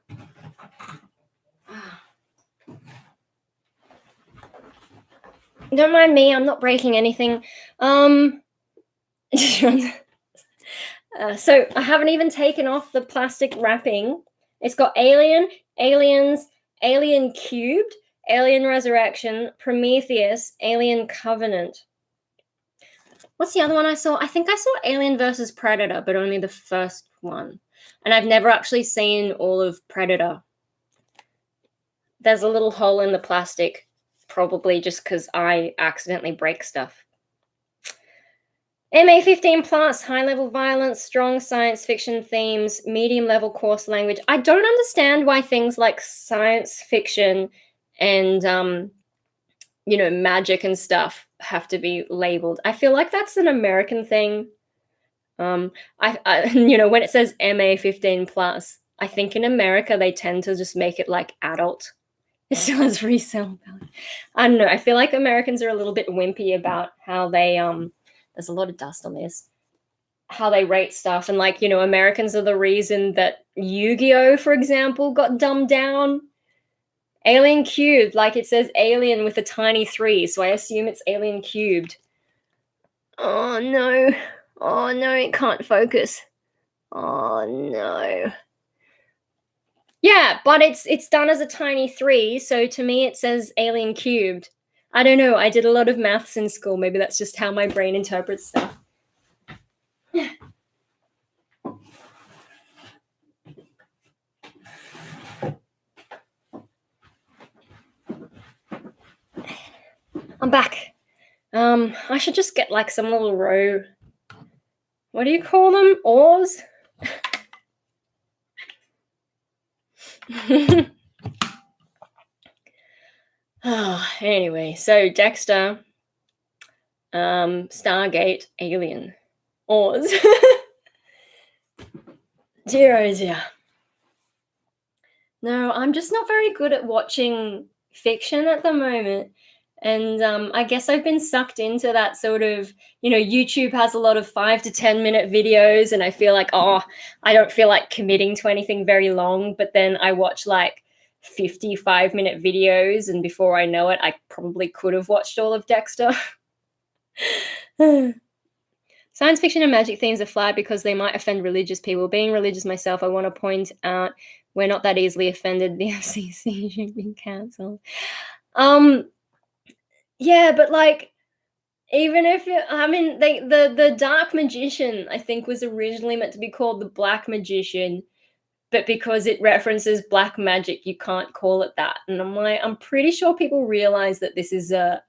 Don't mind me, I'm not breaking anything. So I haven't even taken off the plastic wrapping. It's got Alien, Aliens, Alien Cubed, Alien Resurrection, Prometheus, Alien Covenant. What's the other one I saw? I think I saw Alien versus Predator, but only the first one. And I've never actually seen all of Predator. There's a little hole in the plastic, probably just because I accidentally break stuff. MA15 plus, high level violence, strong science fiction themes, medium level coarse language. I don't understand why things like science fiction and magic and stuff have to be labeled. I feel like that's an American thing. When it says MA15 plus, I think in America they tend to just make it like adult. It still has resale value. I don't know. I feel like Americans are a little bit wimpy about how they there's a lot of dust on this. How they rate stuff, and like, Americans are the reason that Yu-Gi-Oh, for example, got dumbed down. Alien cubed, like it says alien with a tiny 3, so I assume it's alien cubed. Oh no. Oh no, it can't focus. Oh no. Yeah, but it's done as a tiny 3, so to me it says alien cubed. I don't know, I did a lot of maths in school. Maybe that's just how my brain interprets stuff. I'm back. I should just get like some little row. What do you call them? Oars? Anyway, so Dexter, Stargate, Alien, Oars. Dear, oh dear. No, I'm just not very good at watching fiction at the moment. And I guess I've been sucked into that sort of, YouTube has a lot of 5 to 10 minute videos, and I feel like, I don't feel like committing to anything very long. But then I watch like 55-minute videos, and before I know it, I probably could have watched all of Dexter. Science fiction and magic themes are flagged because they might offend religious people. Being religious myself, I want to point out we're not that easily offended. The FCC should be cancelled. Yeah, but like, even if the Dark Magician, I think, was originally meant to be called the Black Magician, but because it references black magic, you can't call it that. And I'm pretty sure people realize that this is a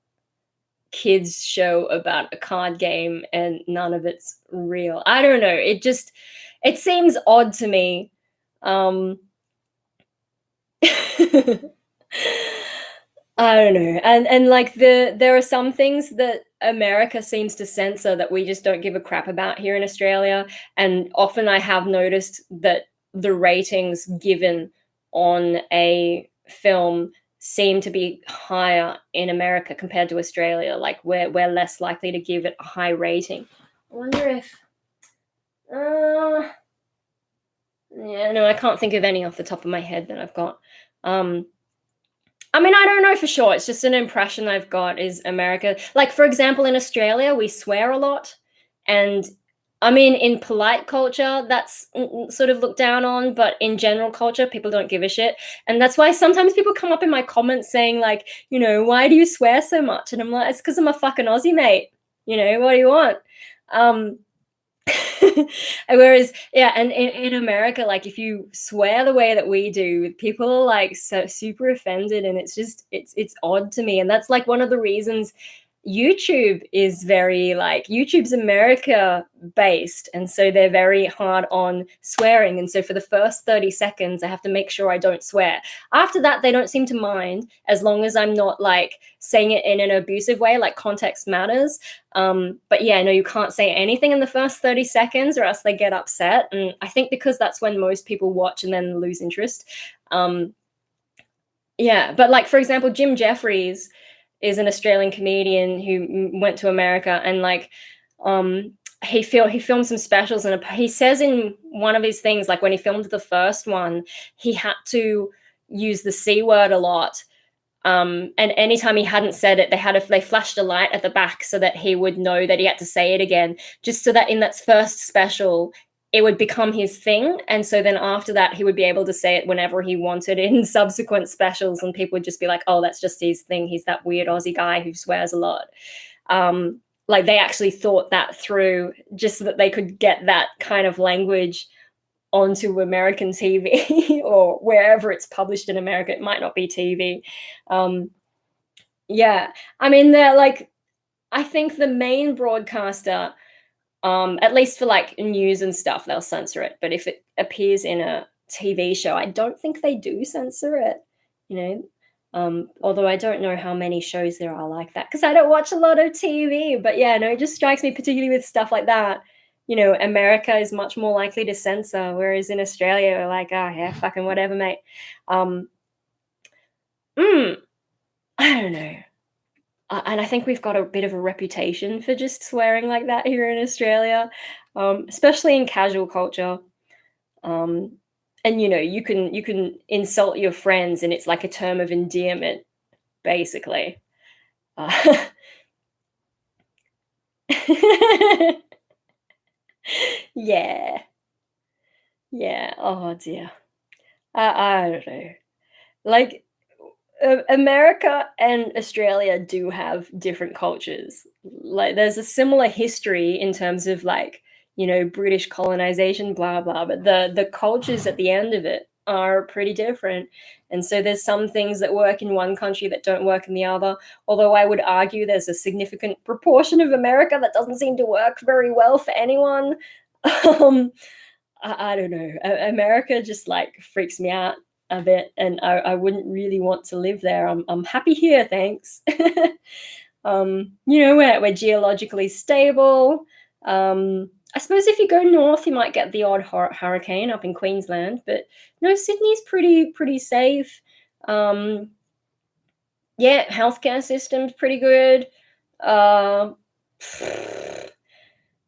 kids show about a card game and none of it's real. I don't know. It seems odd to me. I don't know. And like there are some things that America seems to censor that we just don't give a crap about here in Australia. And often I have noticed that the ratings given on a film seem to be higher in America compared to Australia. Like we're less likely to give it a high rating. I wonder if yeah, no, I can't think of any off the top of my head that I've got. I don't know for sure. It's just an impression I've got is America. Like, for example, in Australia, we swear a lot. And in polite culture, that's sort of looked down on. But in general culture, people don't give a shit. And that's why sometimes people come up in my comments saying, like, why do you swear so much? And I'm like, it's because I'm a fucking Aussie, mate. What do you want? Whereas, yeah, and in America, like if you swear the way that we do, people are like so super offended, and it's odd to me. And that's like one of the reasons YouTube's America based, and so they're very hard on swearing. And so for the first 30 seconds, I have to make sure I don't swear. After that, they don't seem to mind, as long as I'm not like saying it in an abusive way. Like, context matters. But yeah, no, you can't say anything in the first 30 seconds or else they get upset. And I think because that's when most people watch and then lose interest. Yeah, but like, for example, Jim Jeffries is an Australian comedian who went to America, and like he filmed some specials, and he says in one of his things, like when he filmed the first one, he had to use the C word a lot. And anytime he hadn't said it, they flashed a light at the back so that he would know that he had to say it again, just so that in that first special it would become his thing. And so then after that, he would be able to say it whenever he wanted in subsequent specials, and people would just be like, oh, that's just his thing. He's that weird Aussie guy who swears a lot. Like, they actually thought that through just so that they could get that kind of language onto American TV or wherever it's published in America. It might not be TV. Yeah, they're like, I think the main broadcaster, at least for like news and stuff, they'll censor it. But if it appears in a TV show, I don't think they do censor it, although I don't know how many shows there are like that because I don't watch a lot of TV. But yeah, no, it just strikes me, particularly with stuff like that. America is much more likely to censor, whereas in Australia, we're like, oh yeah, fucking whatever, mate. I don't know. And I think we've got a bit of a reputation for just swearing like that here in Australia, especially in casual culture. Um, and you can insult your friends, and it's like a term of endearment, basically. Uh, yeah, yeah. Oh dear. I don't know. Like, America and Australia do have different cultures. Like, there's a similar history in terms of, like, British colonization, blah blah, but the cultures at the end of it are pretty different. And so there's some things that work in one country that don't work in the other. Although I would argue there's a significant proportion of America that doesn't seem to work very well for anyone. Um, I don't know. America just like freaks me out a bit, and I wouldn't really want to live there. I'm happy here, thanks. We're geologically stable. I suppose if you go north, you might get the odd hurricane up in Queensland, but no, Sydney's pretty safe. Um, yeah, healthcare system's pretty good. Uh,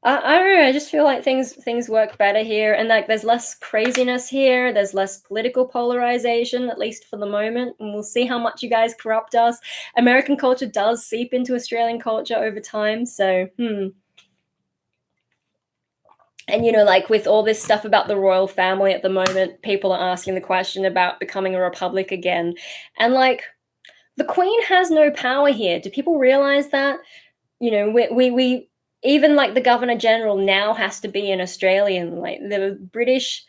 I don't know. I just feel like things work better here, and like there's less craziness here. There's less political polarization, at least for the moment. And we'll see how much you guys corrupt us. American culture does seep into Australian culture over time, so And like with all this stuff about the royal family at the moment, people are asking the question about becoming a republic again, and like the Queen has no power here. Do people realize that? We even like the Governor General now has to be an Australian. Like the British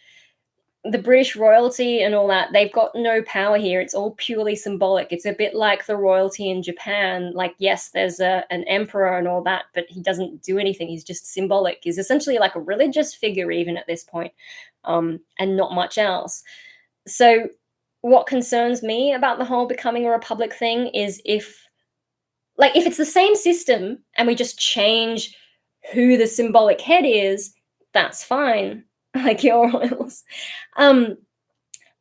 royalty and all that, they've got no power here. It's all purely symbolic. It's a bit like the royalty in Japan. Like, yes, there's an emperor and all that, but he doesn't do anything. He's just symbolic. He's essentially like a religious figure even at this point, and not much else. So what concerns me about the whole becoming a republic thing is if it's the same system and we just change who the symbolic head is, that's fine. Like your royals. Um,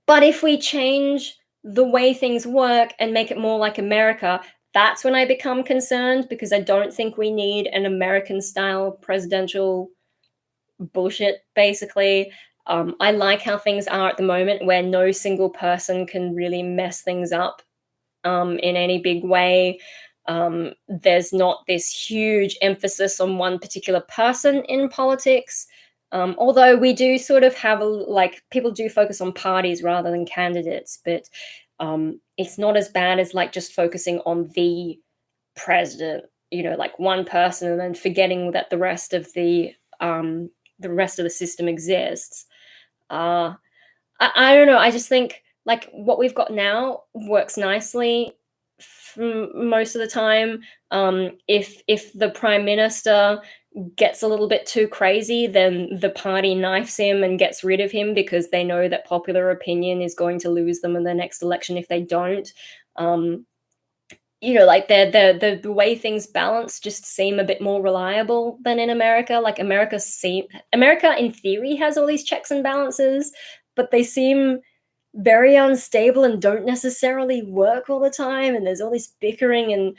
but if we change the way things work and make it more like America, that's when I become concerned, because I don't think we need an American style presidential bullshit, basically. I like how things are at the moment, where no single person can really mess things up in any big way. There's not this huge emphasis on one particular person in politics. Although we do sort of have people do focus on parties rather than candidates, but it's not as bad as like just focusing on the president, like one person, and then forgetting that the rest of the system exists. Uh, I don't know. I just think like what we've got now works nicely most of the time. If the prime minister gets a little bit too crazy, then the party knifes him and gets rid of him, because they know that popular opinion is going to lose them in the next election if they don't. Like the way things balance just seem a bit more reliable than in America. Like America in theory has all these checks and balances, but they seem very unstable and don't necessarily work all the time. And there's all this bickering, and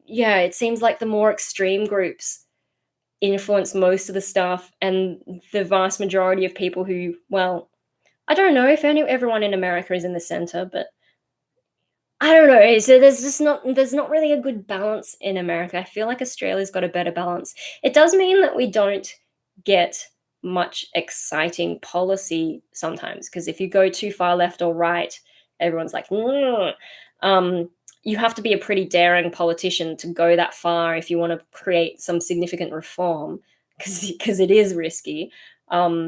yeah, it seems like the more extreme groups influence most of the stuff, and the vast majority of people who, well, I don't know if everyone in America is in the center, but I don't know. So there's not really a good balance in America. I feel like Australia's got a better balance. It does mean that we don't get much exciting policy sometimes, because if you go too far left or right, everyone's like, "Mm." You have to be a pretty daring politician to go that far if you want to create some significant reform, because it is risky. But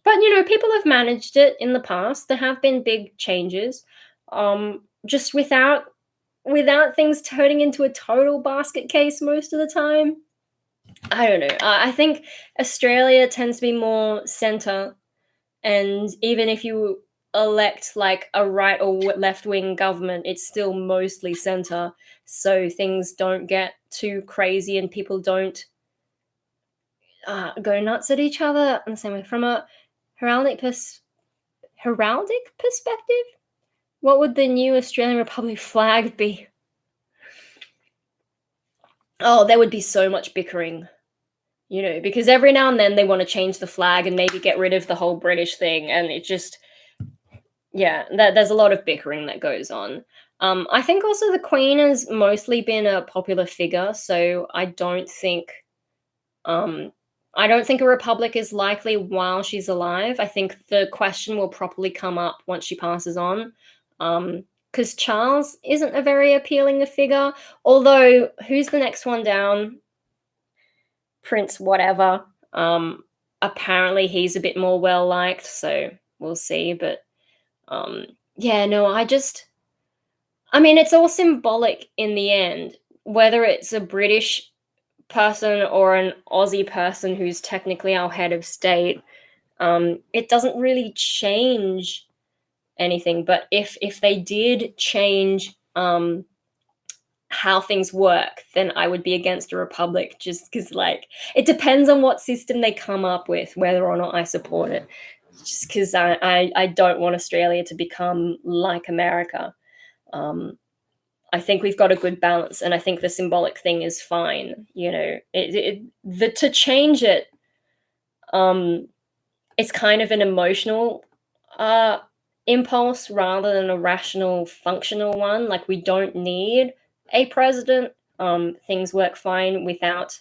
people have managed it in the past. There have been big changes. Just without things turning into a total basket case most of the time. I don't know. I think Australia tends to be more center, and even if you elect like a right or left wing government, it's still mostly center. So things don't get too crazy, and people don't go nuts at each other in the same way. From a heraldic perspective, what would the new Australian Republic flag be? Oh, there would be so much bickering, because every now and then they want to change the flag and maybe get rid of the whole British thing, and it just, yeah, there's a lot of bickering that goes on. I think also the Queen has mostly been a popular figure, so um, I don't think a republic is likely while she's alive. I think the question will probably come up once she passes on. Because Charles isn't a very appealing figure. Although, who's the next one down? Prince whatever. Apparently he's a bit more well liked, so we'll see. But um, yeah, no, I mean, it's all symbolic in the end, whether it's a British person or an Aussie person who's technically our head of state. It doesn't really change anything. But if they did change how things work, then I would be against a republic, just because, like, it depends on what system they come up with, whether or not I support it. Just because I don't want Australia to become like America. Um, I think we've got a good balance, and I think the symbolic thing is fine. To change it, um, it's kind of an emotional uh, impulse rather than a rational, functional one. Like, we don't need a president. Things work fine without,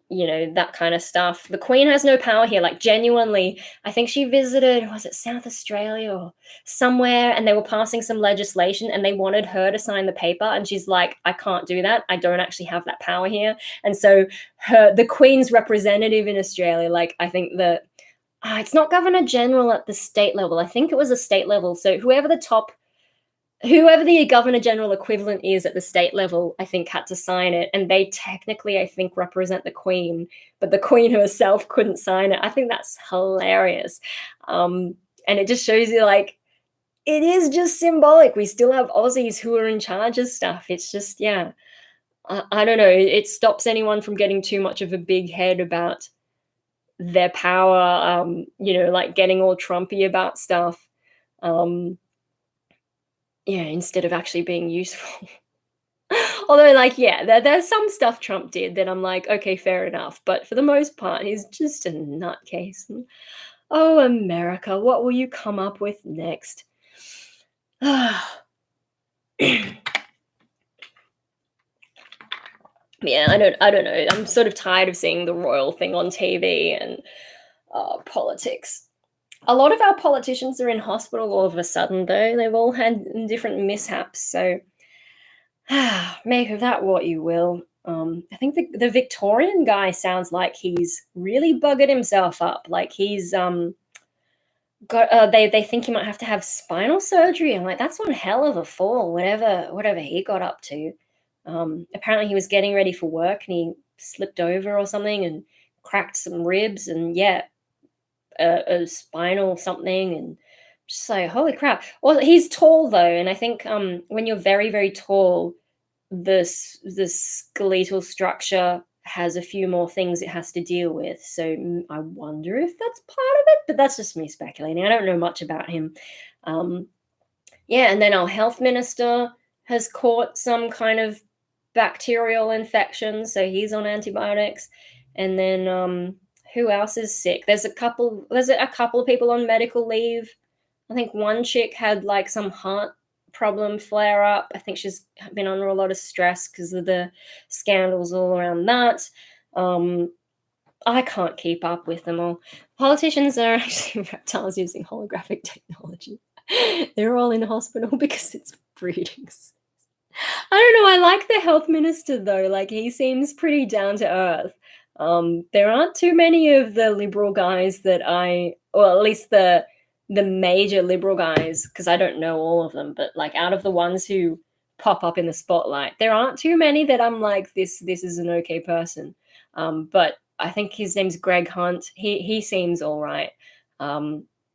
that kind of stuff. The Queen has no power here. Like, genuinely, I think she visited, was it South Australia or somewhere, and they were passing some legislation and they wanted her to sign the paper. And she's like, I can't do that. I don't actually have that power here. And so the Queen's representative in Australia, like, I think that it's not Governor General at the state level. I think it was a state level. So whoever the Governor General equivalent is at the state level, I think had to sign it. And they technically, I think, represent the Queen, but the Queen herself couldn't sign it. I think that's hilarious. And it just shows you, like, it is just symbolic. We still have Aussies who are in charge of stuff. It's just, yeah, I don't know. It stops anyone from getting too much of a big head about their power, like getting all Trumpy about stuff. Um, yeah, instead of actually being useful. Although, like, yeah, there's some stuff Trump did that I'm like, okay, fair enough. But for the most part, he's just a nutcase. Oh, America, what will you come up with next? Yeah, I don't know. I'm sort of tired of seeing the royal thing on TV and politics. A lot of our politicians are in hospital all of a sudden, though. They've all had different mishaps, so make of that what you will. I think the Victorian guy sounds like he's really buggered himself up. Like, he's got they think he might have to have spinal surgery. I'm like, that's one hell of a fall. Whatever he got up to. Apparently he was getting ready for work and he slipped over or something and cracked some ribs, and yeah, a spinal something, and just like, holy crap. Well, he's tall though, and I think when you're very, very tall, the skeletal structure has a few more things it has to deal with. So I wonder if that's part of it, but that's just me speculating. I don't know much about him. Um, yeah, and then our health minister has caught some kind of bacterial infection, so he's on antibiotics. And then who else is sick? There's a couple of people on medical leave. I think one chick had like some heart problem flare up. I think she's been under a lot of stress because of the scandals all around that. I can't keep up with them all. Politicians are actually reptiles using holographic technology. They're all in hospital because it's breeding. I don't know. I like the health minister though. Like, he seems pretty down to earth. There aren't too many of the liberal guys or at least the major liberal guys, because I don't know all of them, but like, out of the ones who pop up in the spotlight, there aren't too many that I'm like, this is an okay person. But I think his name's Greg Hunt. He seems all right.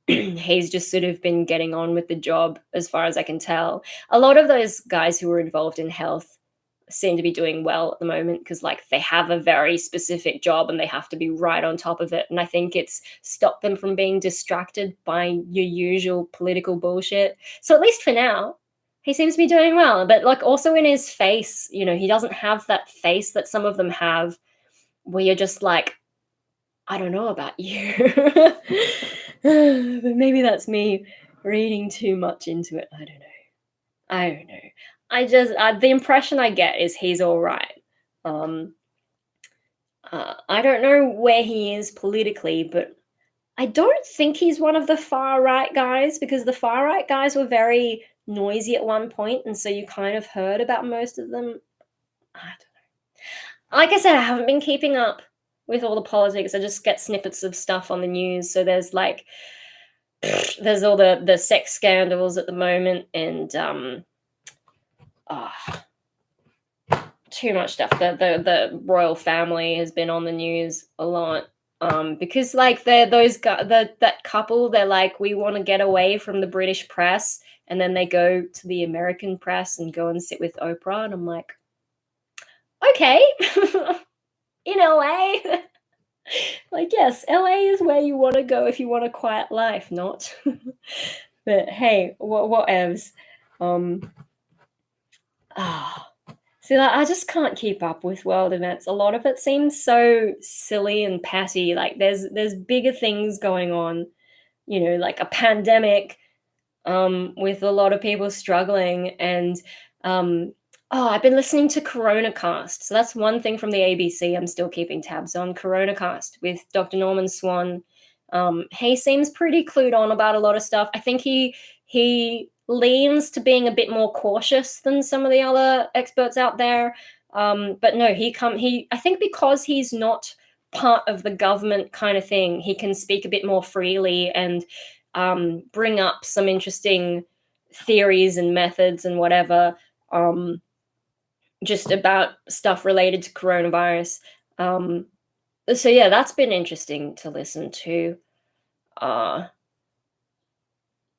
He's just sort of been getting on with the job, as far as I can tell. A lot of those guys who are involved in health seem to be doing well at the moment, because, like, they have a very specific job and they have to be right on top of it. And I think it's stopped them from being distracted by your usual political bullshit. So at least for now, he seems to be doing well, but, like, also in his face, he doesn't have that face that some of them have, where you're just like, "I don't know about you." But maybe that's me reading too much into it. I don't know. I don't know. The impression I get is he's alright. Um, I don't know where he is politically, but I don't think he's one of the far right guys, because the far right guys were very noisy at one point, and so you kind of heard about most of them. I don't Like I said, I haven't been keeping up with all the politics. I just get snippets of stuff on the news. So there's like there's all the sex scandals at the moment, and ah, too much stuff. The royal family has been on the news a lot. Because like that couple, they're like, we want to get away from the British press, and then they go to the American press and go and sit with Oprah, and I'm like, okay, in LA, like, yes, LA is where you want to go if you want a quiet life, not. But hey, whatevs. Um, ah. See, like, I just can't keep up with world events. A lot of it seems so silly and patty. Like there's bigger things going on, like a pandemic, with a lot of people struggling. And I've been listening to Coronacast. So that's one thing from the ABC I'm still keeping tabs on. Coronacast with Dr. Norman Swan. He seems pretty clued on about a lot of stuff. I think he leans to being a bit more cautious than some of the other experts out there. But no, he I think because he's not part of the government kind of thing, he can speak a bit more freely and bring up some interesting theories and methods and whatever, just about stuff related to coronavirus. So yeah, that's been interesting to listen to. Uh,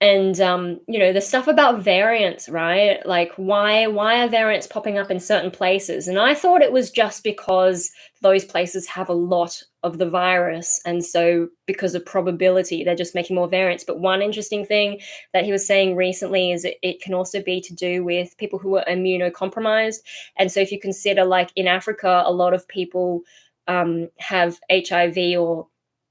and the stuff about variants, right? Like why are variants popping up in certain places? And I thought it was just because those places have a lot of the virus, and so because of probability they're just making more variants. But one interesting thing that he was saying recently is it can also be to do with people who are immunocompromised. And so if you consider, like, in Africa, a lot of people have HIV, or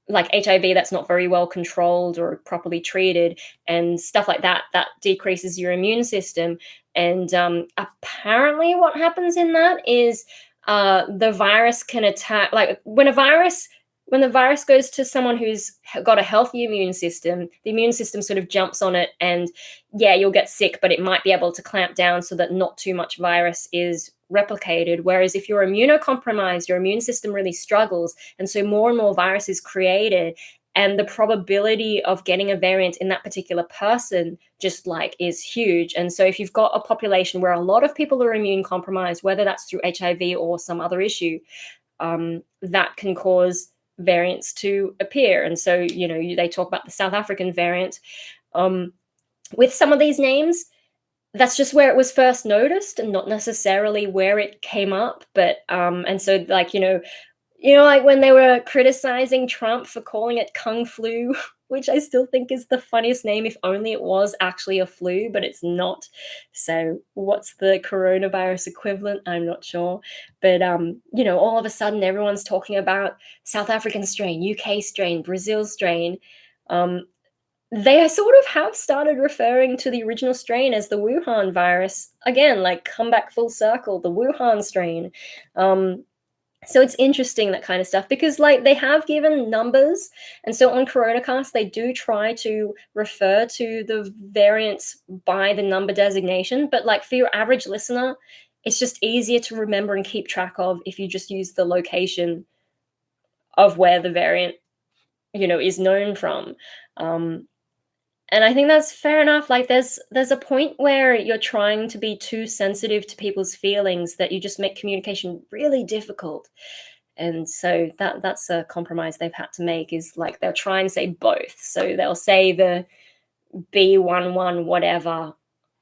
like HIV that's not very well controlled or properly treated, and stuff like that decreases your immune system. And apparently what happens in that is the virus can attack, like when the virus goes to someone who's got a healthy immune system, the immune system sort of jumps on it, and yeah, you'll get sick, but it might be able to clamp down so that not too much virus is replicated. Whereas if you're immunocompromised, your immune system really struggles, and so more and more virus is created, and the probability of getting a variant in that particular person just like is huge. And so if you've got a population where a lot of people are immune compromised, whether that's through HIV or some other issue, that can cause variants to appear. And so they talk about the South African variant. With some of these names, that's just where it was first noticed and not necessarily where it came up. But and so, like, like when they were criticizing Trump for calling it Kung Flu, which I still think is the funniest name, if only it was actually a flu, but it's not. So what's the coronavirus equivalent? I'm not sure. But all of a sudden everyone's talking about South African strain, UK strain, Brazil strain. They sort of have started referring to the original strain as the Wuhan virus. Again, like, come back full circle, the Wuhan strain. So it's interesting, that kind of stuff, because like they have given numbers. And so on Coronacast, they do try to refer to the variants by the number designation. But like for your average listener, it's just easier to remember and keep track of if you just use the location of where the variant, is known from. And I think that's fair enough. Like there's a point where you're trying to be too sensitive to people's feelings that you just make communication really difficult. And so that's a compromise they've had to make, is like they'll try and say both. So they'll say the B11 whatever,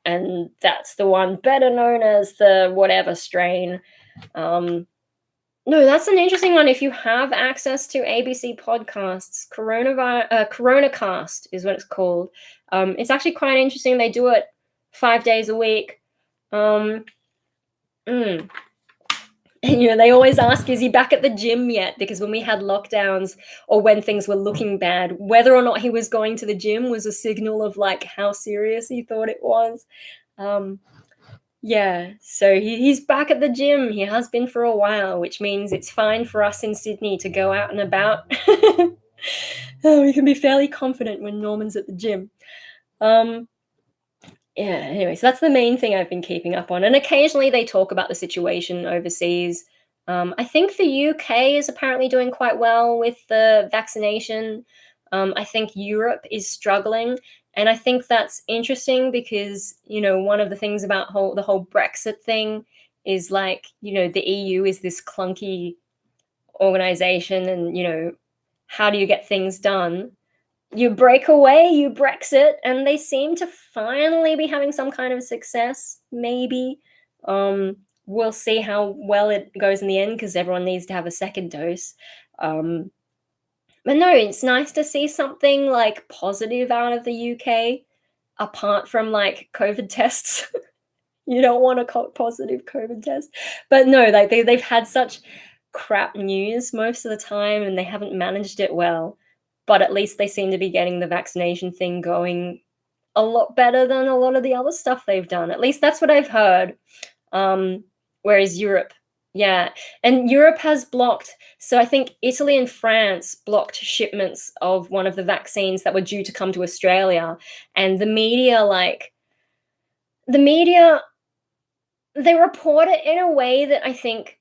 and that's the one better known as the whatever strain. No, that's an interesting one. If you have access to ABC podcasts, Coronacast is what it's called. It's actually quite interesting. They do it 5 days a week. Mm. And, they always ask, is he back at the gym yet? Because when we had lockdowns or when things were looking bad, whether or not he was going to the gym was a signal of like how serious he thought it was. Yeah, so he's back at the gym. He has been for a while, which means it's fine for us in Sydney to go out and about. We can be fairly confident when Norman's at the gym. Yeah, anyway, so that's the main thing I've been keeping up on. And occasionally they talk about the situation overseas. I think the UK is apparently doing quite well with the vaccination. I think Europe is struggling. And I think that's interesting because, one of the things about the whole Brexit thing is like, the EU is this clunky organization and, how do you get things done? You break away, you Brexit, and they seem to finally be having some kind of success, maybe. We'll see how well it goes in the end because everyone needs to have a second dose. But no, it's nice to see something like positive out of the UK, apart from like COVID tests. You don't want a positive COVID test. But no, like they've had such crap news most of the time and they haven't managed it well. But at least they seem to be getting the vaccination thing going a lot better than a lot of the other stuff they've done. At least that's what I've heard. Whereas Europe, yeah. And Europe has blocked. So I think Italy and France blocked shipments of one of the vaccines that were due to come to Australia. And the media, they report it in a way that I think,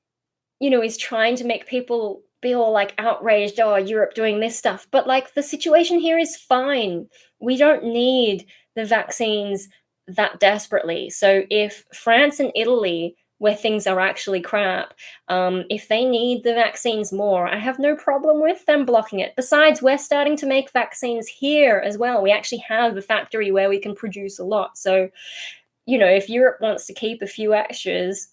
is trying to make people be all like outraged, oh, Europe doing this stuff. But like the situation here is fine. We don't need the vaccines that desperately. So if France and Italy, where things are actually crap, if they need the vaccines more, I have no problem with them blocking it. Besides, we're starting to make vaccines here as well. We actually have a factory where we can produce a lot. So, if Europe wants to keep a few extras,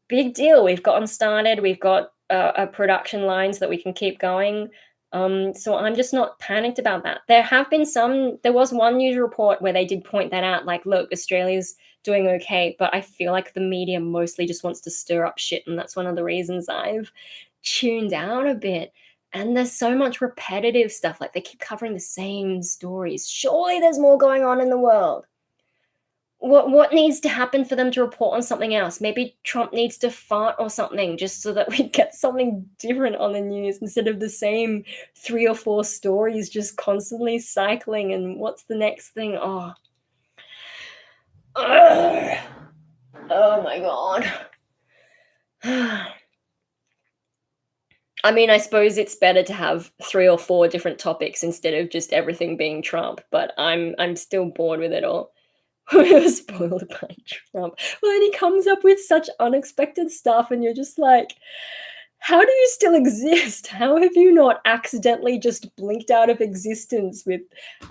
big deal. We've gotten started. We've got a production line so that we can keep going. So I'm just not panicked about that. There was one news report where they did point that out, like, look, Australia's doing okay, but I feel like the media mostly just wants to stir up shit, and that's one of the reasons I've tuned out a bit. And there's so much repetitive stuff, like they keep covering the same stories. Surely there's more going on in the world. What needs to happen for them to report on something else? Maybe Trump needs to fart or something just so that we get something different on the news instead of the same 3 or 4 stories just constantly cycling. And what's the next thing? Oh, ugh. Oh my God. I mean, I suppose it's better to have 3 or 4 different topics instead of just everything being Trump, but I'm still bored with it all. We were spoiled by Trump. Well, and he comes up with such unexpected stuff, and you're just like, how do you still exist? How have you not accidentally just blinked out of existence with,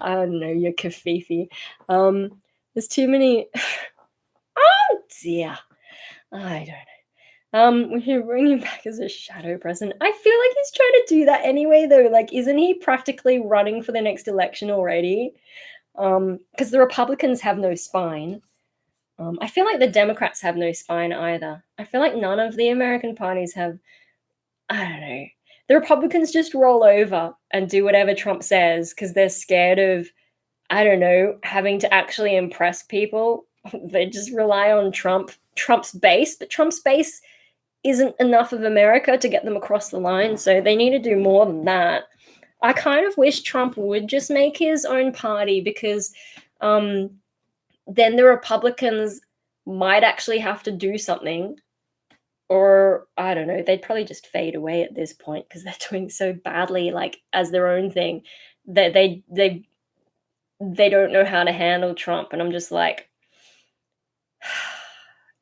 I don't know, your Kafifi? There's too many. Oh dear. I don't know. We should bring him back as a shadow president. I feel like he's trying to do that anyway, though. Like, isn't he practically running for the next election already? Because the Republicans have no spine. I feel like the Democrats have no spine either. I feel like none of the American parties have. I don't know. The Republicans just roll over and do whatever Trump says because they're scared of, I don't know, having to actually impress people. They just rely on Trump's base, but Trump's base isn't enough of America to get them across the line, so they need to do more than that. I kind of wish Trump would just make his own party because then the Republicans might actually have to do something, or I don't know, they'd probably just fade away at this point because they're doing so badly, like as their own thing, that they don't know how to handle Trump, and I'm just like,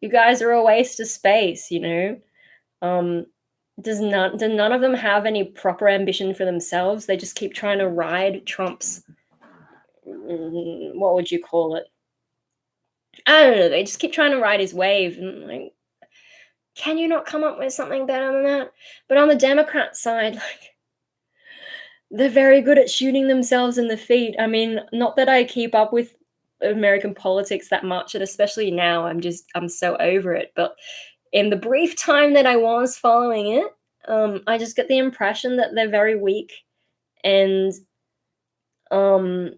you guys are a waste of space, do none of them have any proper ambition for themselves? They just keep trying to ride Trump's, what would you call it? I don't know. They just keep trying to ride his wave. And like, can you not come up with something better than that? But on the Democrat side, like, they're very good at shooting themselves in the feet. I mean, not that I keep up with American politics that much, and especially now, I'm so over it. But in the brief time that I was following it, I just get the impression that they're very weak and um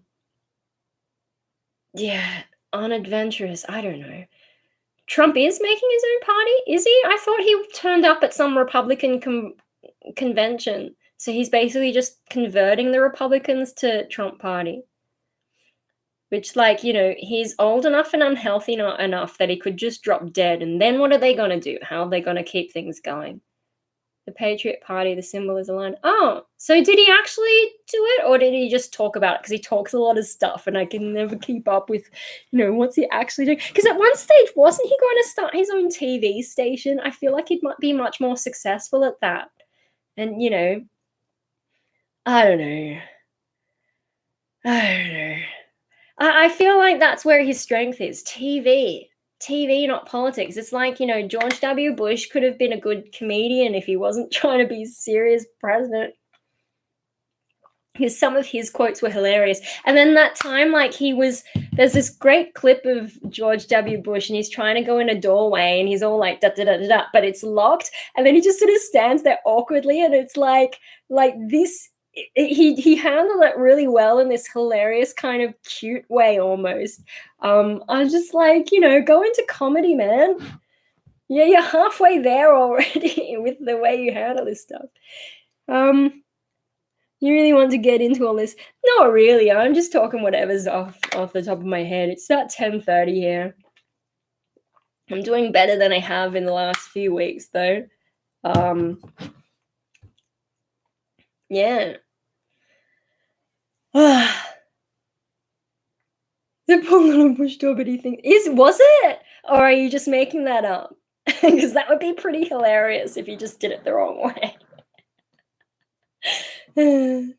yeah, unadventurous. I don't know. Trump is making his own party, is he? I thought he turned up at some Republican convention. So he's basically just converting the Republicans to Trump party. Which, like, he's old enough and unhealthy not enough that he could just drop dead. And then what are they going to do? How are they going to keep things going? The Patriot Party, the symbol is a lion. Oh, so did he actually do it, or did he just talk about it? Because he talks a lot of stuff, and I can never keep up with, what's he actually doing? Because at one stage, wasn't he going to start his own TV station? I feel like he'd might be much more successful at that. And, I don't know. I don't know. I feel like that's where his strength is. TV, not politics. It's like, George W. Bush could have been a good comedian if he wasn't trying to be a serious president. Because some of his quotes were hilarious. And then that time, like, there's this great clip of George W. Bush, and he's trying to go in a doorway, and he's all like, da, da, da, da, da, but it's locked. And then he just sort of stands there awkwardly, and it's like this. He handled it really well in this hilarious kind of cute way almost. I was just like, go into comedy, man. Yeah, you're halfway there already with the way you handle this stuff. You really want to get into all this? Not really. I'm just talking whatever's off the top of my head. It's about 10:30 here. I'm doing better than I have in the last few weeks, though. Yeah. The poor little Bush Dorbity thing was it? Or are you just making that up? Because that would be pretty hilarious if you just did it the wrong way. I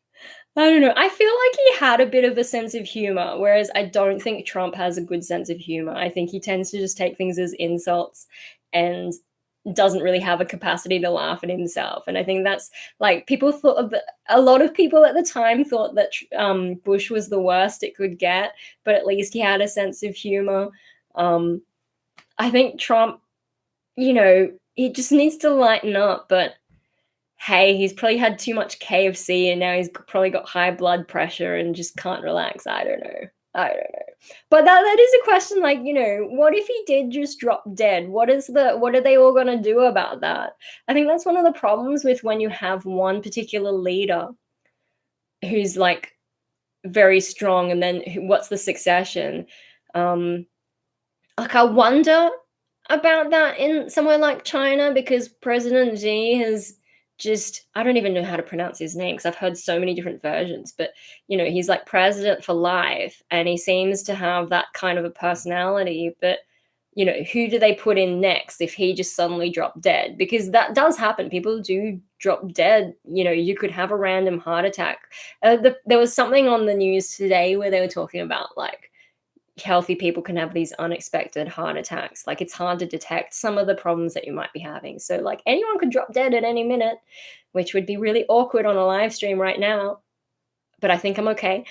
don't know. I feel like he had a bit of a sense of humor, whereas I don't think Trump has a good sense of humor. I think he tends to just take things as insults and doesn't really have a capacity to laugh at himself. And I think that's like a lot of people at the time thought that Bush was the worst it could get, but at least he had a sense of humor. I think Trump, he just needs to lighten up, but hey, he's probably had too much KFC and now he's probably got high blood pressure and just can't relax. I don't know. But that is a question, like, what if he did just drop dead? What are they all going to do about that? I think that's one of the problems with when you have one particular leader who's like very strong, and then what's the succession? Like, I wonder about that in somewhere like China, because President Xi has I don't even know how to pronounce his name because I've heard so many different versions, but he's like president for life, and he seems to have that kind of a personality. But who do they put in next if he just suddenly dropped dead? Because that does happen. People do drop dead. You could have a random heart attack. There was something on the news today where they were talking about, like, healthy people can have these unexpected heart attacks. Like, it's hard to detect some of the problems that you might be having. So, like, anyone could drop dead at any minute, which would be really awkward on a live stream right now. But I think I'm okay.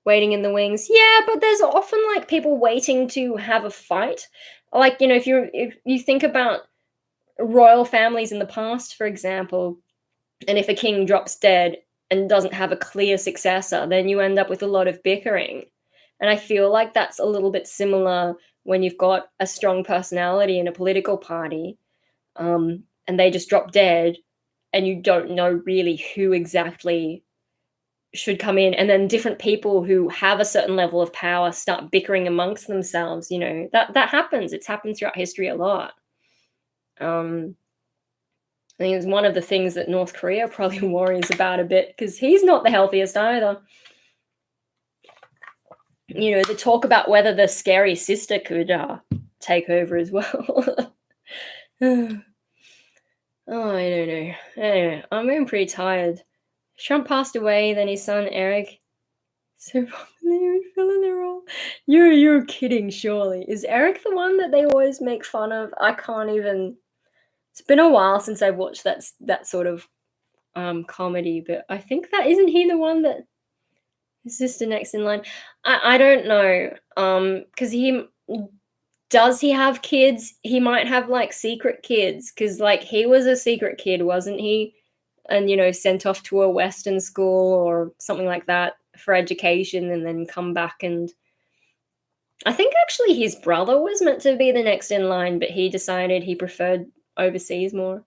Waiting in the wings. Yeah, but there's often like people waiting to have a fight. Like, if you think about royal families in the past, for example, and if a king drops dead and doesn't have a clear successor, then you end up with a lot of bickering. And I feel like that's a little bit similar when you've got a strong personality in a political party, and they just drop dead, and you don't know really who exactly should come in. And then different people who have a certain level of power start bickering amongst themselves. That happens. It's happened throughout history a lot. I think it's one of the things that North Korea probably worries about a bit, because he's not the healthiest either. The talk about whether the scary sister could take over as well. Oh, I don't know. Anyway, I'm getting pretty tired. Trump passed away, then his son Eric so popular filling the role. You're kidding, surely. Is Eric the one that they always make fun of? I can't even. It's been a while since I've watched that sort of comedy, but I think that isn't he the one that Is this the next in line? I don't know. Because does he have kids? He might have like secret kids, because like he was a secret kid, wasn't he? And sent off to a Western school or something like that for education, and then come back. And I think actually his brother was meant to be the next in line, but he decided he preferred overseas more.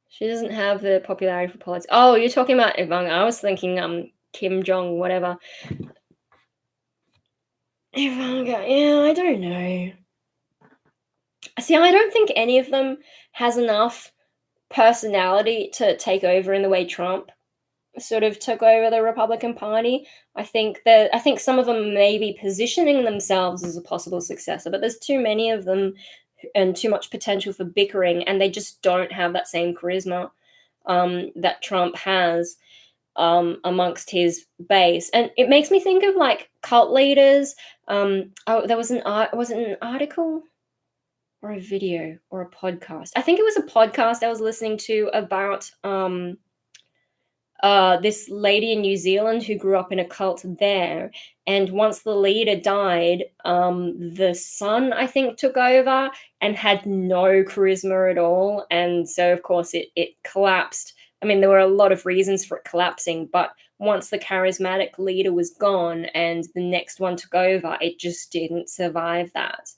She doesn't have the popularity for politics. Oh, you're talking about Ivanka. I was thinking Kim Jong whatever. Ivanka, yeah, I don't know. See, I don't think any of them has enough personality to take over in the way Trump sort of took over the Republican Party. I think some of them may be positioning themselves as a possible successor, but there's too many of them and too much potential for bickering, and they just don't have that same charisma that Trump has amongst his base. And it makes me think of like cult leaders. There was was it an article or a video or a podcast? I think it was a podcast I was listening to about this lady in New Zealand who grew up in a cult there. And once the leader died, the son, I think, took over and had no charisma at all. And so, of course, it collapsed. I mean, there were a lot of reasons for it collapsing, but once the charismatic leader was gone and the next one took over, it just didn't survive that.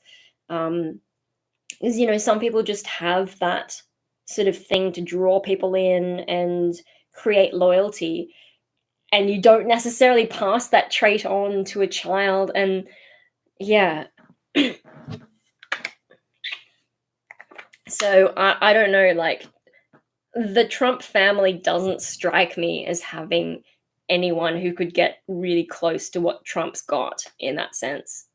Because, some people just have that sort of thing to draw people in and create loyalty, and you don't necessarily pass that trait on to a child. And yeah. So I don't know, like the Trump family doesn't strike me as having anyone who could get really close to what Trump's got in that sense.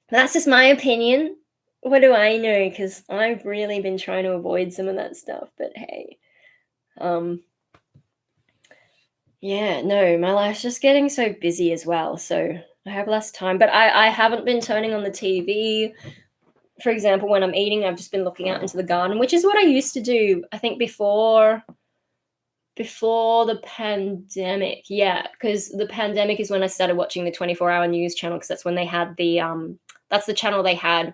That's just my opinion. What do I know? Because I've really been trying to avoid some of that stuff, but hey. Yeah, no, my life's just getting so busy as well, so I have less time. But I haven't been turning on the TV. For example, when I'm eating, I've just been looking out into the garden, which is what I used to do, I think, before the pandemic. Yeah, because the pandemic is when I started watching the 24-hour news channel, because that's when they had that's the channel they had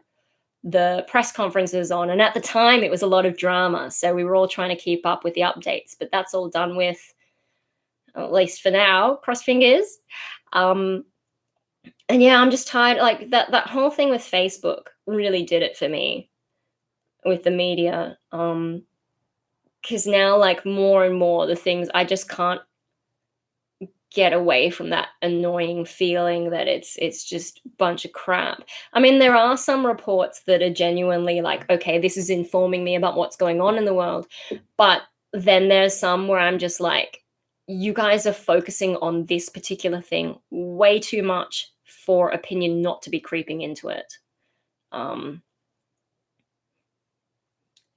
the press conferences on. And at the time, it was a lot of drama, so we were all trying to keep up with the updates. But that's all done with, at least for now, cross fingers. And yeah, I'm just tired. Like that whole thing with Facebook really did it for me with the media. Because now, like, more and more the things, I just can't get away from that annoying feeling that it's just a bunch of crap. I mean, there are some reports that are genuinely like, okay, this is informing me about what's going on in the world. But then there's some where I'm just like, you guys are focusing on this particular thing way too much for opinion not to be creeping into it.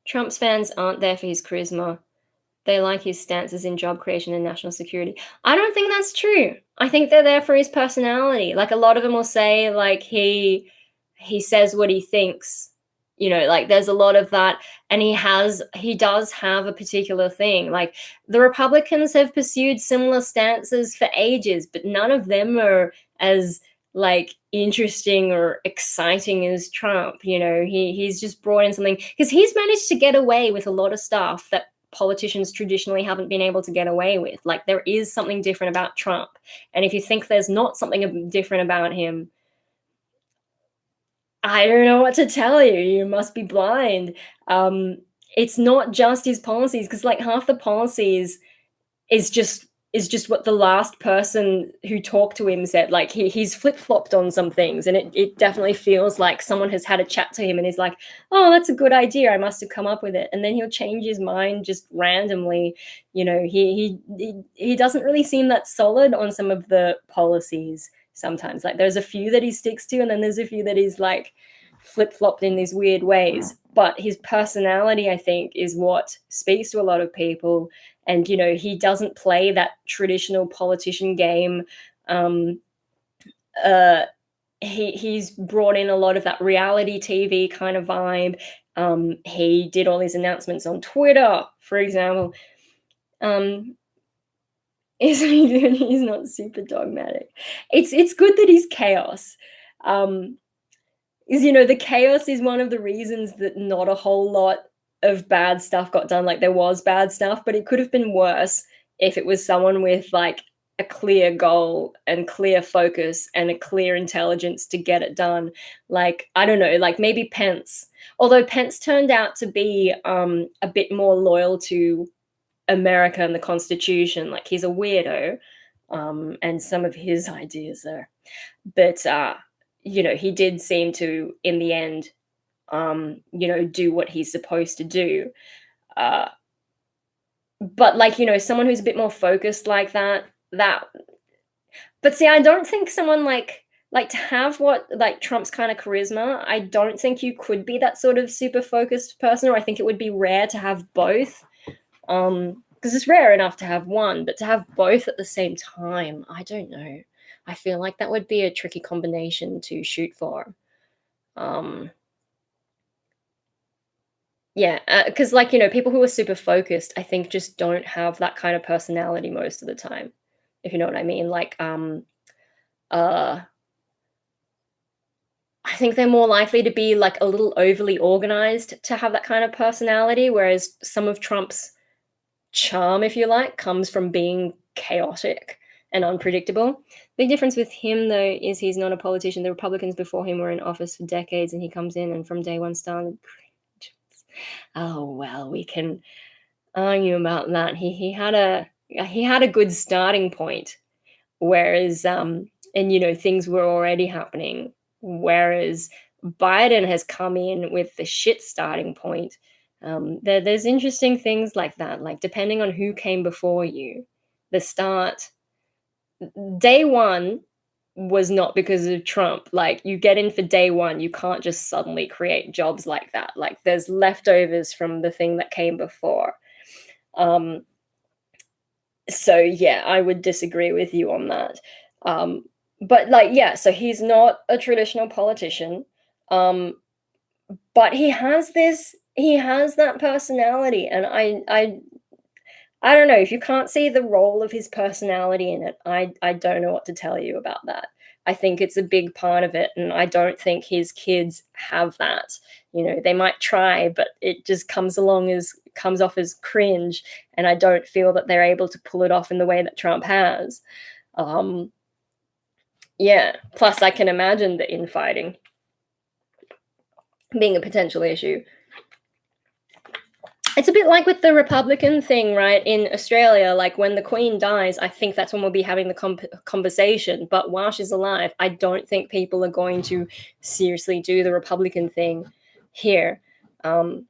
Trump's fans aren't there for his charisma. They like his stances in job creation and national security. I don't think that's true. I think they're there for his personality. Like, a lot of them will say, like, he says what he thinks. Like, there's a lot of that, and he does have a particular thing. Like, the Republicans have pursued similar stances for ages, but none of them are as like interesting or exciting as Trump. He's just brought in something, because he's managed to get away with a lot of stuff that politicians traditionally haven't been able to get away with. Like, there is something different about Trump. And if you think there's not something different about him, I don't know what to tell you. You must be blind. It's not just his policies, because like half the policies is just what the last person who talked to him said. Like, he's flip-flopped on some things, and it definitely feels like someone has had a chat to him and he's like, oh, that's a good idea, I must have come up with it, and then he'll change his mind just randomly. He doesn't really seem that solid on some of the policies sometimes. Like, there's a few that he sticks to, and then there's a few that he's like flip-flopped in these weird ways. But his personality, I think, is what speaks to a lot of people. And, he doesn't play that traditional politician game. He's brought in a lot of that reality TV kind of vibe. He did all these announcements on Twitter, for example. Isn't he good? He's not super dogmatic. It's good that he's chaos. Um, is the chaos is one of the reasons that not a whole lot of bad stuff got done. Like there was bad stuff, but it could have been worse if it was someone with like a clear goal and clear focus and a clear intelligence to get it done. Like I don't know, like maybe Pence. Although Pence turned out to be a bit more loyal to America and the Constitution. Like he's a weirdo, and some of his ideas are, but he did seem to, in the end, do what he's supposed to do. Uh, but like someone who's a bit more focused like that. That, but see, I don't think someone like to have what like Trump's kind of charisma. I don't think you could be that sort of super focused person, or I think it would be rare to have both. Because it's rare enough to have one, but to have both at the same time, I don't know. I feel like that would be a tricky combination to shoot for. Um, yeah, because like people who are super focused, I think just don't have that kind of personality most of the time, if you know what I mean. Like, uh, I think they're more likely to be like a little overly organized to have that kind of personality, whereas some of Trump's charm, if you like, comes from being chaotic and unpredictable. Big difference with him, though, is he's not a politician. The Republicans before him were in office for decades, and he comes in and from day one started. Oh well, we can argue about that. He had a good starting point, whereas and things were already happening. Whereas Biden has come in with the shit starting point. There's interesting things like that. Like depending on who came before you, the start day one was not because of Trump. Like you get in for day one, you can't just suddenly create jobs like that. Like there's leftovers from the thing that came before. Um, so yeah, I would disagree with you on that. Um, but like, yeah, so he's not a traditional politician. Um, but he has that personality, and I don't know, if you can't see the role of his personality in it, I don't know what to tell you about that. I think it's a big part of it, and I don't think his kids have that. They might try, but it just comes off as cringe, and I don't feel that they're able to pull it off in the way that Trump has. Um, yeah. Plus, I can imagine the infighting being a potential issue. It's a bit like with the Republican thing, right? In Australia, like when the Queen dies, I think that's when we'll be having the conversation. But while she's alive, I don't think people are going to seriously do the Republican thing here. Um,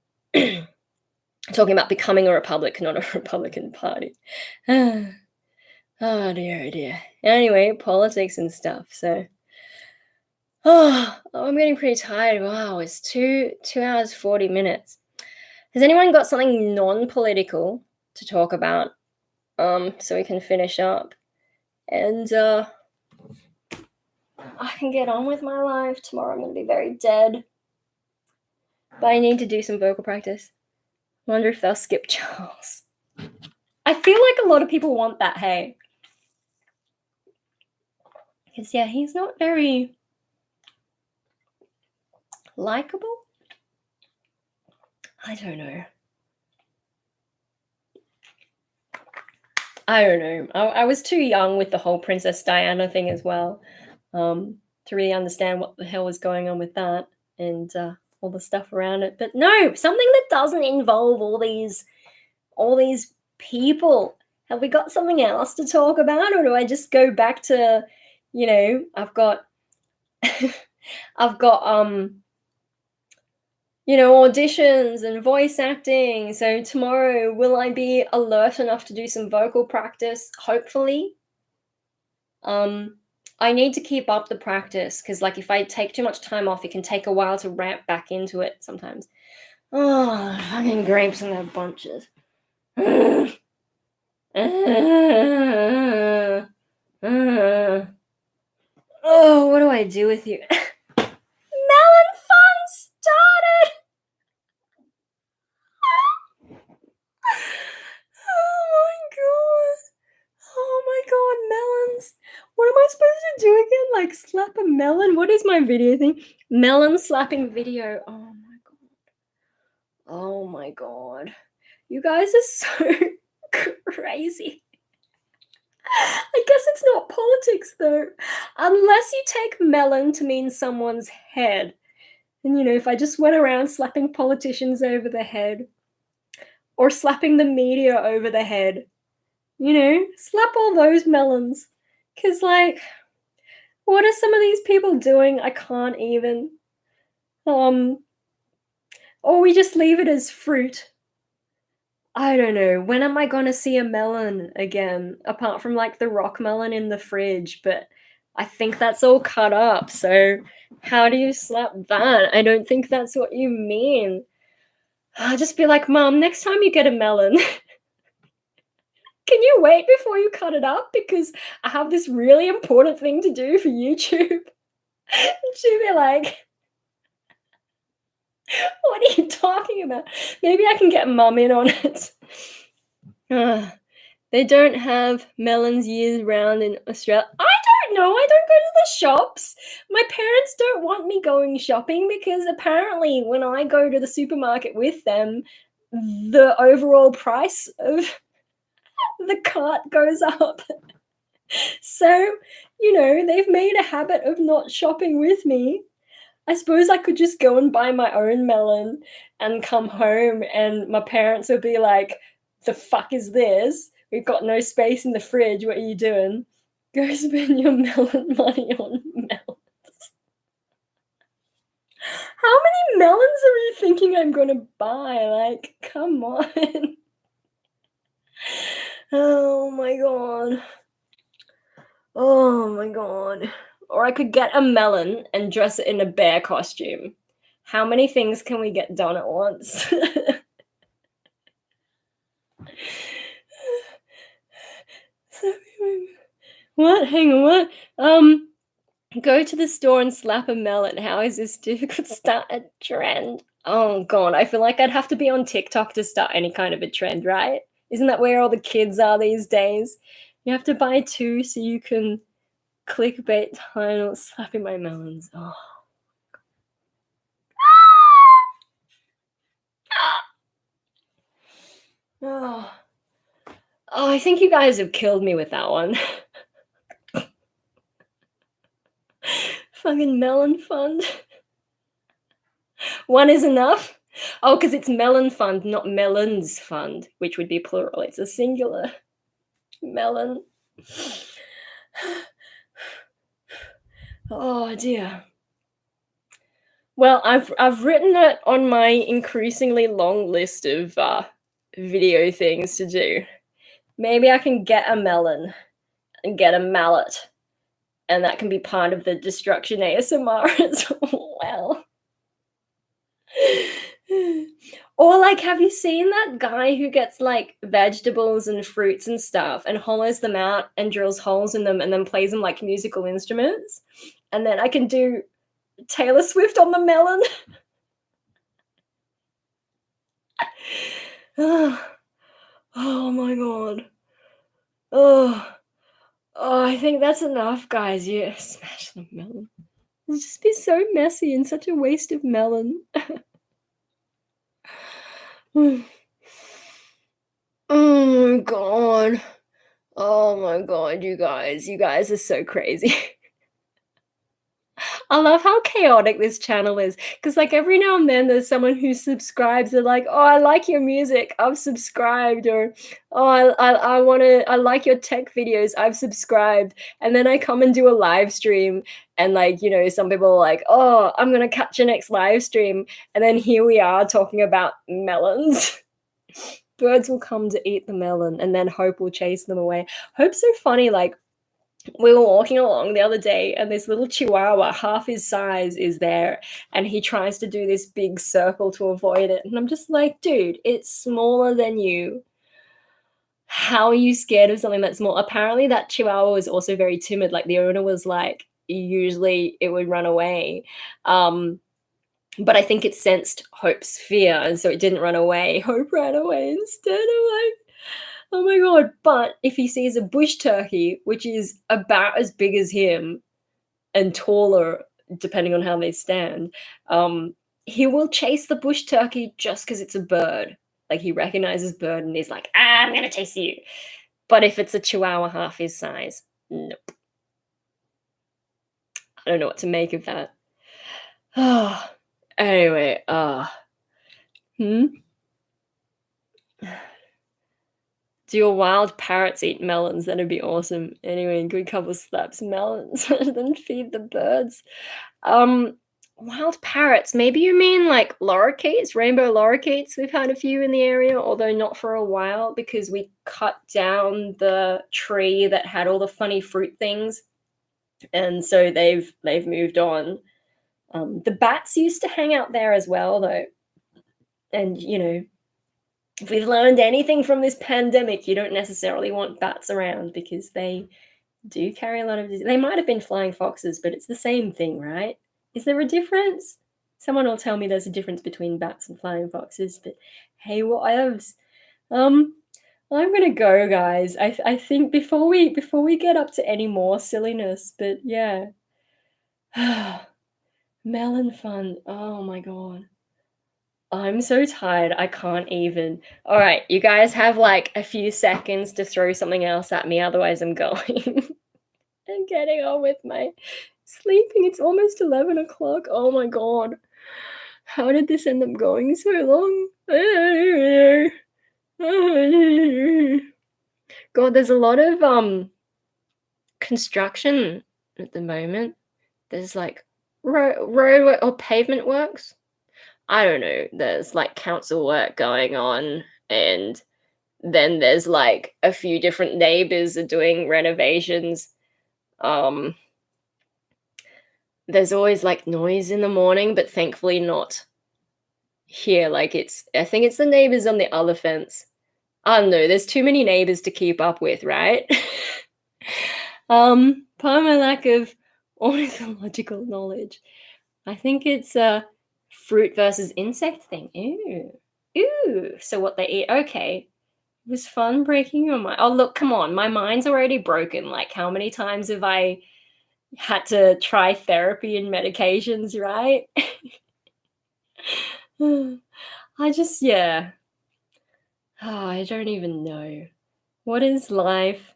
talking about becoming a Republic, not a Republican Party. Oh dear, oh dear. Anyway, politics and stuff. So, I'm getting pretty tired. Wow, it's 2 hours 40 minutes. Has anyone got something non-political to talk about? So we can finish up, and I can get on with my life. Tomorrow I'm going to be very dead, but I need to do some vocal practice. Wonder if they'll skip Charles. I feel like a lot of people want that, hey? Because yeah, he's not very likable. I don't know. I was too young with the whole Princess Diana thing as well, to really understand what the hell was going on with that, and all the stuff around it. But no, something that doesn't involve all these people. Have we got something else to talk about, or do I just go back to, I've got, I've got auditions and voice acting. So tomorrow, will I be alert enough to do some vocal practice? Hopefully. I need to keep up the practice because, like, if I take too much time off, it can take a while to ramp back into it sometimes. Oh, fucking grapes in their bunches. Oh, what do I do with you? Melon fun started! Oh my god. Oh like slap a melon. What is my video thing? Melon slapping video. Oh my god. Oh my god. You guys are so crazy. I guess it's not politics though. Unless you take melon to mean someone's head. And if I just went around slapping politicians over the head or slapping the media over the head, slap all those melons. Because, like, what are some of these people doing? I can't even. Or we just leave it as fruit. I don't know. When am I gonna see a melon again? Apart from like the rock melon in the fridge, but I think that's all cut up. So how do you slap that? I don't think that's what you mean. I'll just be like, Mom, next time you get a melon, can you wait before you cut it up? Because I have this really important thing to do for YouTube. And she'd be like, what are you talking about? Maybe I can get Mum in on it. They don't have melons years round in Australia. I don't know. I don't go to the shops. My parents don't want me going shopping because apparently when I go to the supermarket with them, the overall price of the cart goes up. So, they've made a habit of not shopping with me. I suppose I could just go and buy my own melon and come home and my parents would be like, the fuck is this? We've got no space in the fridge. What are you doing? Go spend your melon money on melons. How many melons are you thinking I'm going to buy? Like, come on. Oh my god. Oh my god. Or I could get a melon and dress it in a bear costume. How many things can we get done at once? What? Hang on, what? Go to the store and slap a melon. How is this difficult? Start a trend. Oh god, I feel like I'd have to be on TikTok to start any kind of a trend, right? Isn't that where all the kids are these days? You have to buy 2 so you can clickbait title slapping my melons. Oh. Oh. Oh, I think you guys have killed me with that one. Fucking melon fund. One is enough? Oh, because it's melon fund, not melons fund, which would be plural. It's a singular. Melon. Oh dear. Well, I've written it on my increasingly long list of video things to do. Maybe I can get a melon and get a mallet, and that can be part of the destruction ASMR as well. Or like, have you seen that guy who gets like vegetables and fruits and stuff and hollows them out and drills holes in them and then plays them like musical instruments? And then I can do Taylor Swift on the melon. Oh my god. Oh, I think that's enough, guys. Yeah, smash the melon. It'd just be so messy and such a waste of melon. Oh my god. Oh my god, you guys are so crazy. I love how chaotic this channel is, because like every now and then there's someone who subscribes. They're like, "Oh, I like your music. I've subscribed," or "Oh, I like your tech videos. I've subscribed." And then I come and do a live stream, and like some people are like, "Oh, I'm gonna catch your next live stream," and then here we are talking about melons. Birds will come to eat the melon, and then Hope will chase them away. Hope's so funny. Like, we were walking along the other day and this little chihuahua, half his size, is there, and he tries to do this big circle to avoid it. And I'm just like, dude, it's smaller than you. How are you scared of something that's small? Apparently that chihuahua was also very timid. Like, the owner was like, usually it would run away. But I think it sensed Hope's fear, and so it didn't run away. Hope ran away instead. I'm like, oh my god. But if he sees a bush turkey, which is about as big as him, and taller, depending on how they stand, he will chase the bush turkey just because it's a bird. Like he recognizes bird and he's like, ah, I'm gonna chase you. But if it's a chihuahua half his size, nope. I don't know what to make of that. Anyway, hmm? Do your wild parrots eat melons? That'd be awesome. Anyway, good couple slaps melons then feed the birds. Um, Wild parrots. Maybe you mean like lorikeets, rainbow lorikeets. We've had a few in the area, although not for a while because we cut down the tree that had all the funny fruit things, and so they've moved on. The bats used to hang out there as well, though, and if we've learned anything from this pandemic, you don't necessarily want bats around because they do carry a lot of disease. They might have been flying foxes, but it's the same thing, right? Is there a difference? Someone will tell me there's a difference between bats and flying foxes, but hey, what else? Um, I'm gonna go, guys. I think before we get up to any more silliness, but yeah. Melon fun. Oh my god. I'm so tired. I can't even. All right, you guys have like a few seconds to throw something else at me, otherwise I'm going. I'm getting on with my sleeping. It's almost 11 o'clock. Oh my god. How did this end up going so long? God, there's a lot of construction at the moment. There's like road or pavement works. I don't know. There's like council work going on, and then there's like a few different neighbors are doing renovations. There's always like noise in the morning, but thankfully not here. Like I think it's the neighbors on the other fence. I don't know. There's too many neighbors to keep up with, right? Part of my lack of ornithological knowledge. I think it's a fruit versus insect thing. Ooh. So what they eat? Okay. It was fun breaking your mind. Oh, look, come on. My mind's already broken. Like, how many times have I had to try therapy and medications, right? Yeah. Oh, I don't even know. What is life?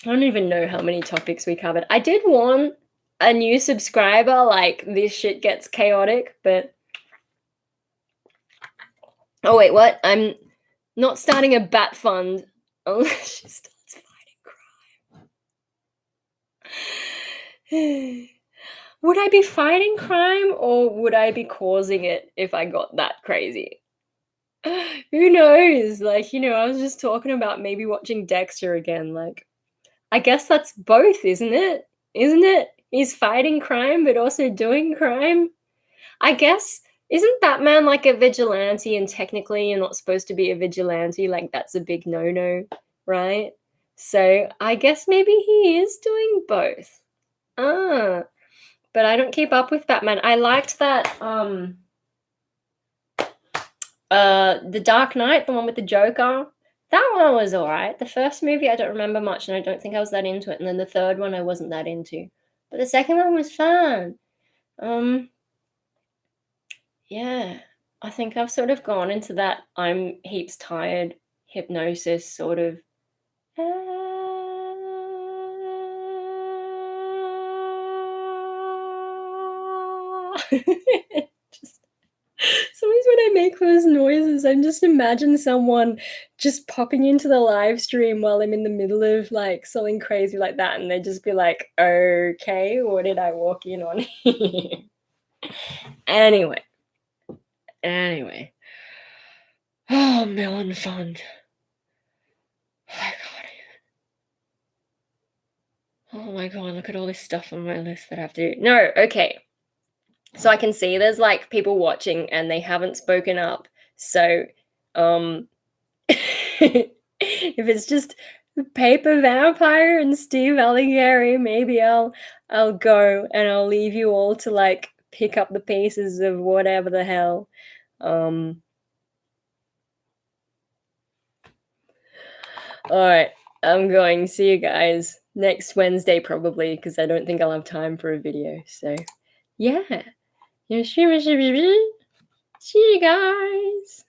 I don't even know how many topics we covered. I did warn a new subscriber, like, this shit gets chaotic, but. Oh, wait, what? I'm not starting a bat fund unless she starts fighting crime. Would I be fighting crime or would I be causing it if I got that crazy? Who knows? Like, I was just talking about maybe watching Dexter again. Like, I guess that's both, isn't it? Isn't it? He's fighting crime but also doing crime. I guess, isn't Batman like a vigilante and technically you're not supposed to be a vigilante? Like, that's a big no-no, right? So I guess maybe he is doing both. But I don't keep up with Batman. I liked that The Dark Knight, the one with the Joker. That one was alright. The first movie I don't remember much and I don't think I was that into it. And then the third one I wasn't that into. But the second one was fun. Yeah. I think I've sort of gone into that I'm heaps tired hypnosis sort of. Just sometimes when I make those noises, I just imagine someone just popping into the live stream while I'm in the middle of like something crazy like that, and they'd just be like, okay, what did I walk in on here? Anyway. Oh, melon fund. Oh my god, look at all this stuff on my list that I have to do. No, okay. So I can see there's like people watching and they haven't spoken up. So if it's just Paper Vampire and Steve Allighieri, maybe I'll go and I'll leave you all to like pick up the pieces of whatever the hell. All right, I'm going. See you guys. next Wednesday probably, because I don't think I'll have time for a video. So yeah. See you guys.